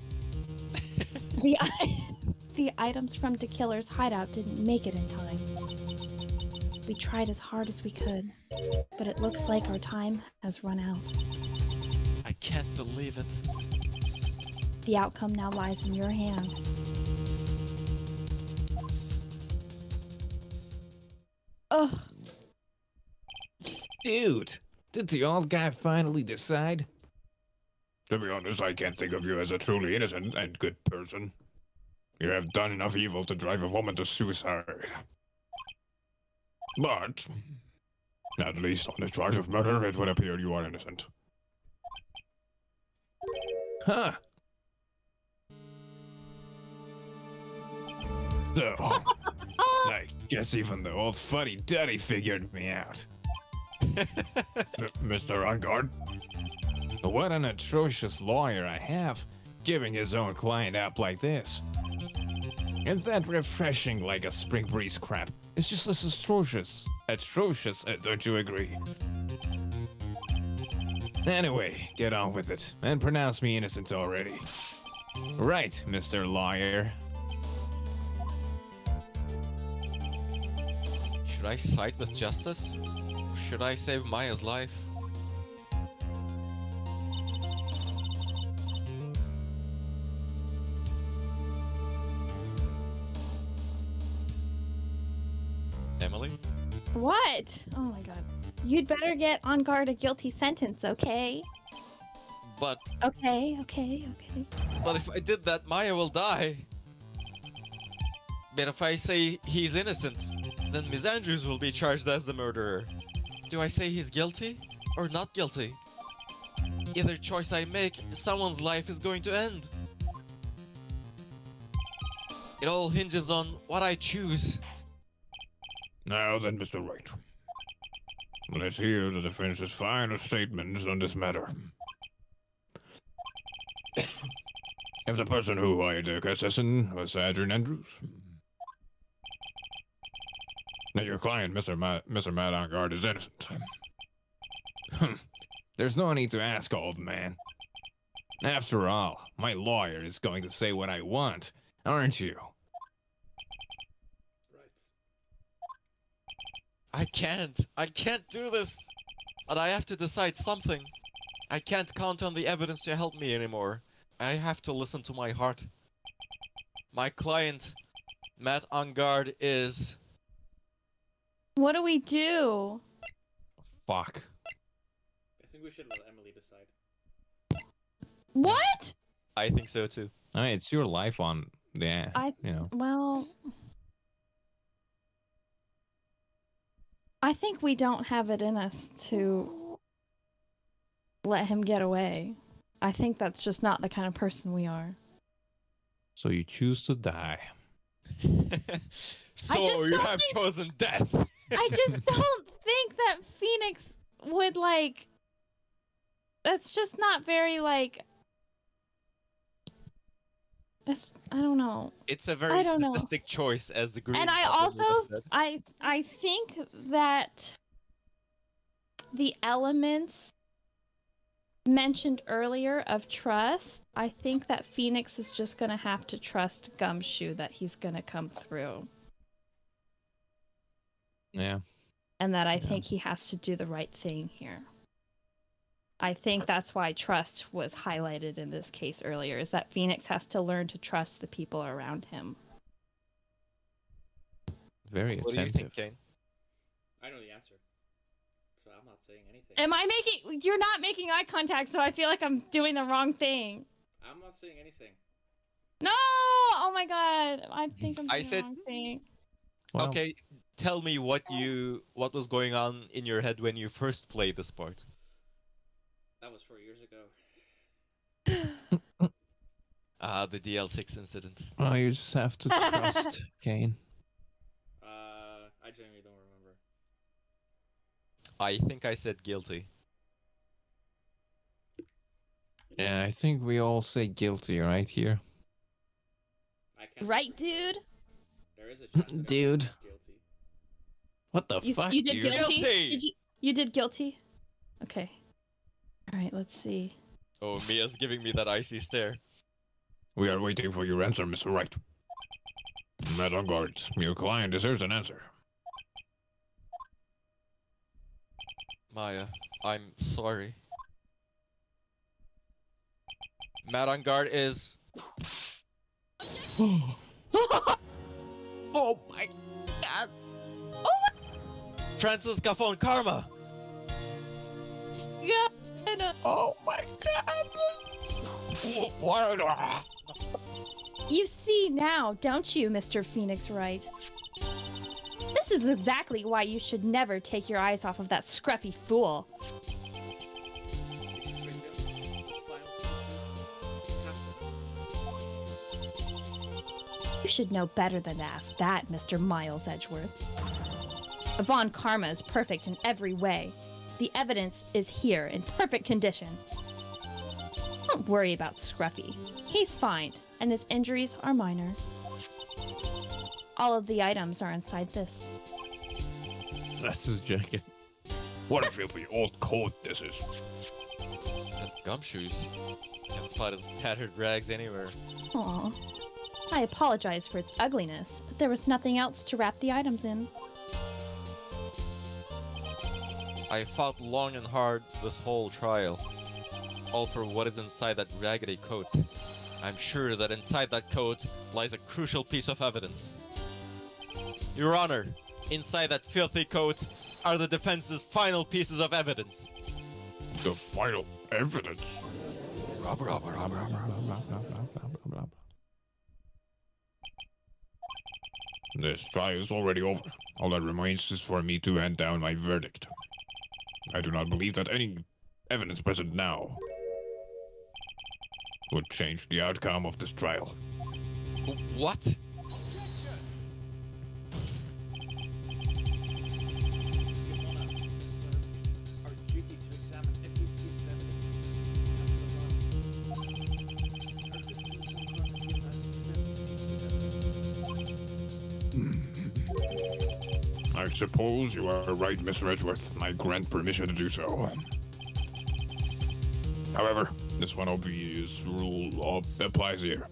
The items from the killer's hideout didn't make it in time. We tried as hard as we could, but it looks like our time has run out. I can't believe it. The outcome now lies in your hands. Ugh. Dude, did the old guy finally decide? To be honest, I can't think of you as a truly innocent and good person. You have done enough evil to drive a woman to suicide. But, at least on the charge of murder, it would appear you are innocent. Huh. So, I guess even the old fuddy-duddy figured me out. Mr. Ungard, What an atrocious lawyer I have, giving his own client up like this. And that refreshing like a spring breeze crap. It's just as atrocious. Atrocious, don't you agree? Anyway, get on with it, and pronounce me innocent already. Right, Mr. Lawyer. Should I side with justice? Or should I save Maya's life? Emily? What? Oh my god. You'd better get on guard a guilty sentence, okay? But Okay. if I did that, Maya will die. But if I say he's innocent, then Ms. Andrews will be charged as the murderer. Do I say he's guilty or not guilty? Either choice I make, someone's life is going to end. It all hinges on what I choose. now then, Mr. Wright. Let's hear the defense's final statements on this matter. If the person who hired the assassin was Adrian Andrews, now your client, Mr. Matt on guard, is innocent. There's no need to ask, old man. After all, my lawyer is going to say what I want, aren't you? Right. I can't do this! And I have to decide something. I can't count on the evidence to help me anymore. I have to listen to my heart. My client, Matt on guard, is... What do we do? Fuck. I think we should let Emily decide. What? I think so too. I mean, it's your life on the, Well, I think we don't have it in us to let him get away. I think that's just not the kind of person we are. So you choose to die. So you have chosen death. I just don't think that Phoenix would, like... That's just not very, like... I don't know. It's a very statistic choice, as the green. And I also, I think that the elements mentioned earlier of trust, I think that Phoenix is just gonna have to trust Gumshoe that he's gonna come through. Yeah. And that I think he has to do the right thing here. I think that's why trust was highlighted in this case earlier, is that Phoenix has to learn to trust the people around him. Very attentive. What do you think, Kane? I know the answer, so I'm not saying anything. Am I making... You're not making eye contact, so I feel like I'm doing the wrong thing. I'm not saying anything. No! Oh my god. I think I'm doing the wrong thing. Well, Okay, tell me what was going on in your head when you first played this part. That was 4 years ago. The DL6 incident. well, you just have to trust Kane. I genuinely don't remember. I think I said guilty. Yeah, I think we all say guilty right here. I can't Right, dude? There is a chance that Dude. I'm guilty. What the fuck, You did dude? guilty? Guilty! You did guilty? Okay. Alright, let's see. Oh, Mia's giving me that icy stare. We are waiting for your answer, Mr. Wright. Matt on guard. Your client deserves an answer. Maya, I'm sorry. Matt on guard is... Oh my god! Francis Gaffon Karma! Yeah, I know. Oh my god! You see now, don't you, Mr. Phoenix Wright? This is exactly why you should never take your eyes off of that scruffy fool. You should know better than to ask that, Mr. Miles Edgeworth. Yvonne Karma is perfect in every way. The evidence is here in perfect condition. Don't worry about Scruffy. He's fine, and his injuries are minor. All of the items are inside this. That's his jacket. What a filthy old coat this is. That's Gumshoes. Can't spot his tattered rags anywhere. Aw. I apologize for its ugliness, but there was nothing else to wrap the items in. I fought long and hard this whole trial. All for what is inside that raggedy coat. I'm sure that inside that coat lies a crucial piece of evidence. Your Honor, inside that filthy coat are the defense's final pieces of evidence. The final evidence. This trial is already over. All that remains is for me to hand down my verdict. I do not believe that any evidence present now would change the outcome of this trial. What? Our duty to examine every piece of evidence after the last. Our customers will come and give us these pieces of evidence. I suppose you are right, Mr. Edgeworth. I grant permission to do so. However, this one obvious rule applies here.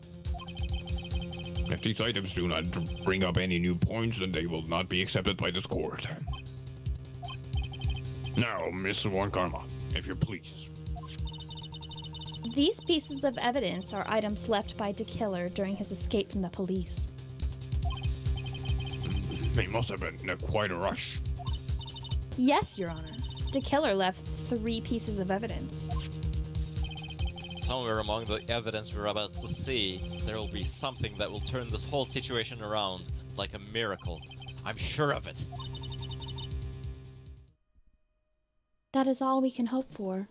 If these items do not bring up any new points, then they will not be accepted by this court. Now, Miss One Karma, if you please. These pieces of evidence are items left by the killer during his escape from the police. He must have been in quite a rush. Yes, Your Honor. The killer left 3 pieces of evidence. Somewhere among the evidence we're about to see, there will be something that will turn this whole situation around like a miracle. I'm sure of it. That is all we can hope for.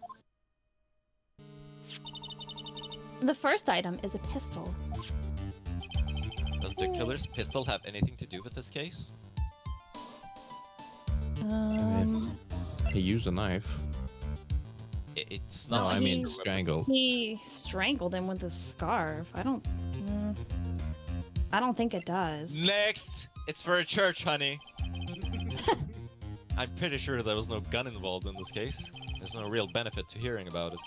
The first item is a pistol. Does the killer's pistol have anything to do with this case? He used a knife. It's No, not. I mean he- strangle. He strangled him with a scarf. I don't think it does. Next! It's for a church, honey. I'm pretty sure there was no gun involved in this case. There's no real benefit to hearing about it.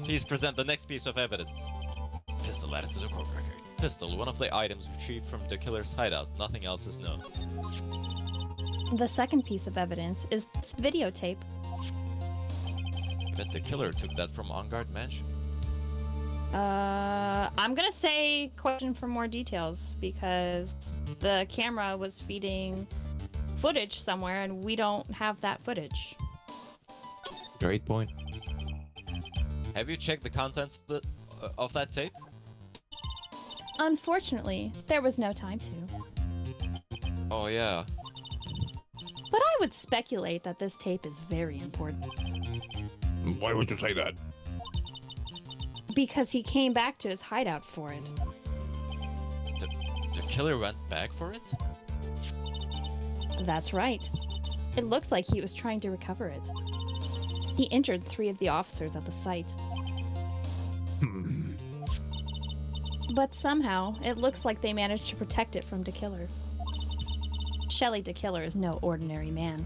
Please present the next piece of evidence. Pistol added to the court record. Pistol, one of the items retrieved from the killer's hideout. Nothing else is known. The second piece of evidence is this videotape. I bet the killer took that from On Guard Mansion. I'm gonna say question for more details because the camera was feeding footage somewhere and we don't have that footage. Great point. Have you checked the contents of that tape? Unfortunately, there was no time to. Oh yeah. But I would speculate that this tape is very important. Why would you say that? Because he came back to his hideout for it. The killer went back for it? That's right. It looks like he was trying to recover it. He injured 3 of the officers at the site. But somehow, it looks like they managed to protect it from the killer. Shelly the killer is no ordinary man.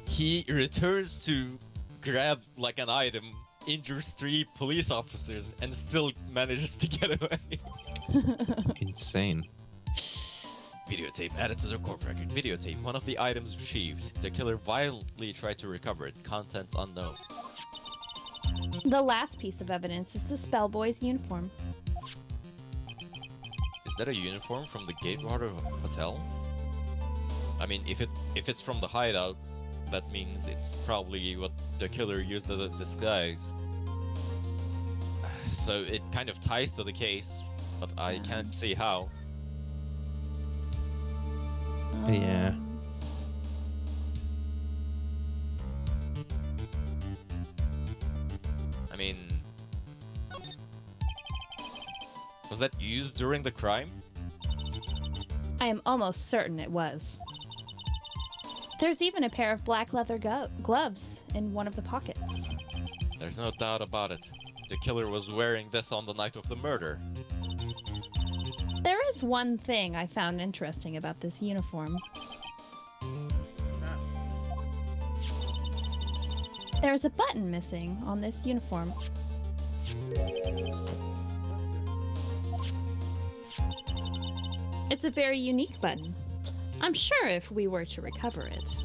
He returns to grab like an item, injures 3 police officers, and still manages to get away. Insane. Videotape added to the court record. Videotape, one of the items retrieved. The killer violently tried to recover it. Contents unknown. The last piece of evidence is this bellboy's uniform. Is that a uniform from the Gatewater Hotel? I mean, if it's from the hideout, that means it's probably what the killer used as a disguise. So it kind of ties to the case, but I can't see how. Yeah. I mean, was that used during the crime? I am almost certain it was. There's even a pair of black leather gloves in one of the pockets. There's no doubt about it. The killer was wearing this on the night of the murder. There is one thing I found interesting about this uniform. What's that? There's a button missing on this uniform. It's a very unique button. I'm sure if we were to recover it,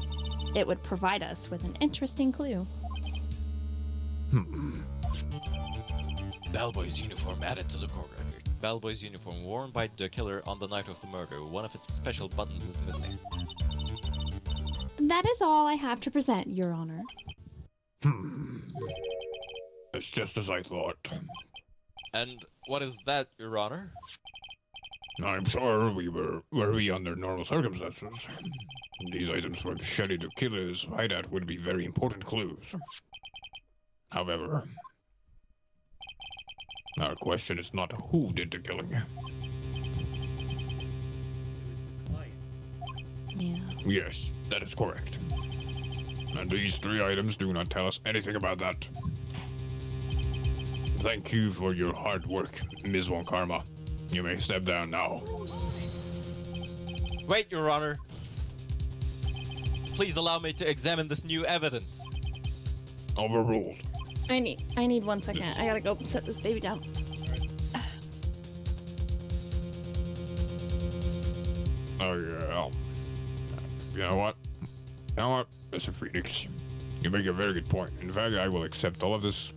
it would provide us with an interesting clue. Bellboy's uniform added to the court record. Bellboy's uniform worn by the killer on the night of the murder. One of its special buttons is missing. That is all I have to present, Your Honor. It's just as I thought. And what is that, Your Honor? I'm sure were we under normal circumstances, these items from Shelly the killer's hideout would be very important clues. However, our question is not who did the killing. Who's the client? Yeah. Yes, that is correct. And these 3 items do not tell us anything about that. Thank you for your hard work, Ms. Von Karma. You may step down now. Wait, Your Honor. Please allow me to examine this new evidence. Overruled. I need 1 second. I gotta go set this baby down. Oh yeah. You know what? Mr. Phoenix? You make a very good point. In fact, I will accept all of this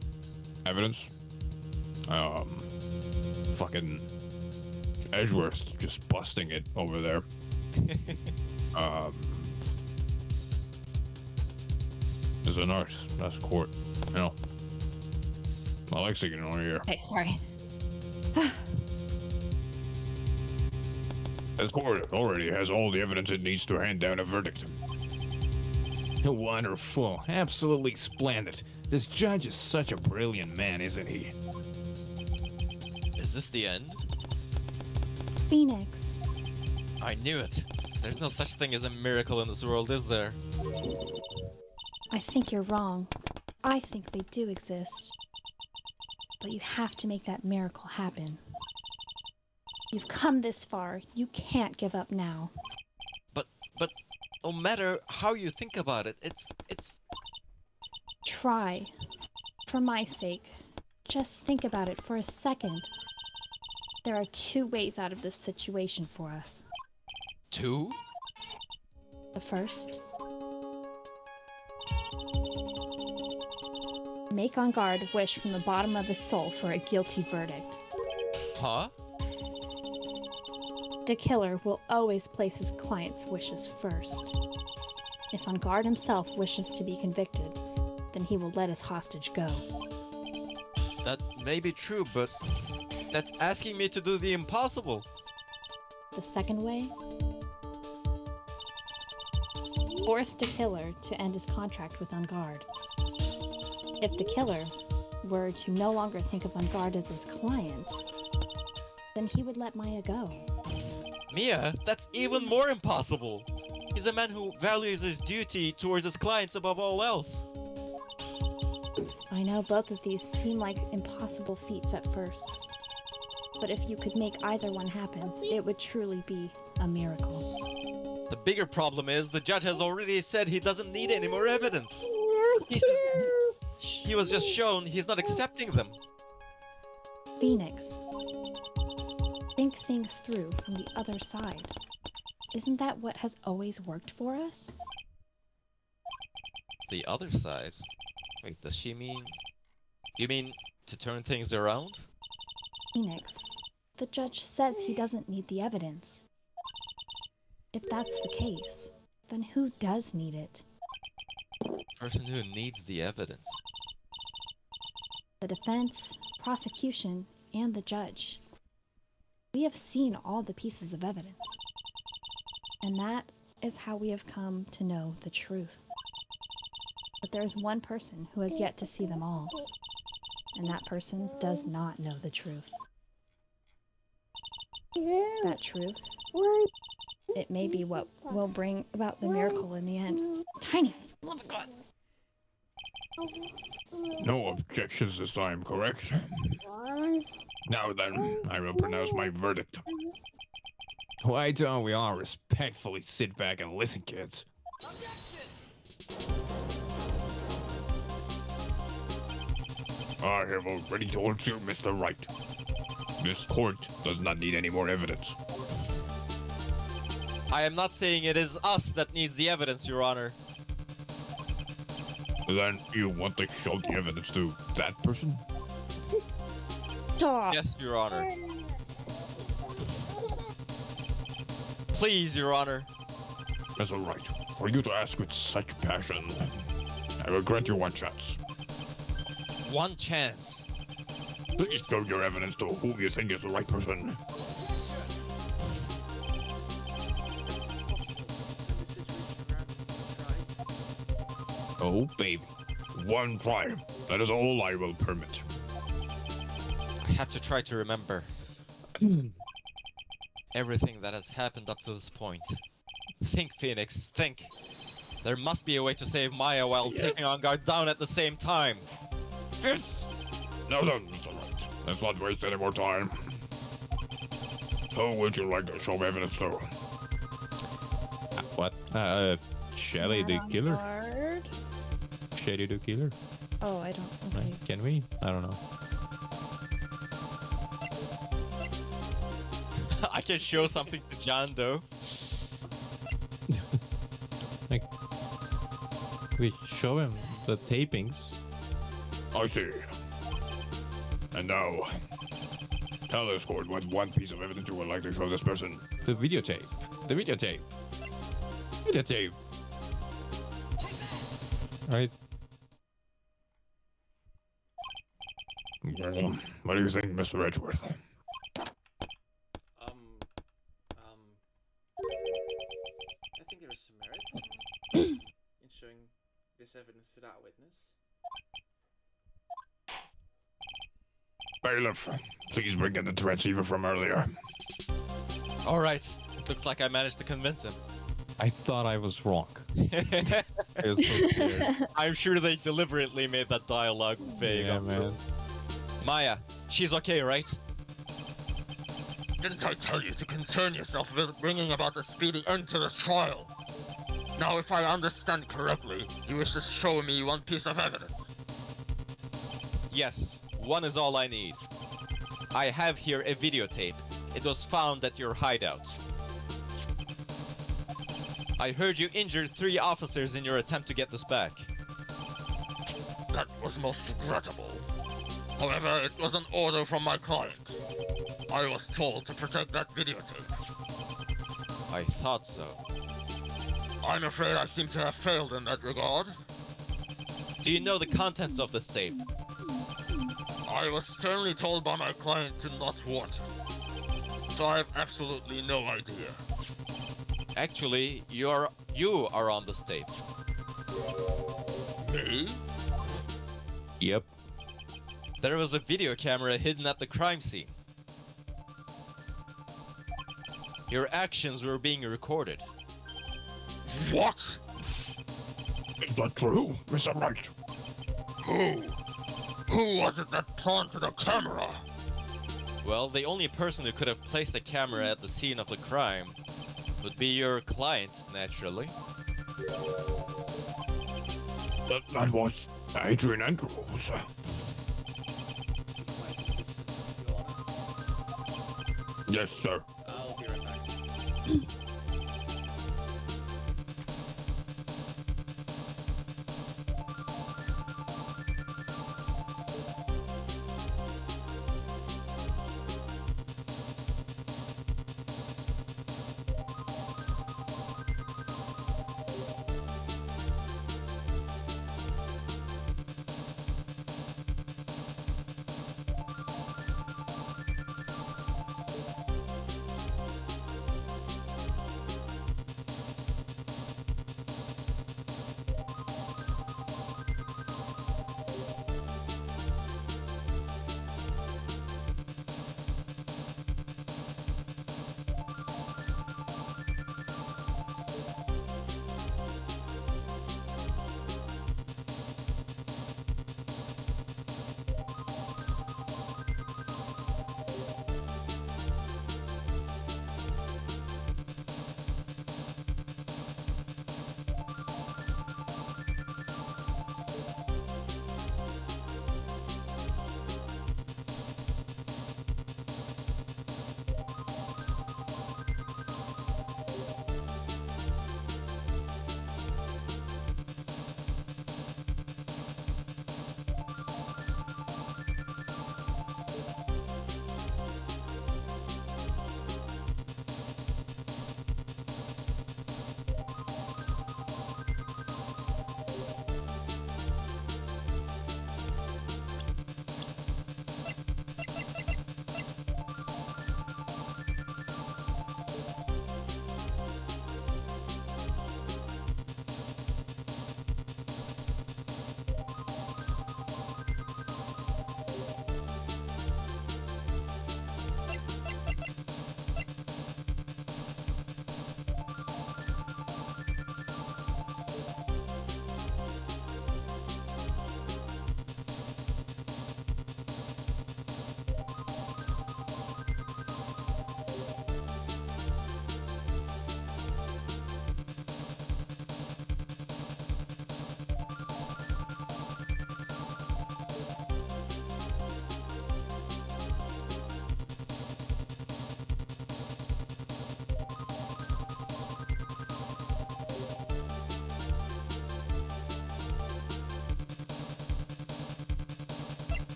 evidence. Fucking Edgeworth just busting it over there. It's a nice court, you know. I like singing on here. Okay, sorry. This court already has all the evidence it needs to hand down a verdict. Wonderful. Absolutely splendid. This judge is such a brilliant man, isn't he? Is this the end? Phoenix. I knew it. There's no such thing as a miracle in this world, is there? I think you're wrong. I think they do exist. But you have to make that miracle happen. You've come this far. You can't give up now. But no matter how you think about it, it's... Try. For my sake. Just think about it for a second. There are 2 ways out of this situation for us. 2? The first. Make On Guard wish from the bottom of his soul for a guilty verdict. Huh? The killer will always place his client's wishes first. If On Guard himself wishes to be convicted, then he will let his hostage go. That may be true, but that's asking me to do the impossible. The second way? Force the killer to end his contract with On Guard. If the killer were to no longer think of On Guard as his client, then he would let Maya go. Mia, that's even more impossible. He's a man who values his duty towards his clients above all else. I know both of these seem like impossible feats at first. But if you could make either one happen, it would truly be a miracle. The bigger problem is the judge has already said he doesn't need any more evidence. He was just shown he's not accepting them. Phoenix. Think things through from the other side. Isn't that what has always worked for us? The other side? Wait, does she mean... You mean to turn things around? Phoenix, the judge says he doesn't need the evidence. If that's the case, then who does need it? Person who needs the evidence. The defense, prosecution, and the judge. We have seen all the pieces of evidence. And that is how we have come to know the truth. But there is one person who has yet to see them all. And that person does not know the truth. That truth, it may be what will bring about the miracle in the end. Tiny, love of God. No objections this time, correct? Now then, I will pronounce my verdict. Why don't we all respectfully sit back and listen, kids? I have already told you, Mr. Wright. This court does not need any more evidence. I am not saying it is us that needs the evidence, Your Honor. Then you want to show the evidence to that person? Stop. Yes, Your Honor. Please, Your Honor. That's all right. For you to ask with such passion, I will grant you one chance. One chance. Please show your evidence to whom you think is the right person. Oh, baby. One try. That is all I will permit. I have to try to remember everything that has happened up to this point. Think, Phoenix, think. There must be a way to save Maya while taking On Guard down at the same time. Yes! Now then, Mr. Wright. Let's not waste any more time. Who would you like to show evidence to? What? Shelly the killer? Guard? Shelly the killer? Oh, I don't. Okay. Can we? I don't know. I can show something to John, though. Like, we show him the tapings. I see. And now, tell us, Gord, what one piece of evidence you would like to show this person. The videotape. The videotape. Videotape. Right. What do you think, Mr. Edgeworth? I think there is some merit in showing this evidence to that witness. Bailiff, please bring in the transceiver from earlier. All right. It looks like I managed to convince him. I thought I was wrong. I was so scared. I'm sure they deliberately made that dialogue vague. Yeah, man. Maya, she's okay, right? Didn't I tell you to concern yourself with bringing about a speedy end to this trial? Now, if I understand correctly, you wish to show me one piece of evidence. Yes, one is all I need. I have here a videotape. It was found at your hideout. I heard you injured 3 officers in your attempt to get this back. That was most regrettable. However, it was an order from my client. I was told to protect that videotape. I thought so. I'm afraid I seem to have failed in that regard. Do you know the contents of this tape? I was sternly told by my client to not want it. So I have absolutely no idea. Actually, you are on this tape. Me? Yep. There was a video camera hidden at the crime scene. Your actions were being recorded. What? Is that true, Mr. Wright? Who? Who was it that planted a camera? Well, the only person who could have placed a camera at the scene of the crime would be your client, naturally. That was Adrian Andrews. Yes, sir. I'll be right back.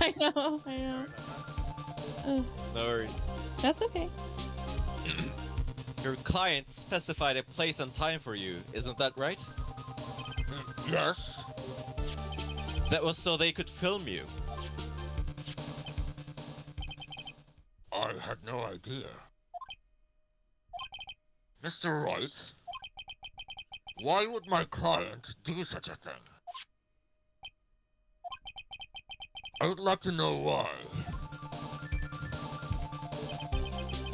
I know. Sorry about that. No worries. That's okay. Your client specified a place and time for you, isn't that right? Yes. That was so they could film you. I had no idea. Mr. Wright, why would my client do such a thing? I would like to know why.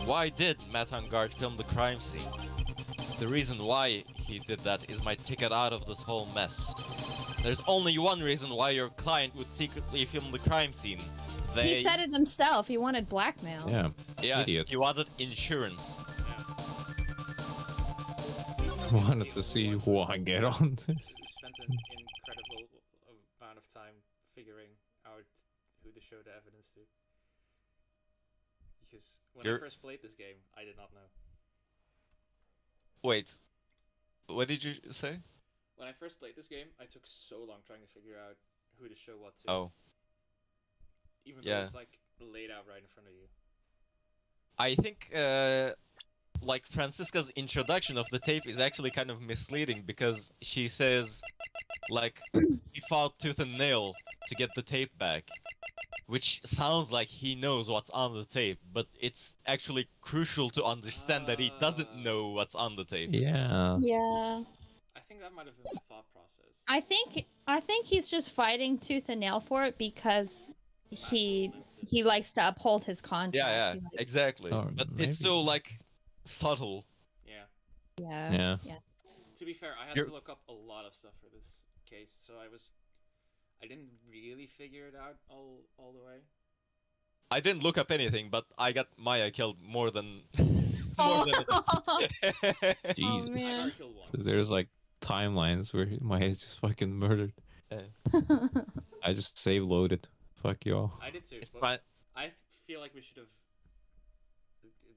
Why did Matangard film the crime scene? The reason why he did that is my ticket out of this whole mess. There's only one reason why your client would secretly film the crime scene. He said it himself. He wanted blackmail. Yeah. Yeah, Idiot. he wanted insurance. Wanted to see who I get on this. We spent an incredible amount of time figuring out who to show the evidence to. Because when I first played this game, I did not know. Wait, what did you say? When I first played this game, I took so long trying to figure out who to show what to. Oh. Even though it's like laid out right in front of you. I think, like, Francisca's introduction of the tape is actually kind of misleading because she says, like, he fought tooth and nail to get the tape back. Which sounds like he knows what's on the tape, but it's actually crucial to understand that he doesn't know what's on the tape. Yeah. Yeah. I think that might have been the thought process. I think he's just fighting tooth and nail for it because he likes to uphold his contract. Yeah, exactly. Oh, but maybe. it's so, like, subtle. Yeah. Yeah. Yeah. To be fair, I had to look up a lot of stuff for this case, so I didn't really figure it out all the way. I didn't look up anything, but I got Maya killed more than... Jesus. man. I got killed once. So there's like timelines where Maya's just fucking murdered. I just save loaded. Fuck y'all. I did too. It's But fine. I feel like we should have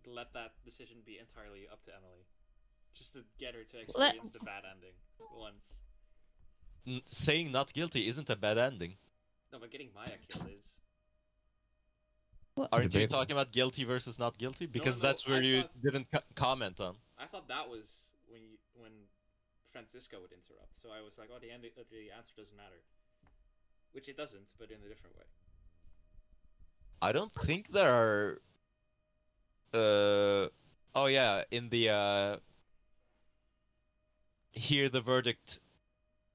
let that decision be entirely up to Emily, just to get her to experience the bad ending once. Saying not guilty isn't a bad ending. No, but getting Maya killed is. Aren't you Debate. talking about guilty versus not guilty? Because no, that's where I you thought- didn't comment on. I thought that was when Francisco would interrupt. So I was like, oh, the answer doesn't matter, which it doesn't, but in a different way. I don't think there are... Oh yeah, in the hear the verdict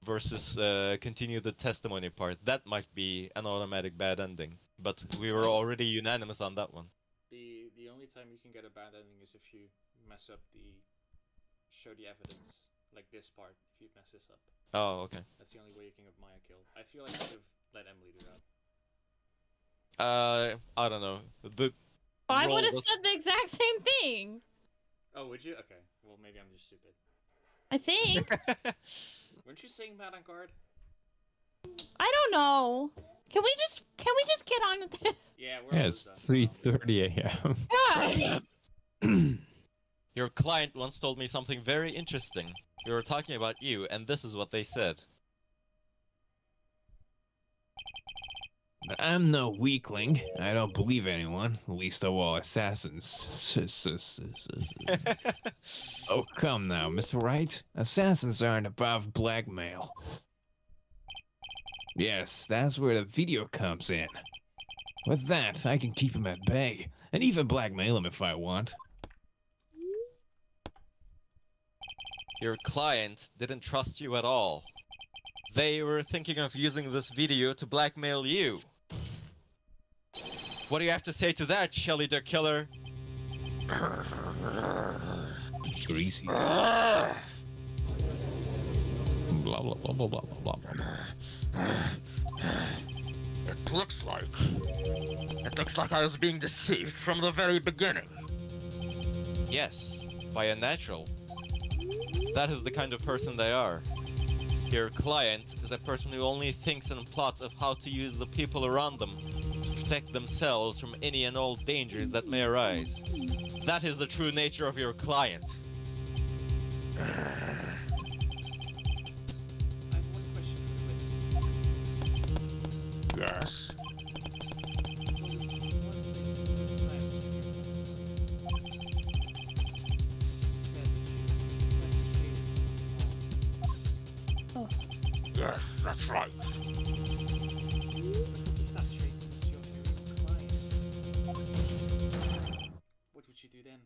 versus continue the testimony part, that might be an automatic bad ending. But we were already unanimous on that one. The only time you can get a bad ending is if you mess up the show the evidence, like this part. If you mess this up, Oh, okay. that's the only way you can get Maya killed. I feel like you should have let Emily do that. I don't know. The I roll would have was- said the exact same thing. Oh, would you? Okay. Well, maybe I'm just stupid. I think. Weren't you saying Mad on Guard? I don't know. Can we just get on with this? Yeah, we're Yeah, almost it's done. 3:30 a.m. Gosh. Your client once told me something very interesting. We were talking about you, and this is what they said. I'm no weakling. I don't believe anyone, least of all assassins. Oh, come now, Mr. Wright. Assassins aren't above blackmail. Yes, that's where the video comes in. With that, I can keep him at bay, and even blackmail him if I want. Your client didn't trust you at all. They were thinking of using this video to blackmail you. What do you have to say to that, Shelly the Killer? Greasy. Blah blah blah blah blah blah blah. It looks like I was being deceived from the very beginning. Yes, by a natural. That is the kind of person they are. Your client is a person who only thinks and plots of how to use the people around them to protect themselves from any and all dangers that may arise. That is the true nature of your client. I have one question for the witness. Yes. that's right. If that traitor was your client, what would you do then?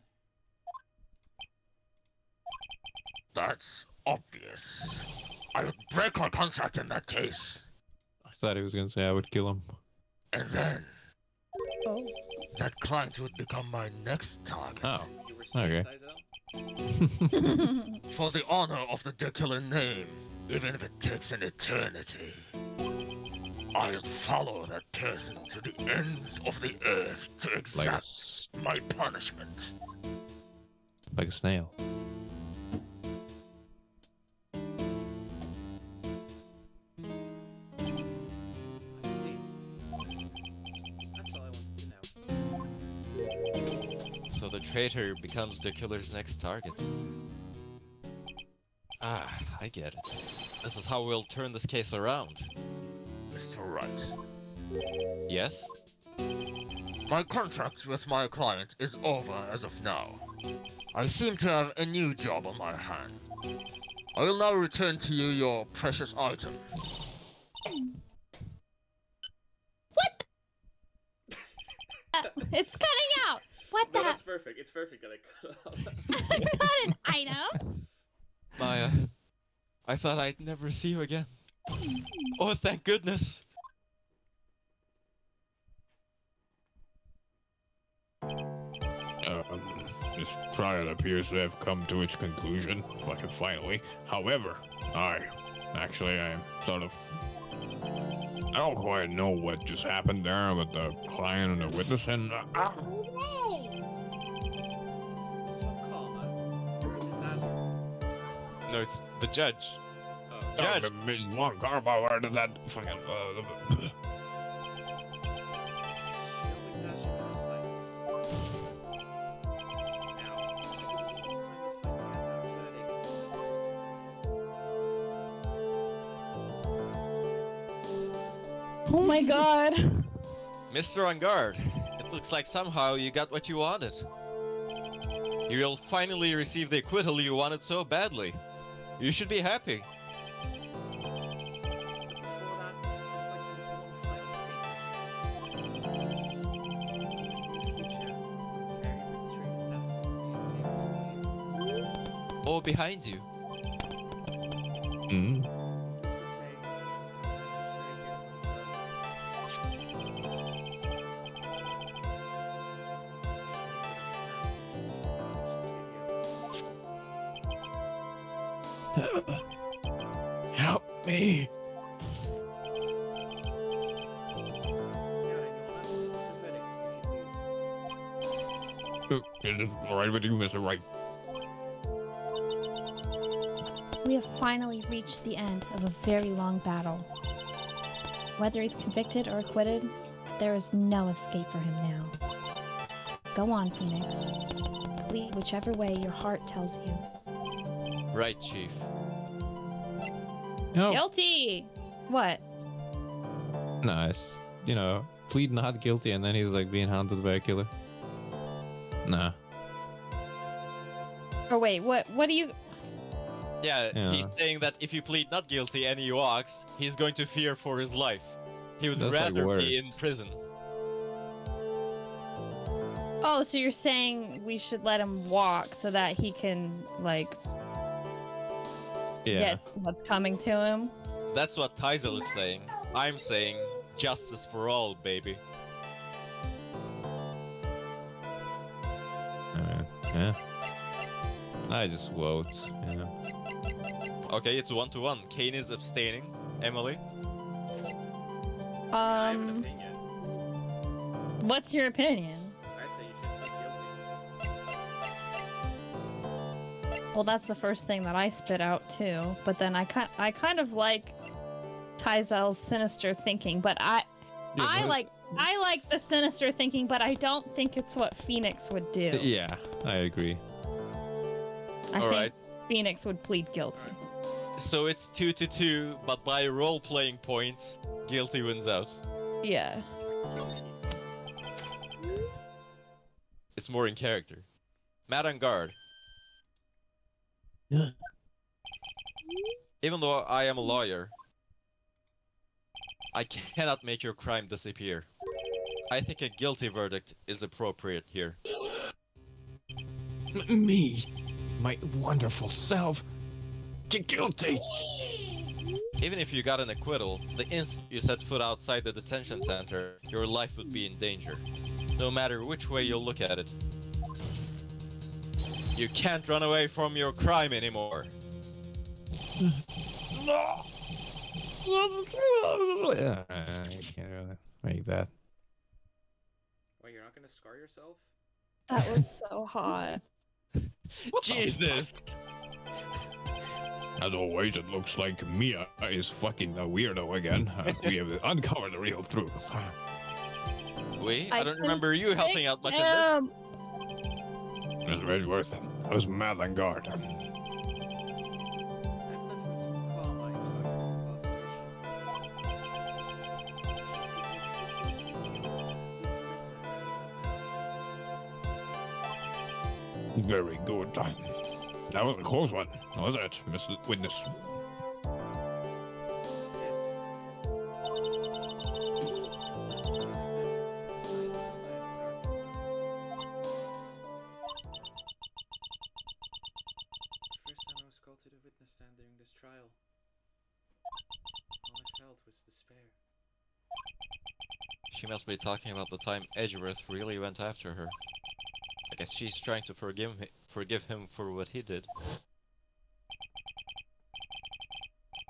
That's obvious. I would break my contract in that case. I thought he was gonna say I would kill him. And then Oh. that client would become my next target. Oh, You were okay. Tizel? For the honor of the Decular name, even if it takes an eternity, I'll follow that person to the ends of the earth to Like a, exact s- my punishment. like a snail. I see. That's all I wanted to know. So the traitor becomes the killer's next target. Ah, I get it. This is how we'll turn this case around. Mr. Wright, Yes? my contract with my client is over as of now. I seem to have a new job on my hand. I will now return to you your precious item. What? It's cutting out. What No, the? that's perfect. It's perfect that I cut off. Not an item. Maya, I thought I'd never see you again. Oh, thank goodness! This trial appears to have come to its conclusion, fucking finally. However, I'm sort of... I don't quite know what just happened there with the client and the witness, and... It's from Karma. Where did that... No, it's the judge. Oh. Judge! Ms. One Karma, where did that fucking... She always has you in her sights. Now, it's time to find out our verdict. Oh my god. Mr. On Guard, it looks like somehow you got what you wanted. You will finally receive the acquittal you wanted so badly. You should be happy. Before that, I'd like to make one final statement. Someone in the future, a very betrayed assassin will be able for you. Oh, behind you. Hmm? Needless to say, Karma is very good at what he does. Help me! Is it alright with you, Mr. Wright? We have finally reached the end of a very long battle. Whether he's convicted or acquitted, there is no escape for him now. Go on, Phoenix. Plead whichever way your heart tells you. Right, Chief. No, Guilty. What? nice. You know, plead not guilty, and then he's like being hunted by a killer. Nah. Or wait, what do you... Yeah, Yeah. he's saying that if you plead not guilty and he walks, he's going to fear for his life. He would That's, like, rather be worse. in prison. Oh, so you're saying we should let him walk so that he can, like, Yeah. get what's coming to him? That's what Tizel is saying. I'm saying justice for all, baby. Yeah. I just vote. Yeah. Okay, it's 1-1. Kane is abstaining. Emily? I have an opinion. What's your opinion? I say you should plead guilty. Well, that's the first thing that I spit out too. But then I kind of like Tyzel's sinister thinking, but I like the sinister thinking, but I don't think it's what Phoenix would do. Yeah, I agree. I think Alright. Phoenix would plead guilty. So it's 2-2, but by role-playing points, guilty wins out. Yeah. It's more in character. Mad on guard. Yeah. Even though I am a lawyer, I cannot make your crime disappear. I think a guilty verdict is appropriate here. Me, my wonderful self, guilty. Even if you got an acquittal, the instant you set foot outside the detention center, your life would be in danger. No matter which way you look at it. You can't run away from your crime anymore. I can't really make that. Wait, you're not gonna scar yourself? That was so hot. Jesus! As always, it looks like Mia is fucking a weirdo again. We have uncovered the real truth. I don't remember you helping out much in this. It was very worth it. I was mad on guard. I've left this calm. I enjoyed it as a Very good. That was a close one, wasn't it, Miss Witness? First time I was called to the witness stand during this trial, all I felt was despair. She must be talking about the time Edgeworth really went after her. I guess she's trying to forgive him for what he did.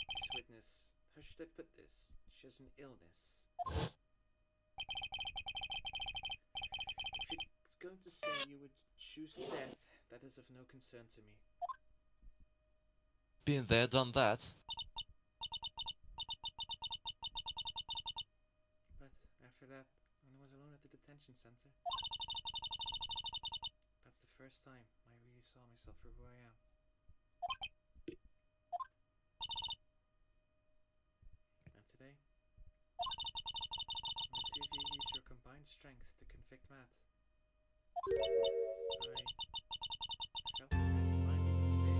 This witness, how should I put this? She has an illness. If you're going to say you would choose death, that is of no concern to me. Been there, done that. But after that, when I was alone at the detention center, that's the first time I really saw myself for who I am. And today, when the two of you used your combined strength to convict Matt, I felt like I finally could say,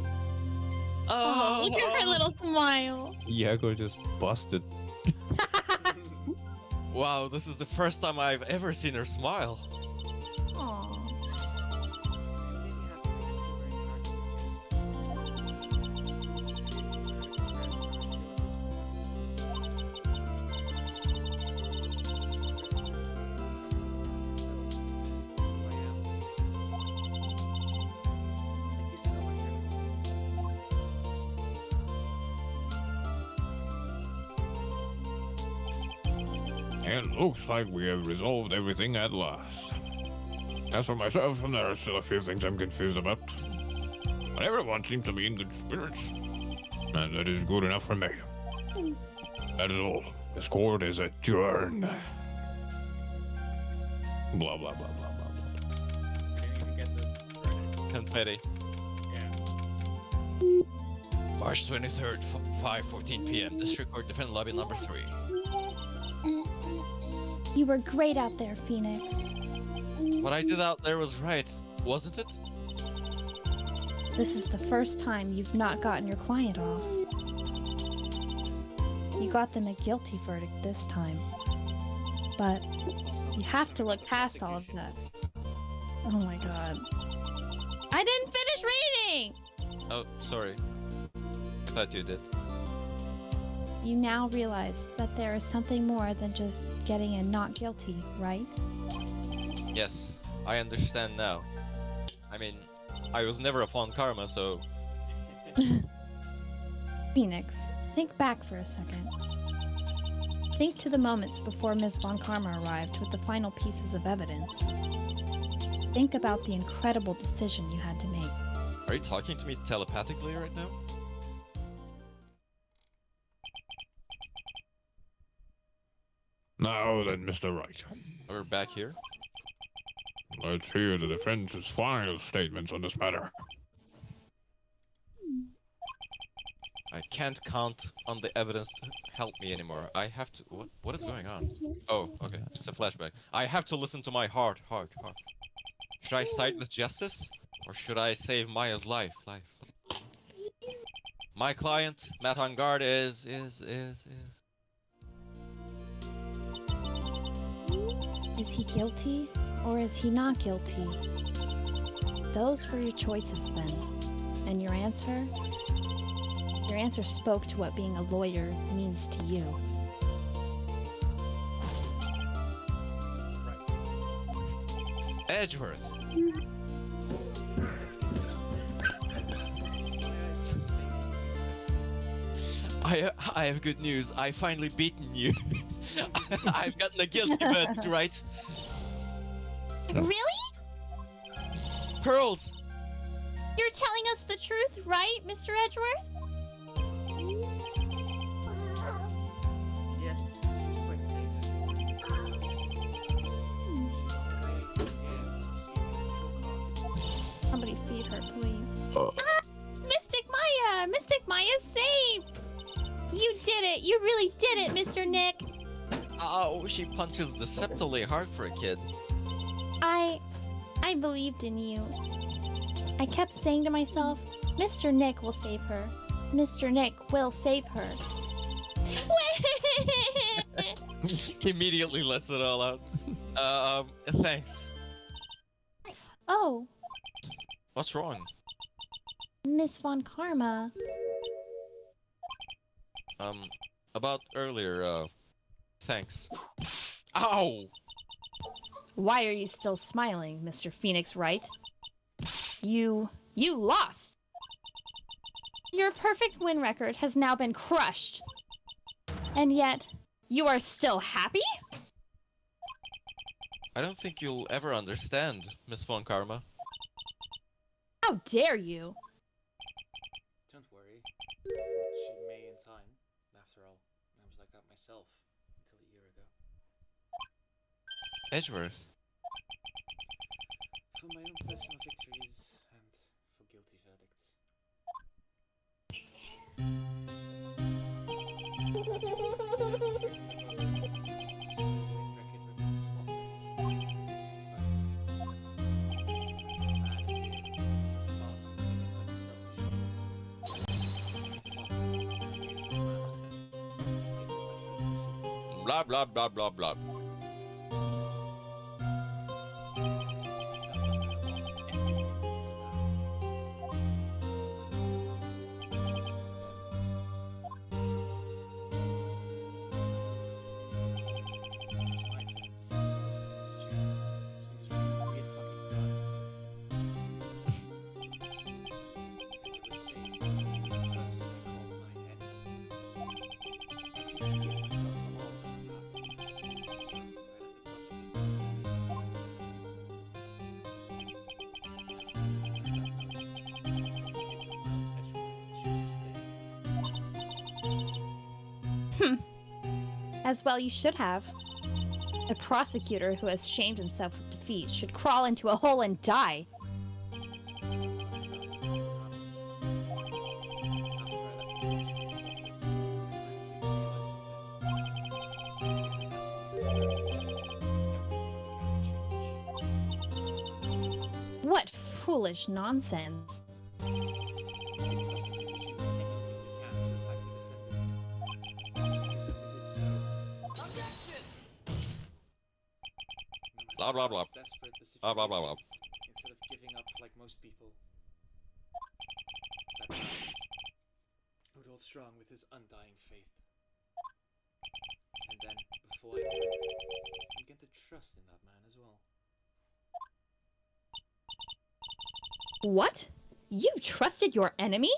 Oh, look at her little smile. Iago just busted. Wow, this is the first time I've ever seen her smile. Aw. It looks like we have resolved everything at last. As for myself, there are still a few things I'm confused about. But everyone seems to be in good spirits. And that is good enough for me. That is all. This court is adjourned. Blah, blah, blah, blah, blah, blah. Didn't even get the verdict. Confetti. Yeah. March 23rd, 5:14 p.m. District Court Defendant Lobby number 3. You were great out there, Phoenix. What I did out there was right, wasn't it? This is the first time you've not gotten your client off. You got them a guilty verdict this time. But you have to look past all of that. Oh my god. I didn't finish reading! Oh, sorry. I thought you did. You now realize that there is something more than just getting a not guilty, right? Yes, I understand now. I mean, I was never a Von Karma, so... Phoenix, think back for a second. Think to the moments before Ms. Von Karma arrived with the final pieces of evidence. Think about the incredible decision you had to make. Are you talking to me telepathically right now? Now then, Mr. Wright. We're back here. Let's hear the defense's final statements on this matter. I can't count on the evidence to help me anymore. I have to... What is going on? Oh, okay. It's a flashback. I have to listen to my heart. Should I side with justice? Or should I save Maya's life? My client, Matt on guard, is... Is he guilty or is he not guilty? Those were your choices then. And your answer? Your answer spoke to what being a lawyer means to you. Edgeworth. I have good news. I finally beaten you. I've gotten a guilty verdict, right? Really? Pearls. You're telling us the truth, right, Mr. Edgeworth? Yes, she's quite safe. Somebody feed her, please. Mystic Maya's safe! You did it! You really did it, Mr. Nick! Oh, she punches deceptively hard for a kid. I believed in you. I kept saying to myself, Mr. Nick will save her. Mr. Nick will save her. Immediately lets it all out. Thanks. Oh, What's wrong? Miss Von Karma. About earlier, thanks. Ow! Why are you still smiling, Mr. Phoenix Wright? You lost! Your perfect win record has now been crushed. And yet, you are still happy? I don't think you'll ever understand, Miss Von Karma. How dare you? Don't worry. She may in time. After all, I was like that myself until a year ago. Edgeworth. For my own personal victories and for guilty verdicts. Blah blah blah blah blah. As well you should have. A prosecutor who has shamed himself with defeat should crawl into a hole and die. What foolish nonsense. Blah blah blah. Desperate the Blah blah blah blah. Instead of giving up like most people, that man would hold strong with his undying faith. And then, before I knew it, I began to trust in that man as well. What? You trusted your enemy?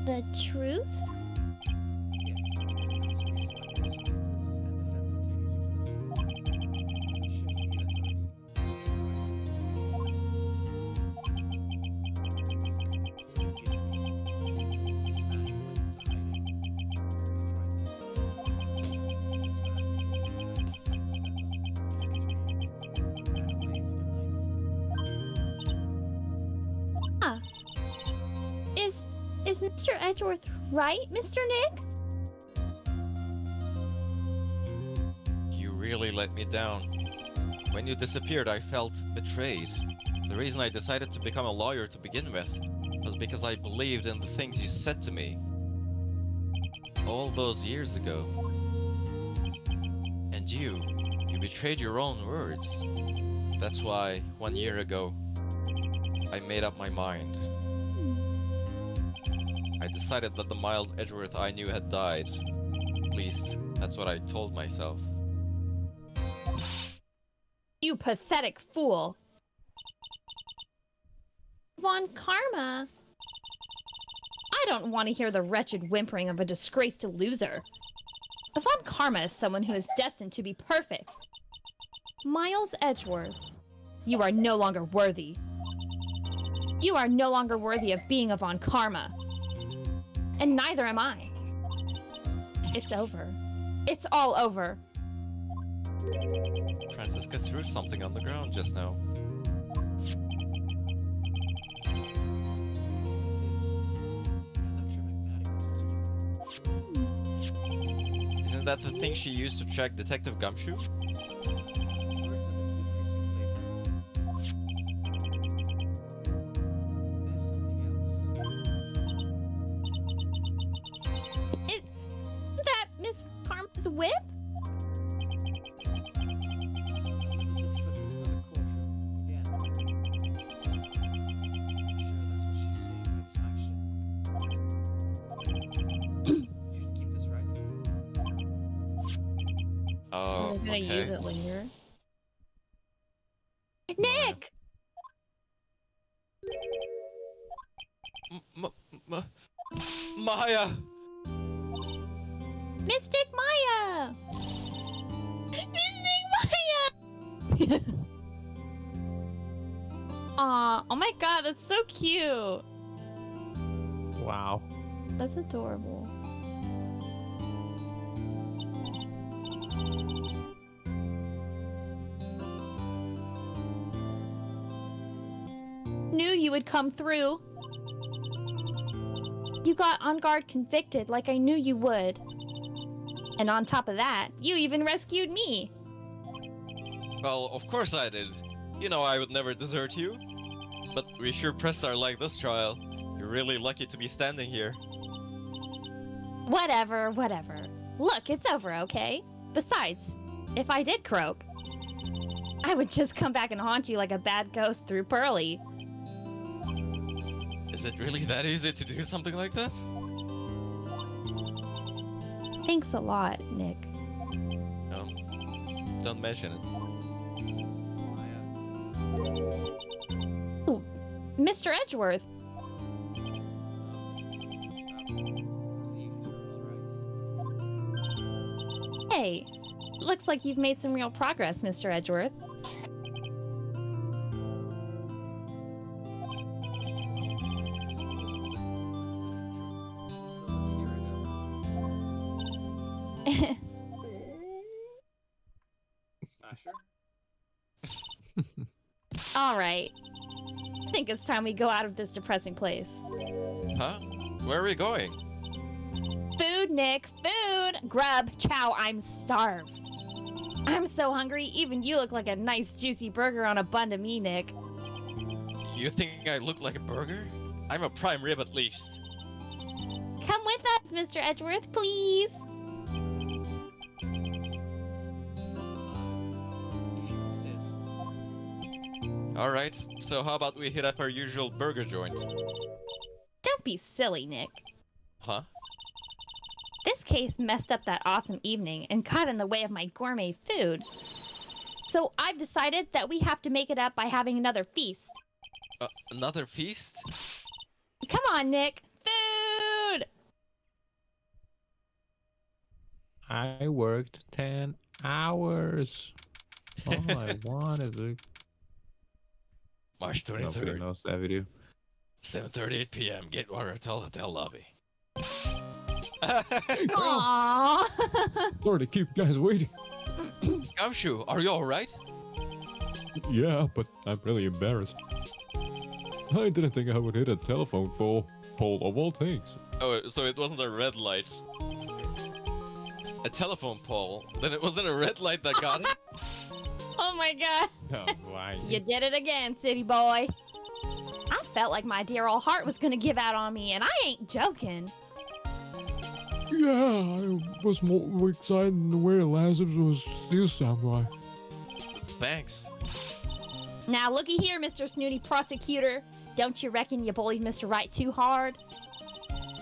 The truth? Yes, that's the reason why prosecutors and defense attorneys exist. I'm sure you knew that already. This man went into hiding. Isn't that right? This man Mr. Edgeworth, right, Mr. Nick? You really let me down. When you disappeared, I felt betrayed. The reason I decided to become a lawyer to begin with was because I believed in the things you said to me all those years ago. And you betrayed your own words. That's why, 1 year ago, I made up my mind. I decided that the Miles Edgeworth I knew had died. At least, that's what I told myself. You pathetic fool. Von Karma. I don't want to hear the wretched whimpering of a disgraced loser. Von Karma is someone who is destined to be perfect. Miles Edgeworth, you are no longer worthy. You are no longer worthy of being a Von Karma. And neither am I. It's over. It's all over. Francisca threw something on the ground just now. Isn't that the thing she used to track Detective Gumshoe? Isn't that Miss Karma's whip? Oh, I'm gonna use it later. Nick! Maya! Mystic Maya! Mystic Maya! Aw, oh my god, that's so cute. Wow. That's adorable. Knew you would come through. You got on guard convicted like I knew you would. And on top of that, you even rescued me. Well, of course I did. You know I would never desert you. But we sure pressed our luck this trial. You're really lucky to be standing here. Whatever, whatever. Look, it's over, okay? Besides, if I did croak, I would just come back and haunt you like a bad ghost through Pearly. Is it really that easy to do something like that? Thanks a lot, Nick. Don't mention it. Ooh, Mr. Edgeworth. Hey, looks like you've made some real progress, Mr. Edgeworth. All right. I think it's time we go out of this depressing place. Huh? Where are we going? Food, Nick, food! Grub, chow, I'm starved. I'm so hungry, even you look like a nice juicy burger on a bun to me, Nick. You think I look like a burger? I'm a prime rib at least. Come with us, Mr. Edgeworth, please. Alright, so how about we hit up our usual burger joint? Don't be silly, Nick. Huh? This case messed up that awesome evening and got in the way of my gourmet food. So I've decided that we have to make it up by having another feast. Another feast? Come on, Nick. Food! I worked 10 hours. All I want is a... March Nobody 23rd, knows that video. 7:38 p.m. Gateway Hotel lobby. Hey, girl! Aww. Sorry to keep you guys waiting. Gumshoe, are you alright? Yeah, but I'm really embarrassed. I didn't think I would hit a telephone pole of all things. Oh, so it wasn't a red light. A telephone pole. Then it wasn't a red light that got it? Oh my god. Oh, why? You did it again, city boy. I felt like my dear old heart was gonna give out on me, and I ain't joking. Yeah, I was more excited than the way Lazarus was this time, why? Thanks. Now looky here, Mr. Snooty Prosecutor. Don't you reckon you bullied Mr. Wright too hard?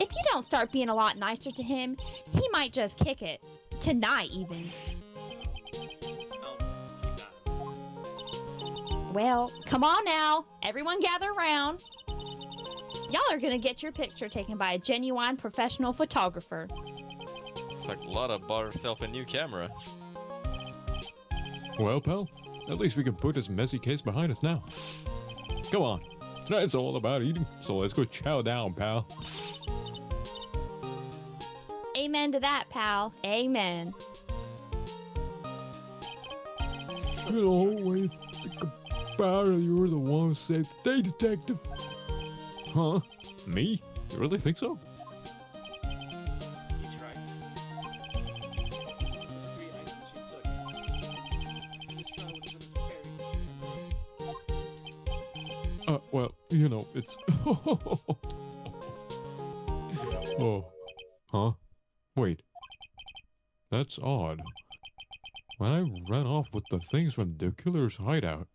If you don't start being a lot nicer to him, he might just kick it. Tonight, even. Well, come on now. Everyone gather around. Y'all are gonna get your picture taken by a genuine professional photographer. Looks like Lotta bought herself a new camera. Well, pal, at least we can put this messy case behind us now. Come on, tonight's all about eating, so let's go chow down, pal. Amen to that, pal. Amen. You know, when you think about it, you were the one who saved the day, detective. Huh? Me? You really think so? He's right. Three items you took. This trial would have been very Well, you know, it's... Oh. Huh? Wait. That's odd. When I ran off with the things from the killer's hideout,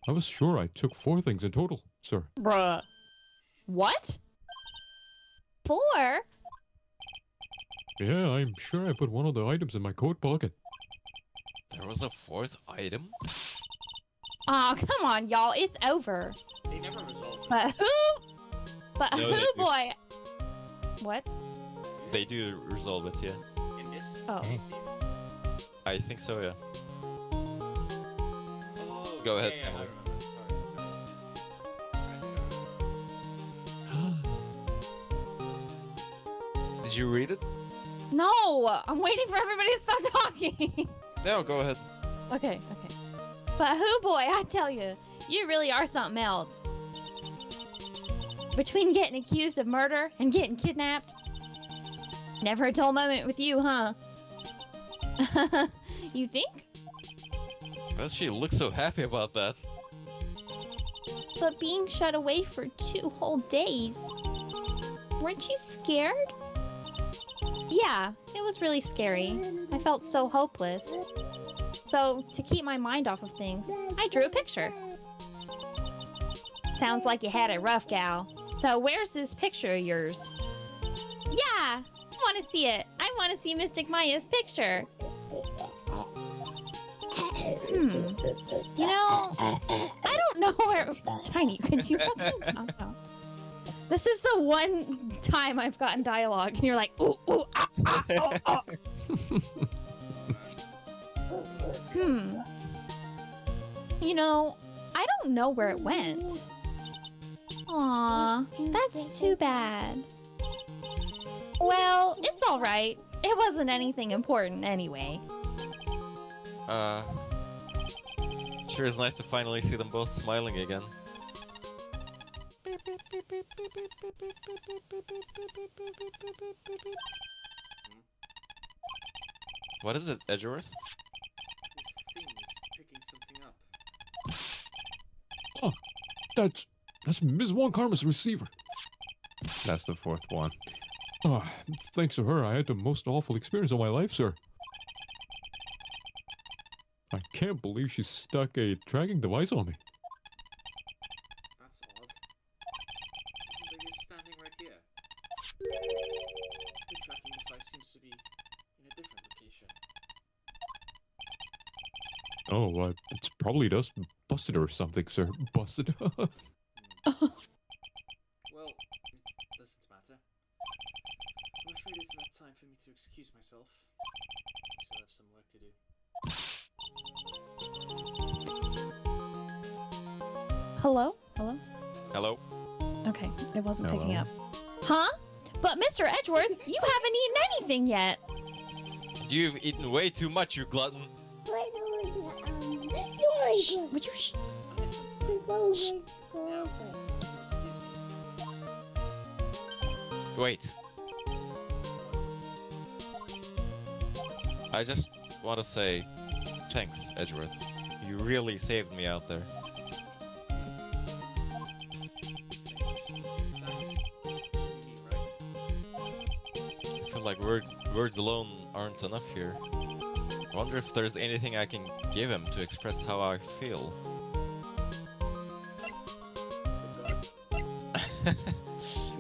I was sure I took 4 things in total, sir. Bruh. What? 4? Yeah, I'm sure I put one of the items in my coat pocket. There was a 4th item? Aw, come on, y'all. It's over. They never resolved But this. who? But No, who, they do. boy? What? They do resolve it, yeah. In this Oh. case, I think so, yeah. oh, Go ahead, yeah, I Emily. remember. Sorry. Did you read it? No! I'm waiting for everybody to stop talking. No, go ahead. Okay. But who, boy? I tell you, you really are something else. Between getting accused of murder and getting kidnapped, never a dull moment with you, huh? You think? Why does she look so happy about that? But being shut away for 2 whole days. Weren't you scared? Yeah, it was really scary. I felt so hopeless. So, to keep my mind off of things, I drew a picture. Sounds like you had it rough, gal. So, where's this picture of yours? Yeah! I want to see it. I want to see Mystic Maya's picture. You know, I don't know where... Tiny, could you fucking calm down? This is the one time I've gotten dialogue, and you're like, ooh, ooh, ah, ah, oh, oh. You know, I don't know where it went. Aw, that's too bad. Well, it's alright. It wasn't anything important anyway. Sure is nice to finally see them both smiling again. What is it, Edgeworth? This thing is picking something up. Oh, that's Ms. Wong Karma's receiver. That's the 4th one. Oh, thanks to her, I had the most awful experience of my life, sir. I can't believe she stuck a tracking device on me. That's odd. Even though you're standing right here. The tracking device seems to be in a different location. Oh, it's probably just busted or something, sir. Busted. Well, it doesn't matter. I'm afraid it's about time for me to excuse myself. I still have some work to do. Hello? Hello? Hello? Okay, it wasn't picking Hello? up. Huh? But Mr. Edgeworth, you haven't eaten anything yet. You've eaten way too much, you glutton. Shh, would you shh? Now, excuse me. Wait. I just want to say thanks, Edgeworth. You really saved me out there. I feel like words alone aren't enough here. I wonder if there's anything I can give him to express how I feel.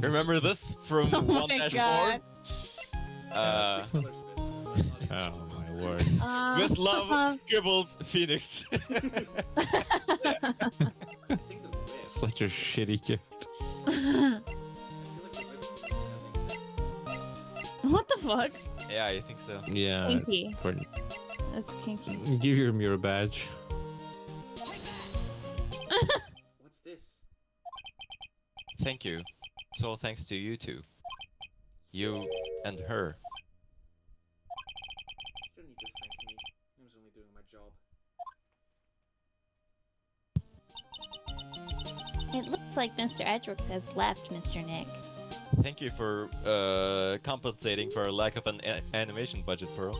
Remember this from Oh my 1-4? God. Oh my word. With love, Scribbles, Phoenix. I think the whip. Such a shitty gift. I feel like the whip makes sense. What the fuck? Yeah, I think so. Yeah. Kinky. For, That's kinky. give him your badge. What's this? Thank you. It's all thanks to you two. You and her. You don't need to thank me. I was only doing my job. It looks like Mr. Edgeworth has left, Mr. Nick. Thank you for compensating for a lack of an animation budget, Pearl.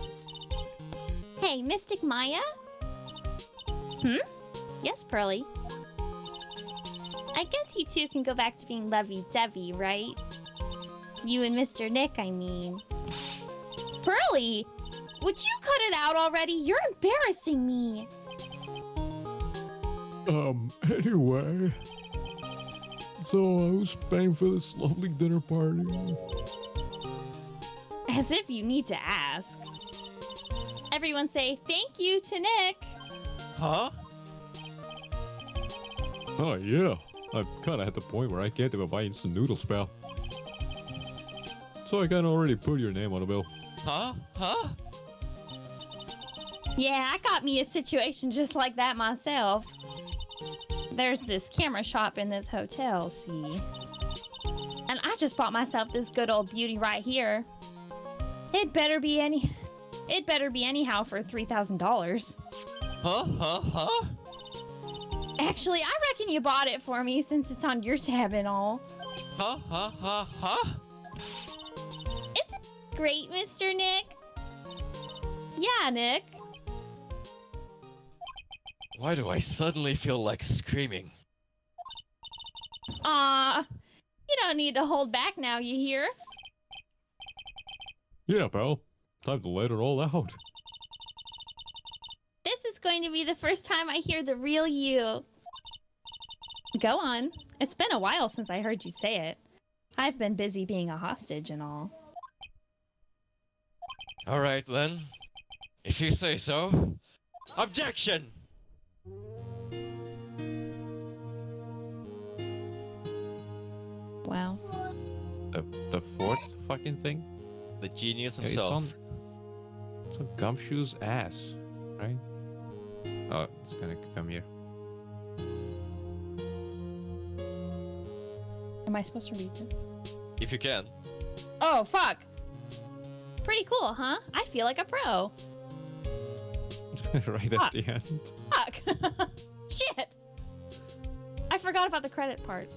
Hey, Mystic Maya? Hmm? Yes, Pearly. I guess you two can go back to being lovey-dovey, right? You and Mr. Nick, I mean. Pearly! Would you cut it out already? You're embarrassing me! Anyway. So I was paying for this lovely dinner party. As if you need to ask. Everyone say thank you to Nick. Huh? Oh, yeah. I'm kind of at the point where I can't even buy instant noodles, pal. So I can already put your name on a bill. Huh? Huh? Yeah, I got me a situation just like that myself. There's this camera shop in this hotel, see? And I just bought myself this good old beauty right here. It better be anyhow for $3,000. Huh? Huh? Huh? Actually, I reckon you bought it for me since it's on your tab and all. Huh? Huh? Huh? Huh? Isn't it great, Mr. Nick? Yeah, Nick. Why do I suddenly feel like screaming? Aw, you don't need to hold back now, you hear? Yeah, pal. Time to let it all out. This is going to be the first time I hear the real you. Go on. It's been a while since I heard you say it. I've been busy being a hostage and all. Alright then. If you say so. Objection! Wow. The fourth fucking thing? The genius Yeah, himself. it's on Gumshoe's ass, right? Oh, it's gonna come here. Am I supposed to read this? If you can. Oh, fuck! Pretty cool, huh? I feel like a pro. Right Fuck. at the end. Fuck! Shit! I forgot about the credit part.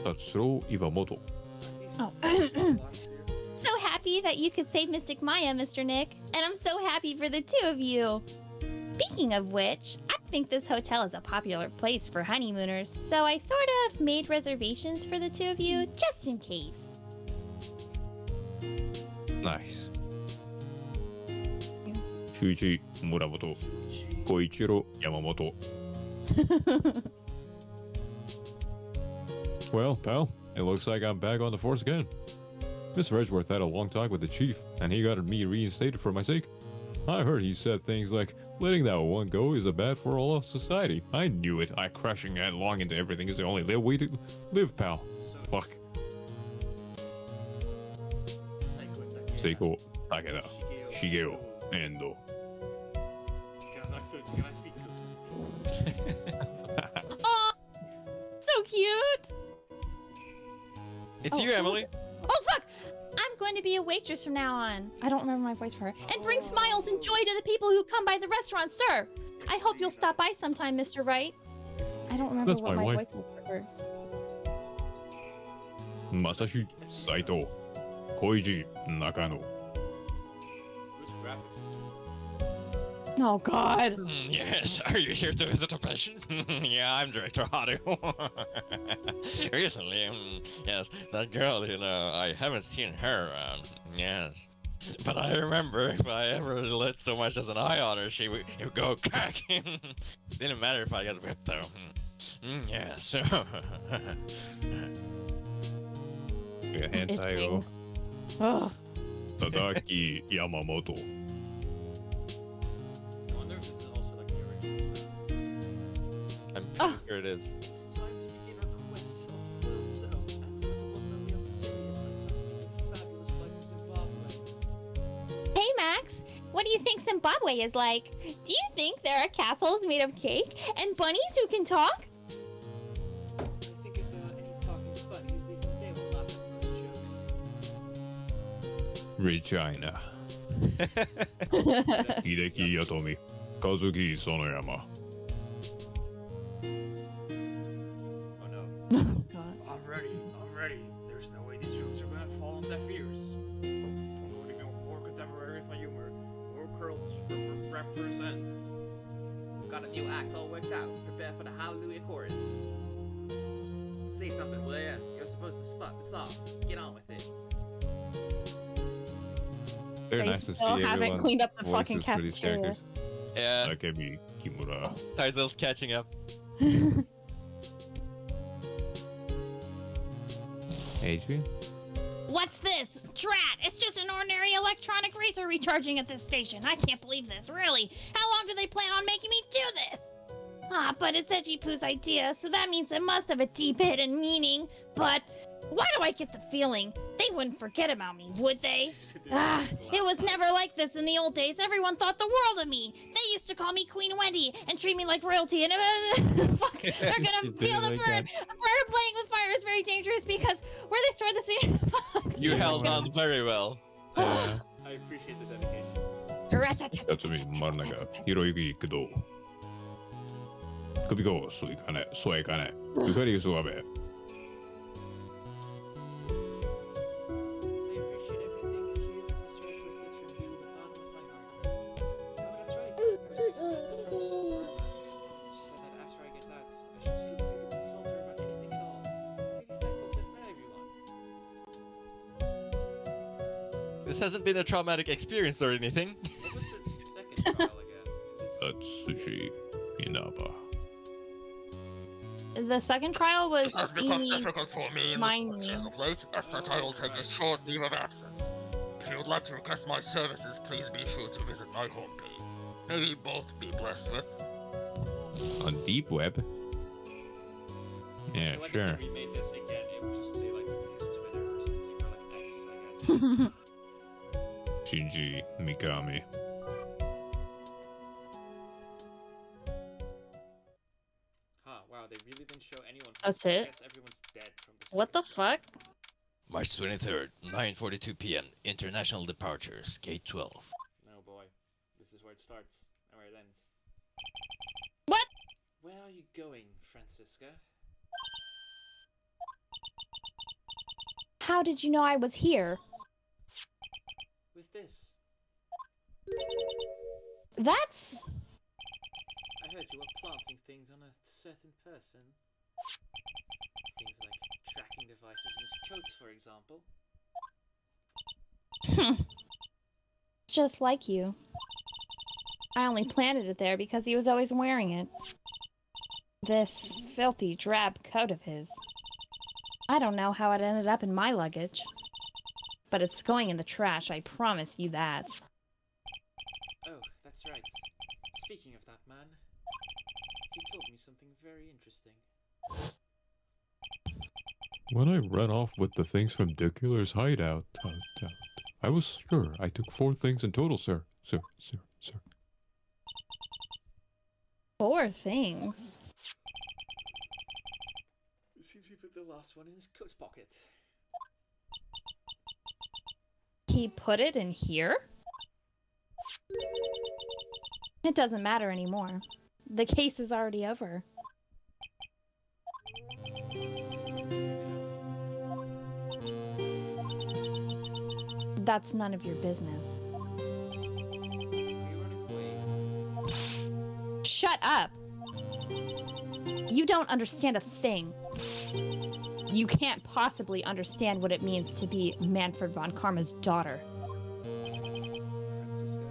Tatsuro Iwamoto. Oh. So happy that you could save Mystic Maya, Mr. Nick. And I'm so happy for the two of you. Speaking of which, I think this hotel is a popular place for honeymooners, so I sort of made reservations for the two of you just in case. Nice. Shuichi Muramoto. Koichiro Yamamoto. Well, pal, it looks like I'm back on the force again. Mr. Edgeworth had a long talk with the chief, and he got me reinstated for my sake. I heard he said things like, letting that one go is a bad for all of society. I knew it. Crashing headlong into everything is the only way to live, pal. Fuck. Seiko Takeda. Shigeo Endo. Oh, so cute! It's Oh, you, Emily. Oh, fuck! I'm going to be a waitress from now on. I don't remember my voice for her. And bring smiles and joy to the people who come by the restaurant, sir. I hope you'll stop by sometime, Mr. Wright. I don't remember That's what my my wife. voice was for her. Masashi Saito. Koichi Nakano. Whose graphics assistants? Oh God. Yes, are you here to visit a patient? Yeah, I'm Director Haru. Recently, yes, that girl, I haven't seen her around. Yes. But I remember if I ever lit so much as an eye on her, it would go crack. Didn't matter if I got whipped though. Yes. Yeah, hentai Itching. oh. Ugh. Tadaki Yamamoto. I wonder if this is also like the original sound. I'm pretty sure it is. It's time to begin our quest of world zone and to let the one know we are serious and plan to make a fabulous flight to Zimbabwe. Hey, Max. What do you think Zimbabwe is like? Do you think there are castles made of cake and bunnies who can talk? I think if there are any talking bunnies, even they will laugh at most jokes. Regina. Hideki Yatomi. Kazuki Sonoyama. Oh no. God. I'm ready. There's no way these jokes are gonna fall on deaf ears. I'm going to go more contemporary with my humor. More curls represents. I've got a new act all worked out. Prepare for the Hallelujah chorus. Say something, will ya? You're supposed to start this off. Get on with it. Very They nice to see still haven't everyone cleaned up the fucking voices for these cafeteria. characters. Yeah, Takemi Kimura. Taizel's catching up. Adrian? What's this? Drat! It's just an ordinary electronic razor recharging at this station. I can't believe this, really. How long do they plan on making me do this? Ah, but it's Edgy Poo's idea, so that means it must have a deep hidden meaning. But why do I get the feeling they wouldn't forget about me, would they? Ah, it was never like this in the old days. Everyone thought the world of me. They used to call me Queen Wendy and treat me like royalty. And fuck, they're gonna You did feel it the like bird. that. A bird playing with fire is very dangerous because where they store the seed. You held on very well. Yeah. I appreciate the dedication. Tatsumi Marunaga. Hiroyuki Kudo. Kubiko Suikane. Suikane. Ukari Suabe. I appreciate everything here in this record with from the bottom of my heart. No, that's right. I received a letter from Miss O'Brien. She said that after I get out, I should feel free to consult her about anything at all. I'm really thankful to have met everyone. This hasn't been a traumatic experience or anything. What was the second trial again? Atsushi Inaba. The second trial was It has become Amy. difficult for me in mine this as of late. As such, I will take a short leave of absence. If you would like to request my services, please be sure to visit my homepage. May we both be blessed with. On Deep Web? Yeah, I feel like sure. if they remade this again, it would just say like his Twitter or something, or like X, I guess. Shinji Mikami. Huh, wow, they really didn't show anyone. That's I it? guess everyone's dead from this. What the fuck? March 23rd, 9:42 p.m. International departures, Gate 12. Oh boy, this is where it starts and where it ends. What? Where are you going, Francisca? How did you know I was here? With this. That's... I heard you were planting things on a certain person. Things like tracking devices in his coat, for example. just like you. I only planted it there because he was always wearing it. This filthy, drab coat of his. I don't know how it ended up in my luggage. But it's going in the trash, I promise you that. Oh, that's right. Speaking of that man, he told me something very interesting. When I ran off with the things from Dicular's hideout, I was sure I took 4 things in total, sir. Sir. 4 things. It seems he put the last one in his coat pocket. He put it in here? It doesn't matter anymore. The case is already over. that's none of your business. Shut up! You don't understand a thing. You can't possibly understand what it means to be Manfred von Karma's daughter. Francisco.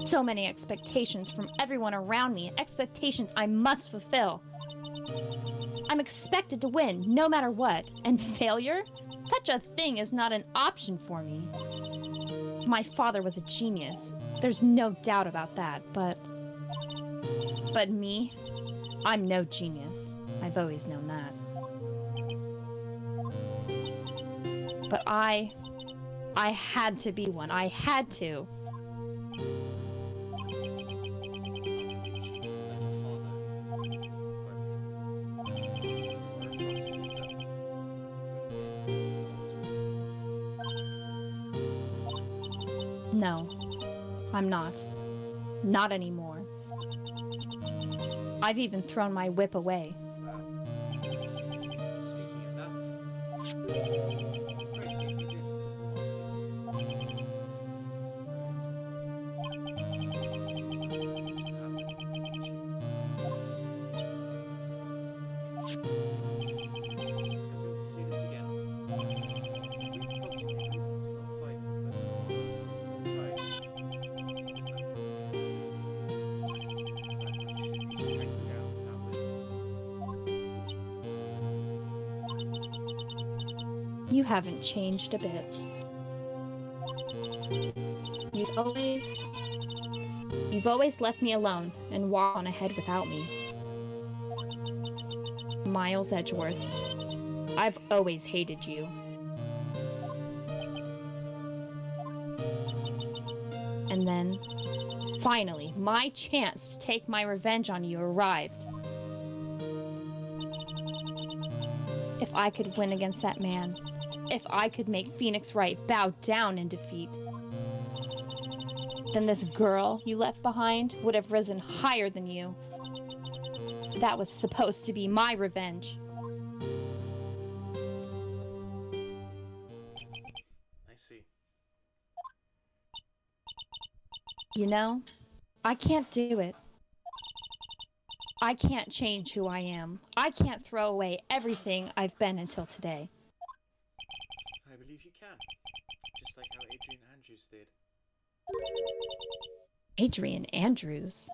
So many expectations from everyone around me, expectations I must fulfill. I'm expected to win, no matter what, and failure? Such a thing is not an option for me. My father was a genius. There's no doubt about that, but me? I'm no genius. I've always known that. But I had to be one. I had to. No, I'm not. Not anymore. I've even thrown my whip away. Speaking of that, right, maybe this see this again. Prosecutors do not fight for personal right. Should be stricken down without limit. You haven't changed a bit. You've always left me alone and walked on ahead without me. Miles Edgeworth, I've always hated you. And then, finally, my chance to take my revenge on you arrived. If I could win against that man, if I could make Phoenix Wright bow down in defeat, then this girl you left behind would have risen higher than you. That was supposed to be my revenge. I see. You know, I can't do it. I can't change who I am. I can't throw away everything I've been until today. I believe you can. Just like how Adrian Andrews did. Adrian Andrews?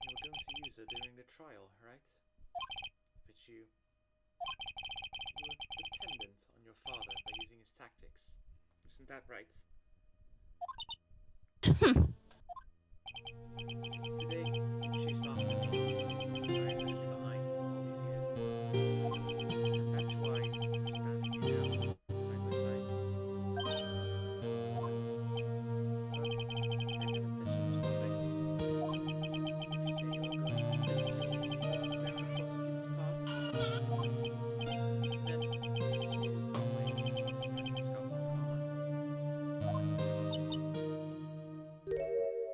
You were going to use her during the trial, right? But you were dependent on your father by using his tactics. Isn't that right? Today, you chased after me. Sorry, I left you behind all these years. That's why we're standing here now, side by side. But I have no intention of stopping. If you say you are going to continue down the prosecutor's path, then this is where we part ways, Francisco von Karma.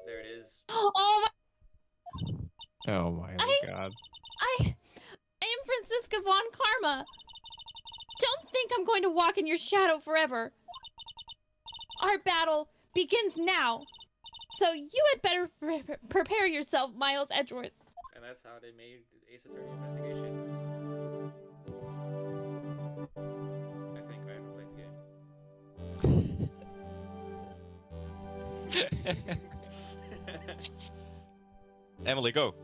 There it is. Oh my! Oh my god. I am Francisca von Karma. Don't think I'm going to walk in your shadow forever. Our battle begins now. So you had better prepare yourself, Miles Edgeworth. And that's how they made Ace Attorney Investigations. I think I ever played the game. Emily, go.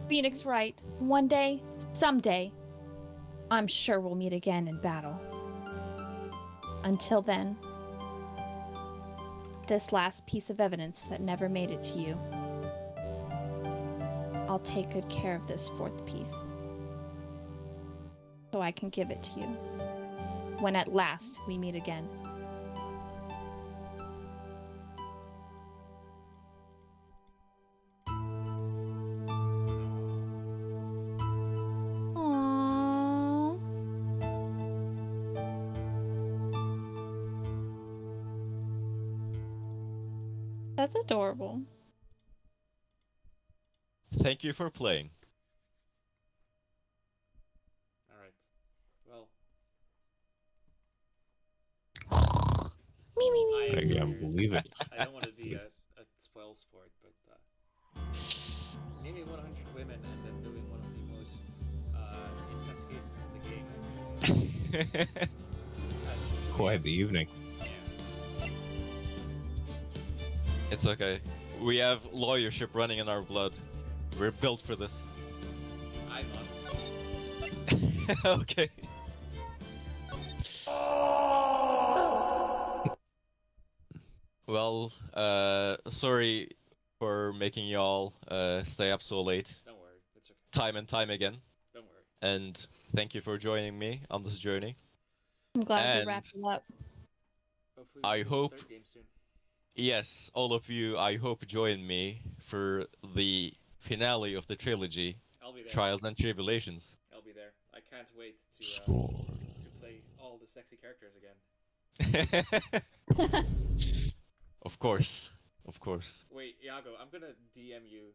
Phoenix Wright, one day, someday, I'm sure we'll meet again in battle. Until then, this last piece of evidence that never made it to you, I'll take good care of this fourth piece, so I can give it to you when at last we meet again. Aww. That's adorable. Thank you for playing. Alright. Well. I can't believe it. I don't want to be a spoil sport, but naming 100 women and then doing one of the most intense cases in the game. Quite the evening. Yeah. It's okay. We have lawyership running in our blood. We're built for this. I'm not. Okay. Well, sorry for making y'all stay up so late. Don't worry, it's okay. Time and time again. Don't worry. And thank you for joining me on this journey. I'm glad And you wrapped it up. Hopefully I we'll do hope- the third game soon. Yes, all of you, I hope join me for the finale of the trilogy, I'll be there. Trials and Tribulations. I'll be there. I can't wait to play all the sexy characters again. Of course, of course. Wait, Iago, I'm gonna DM you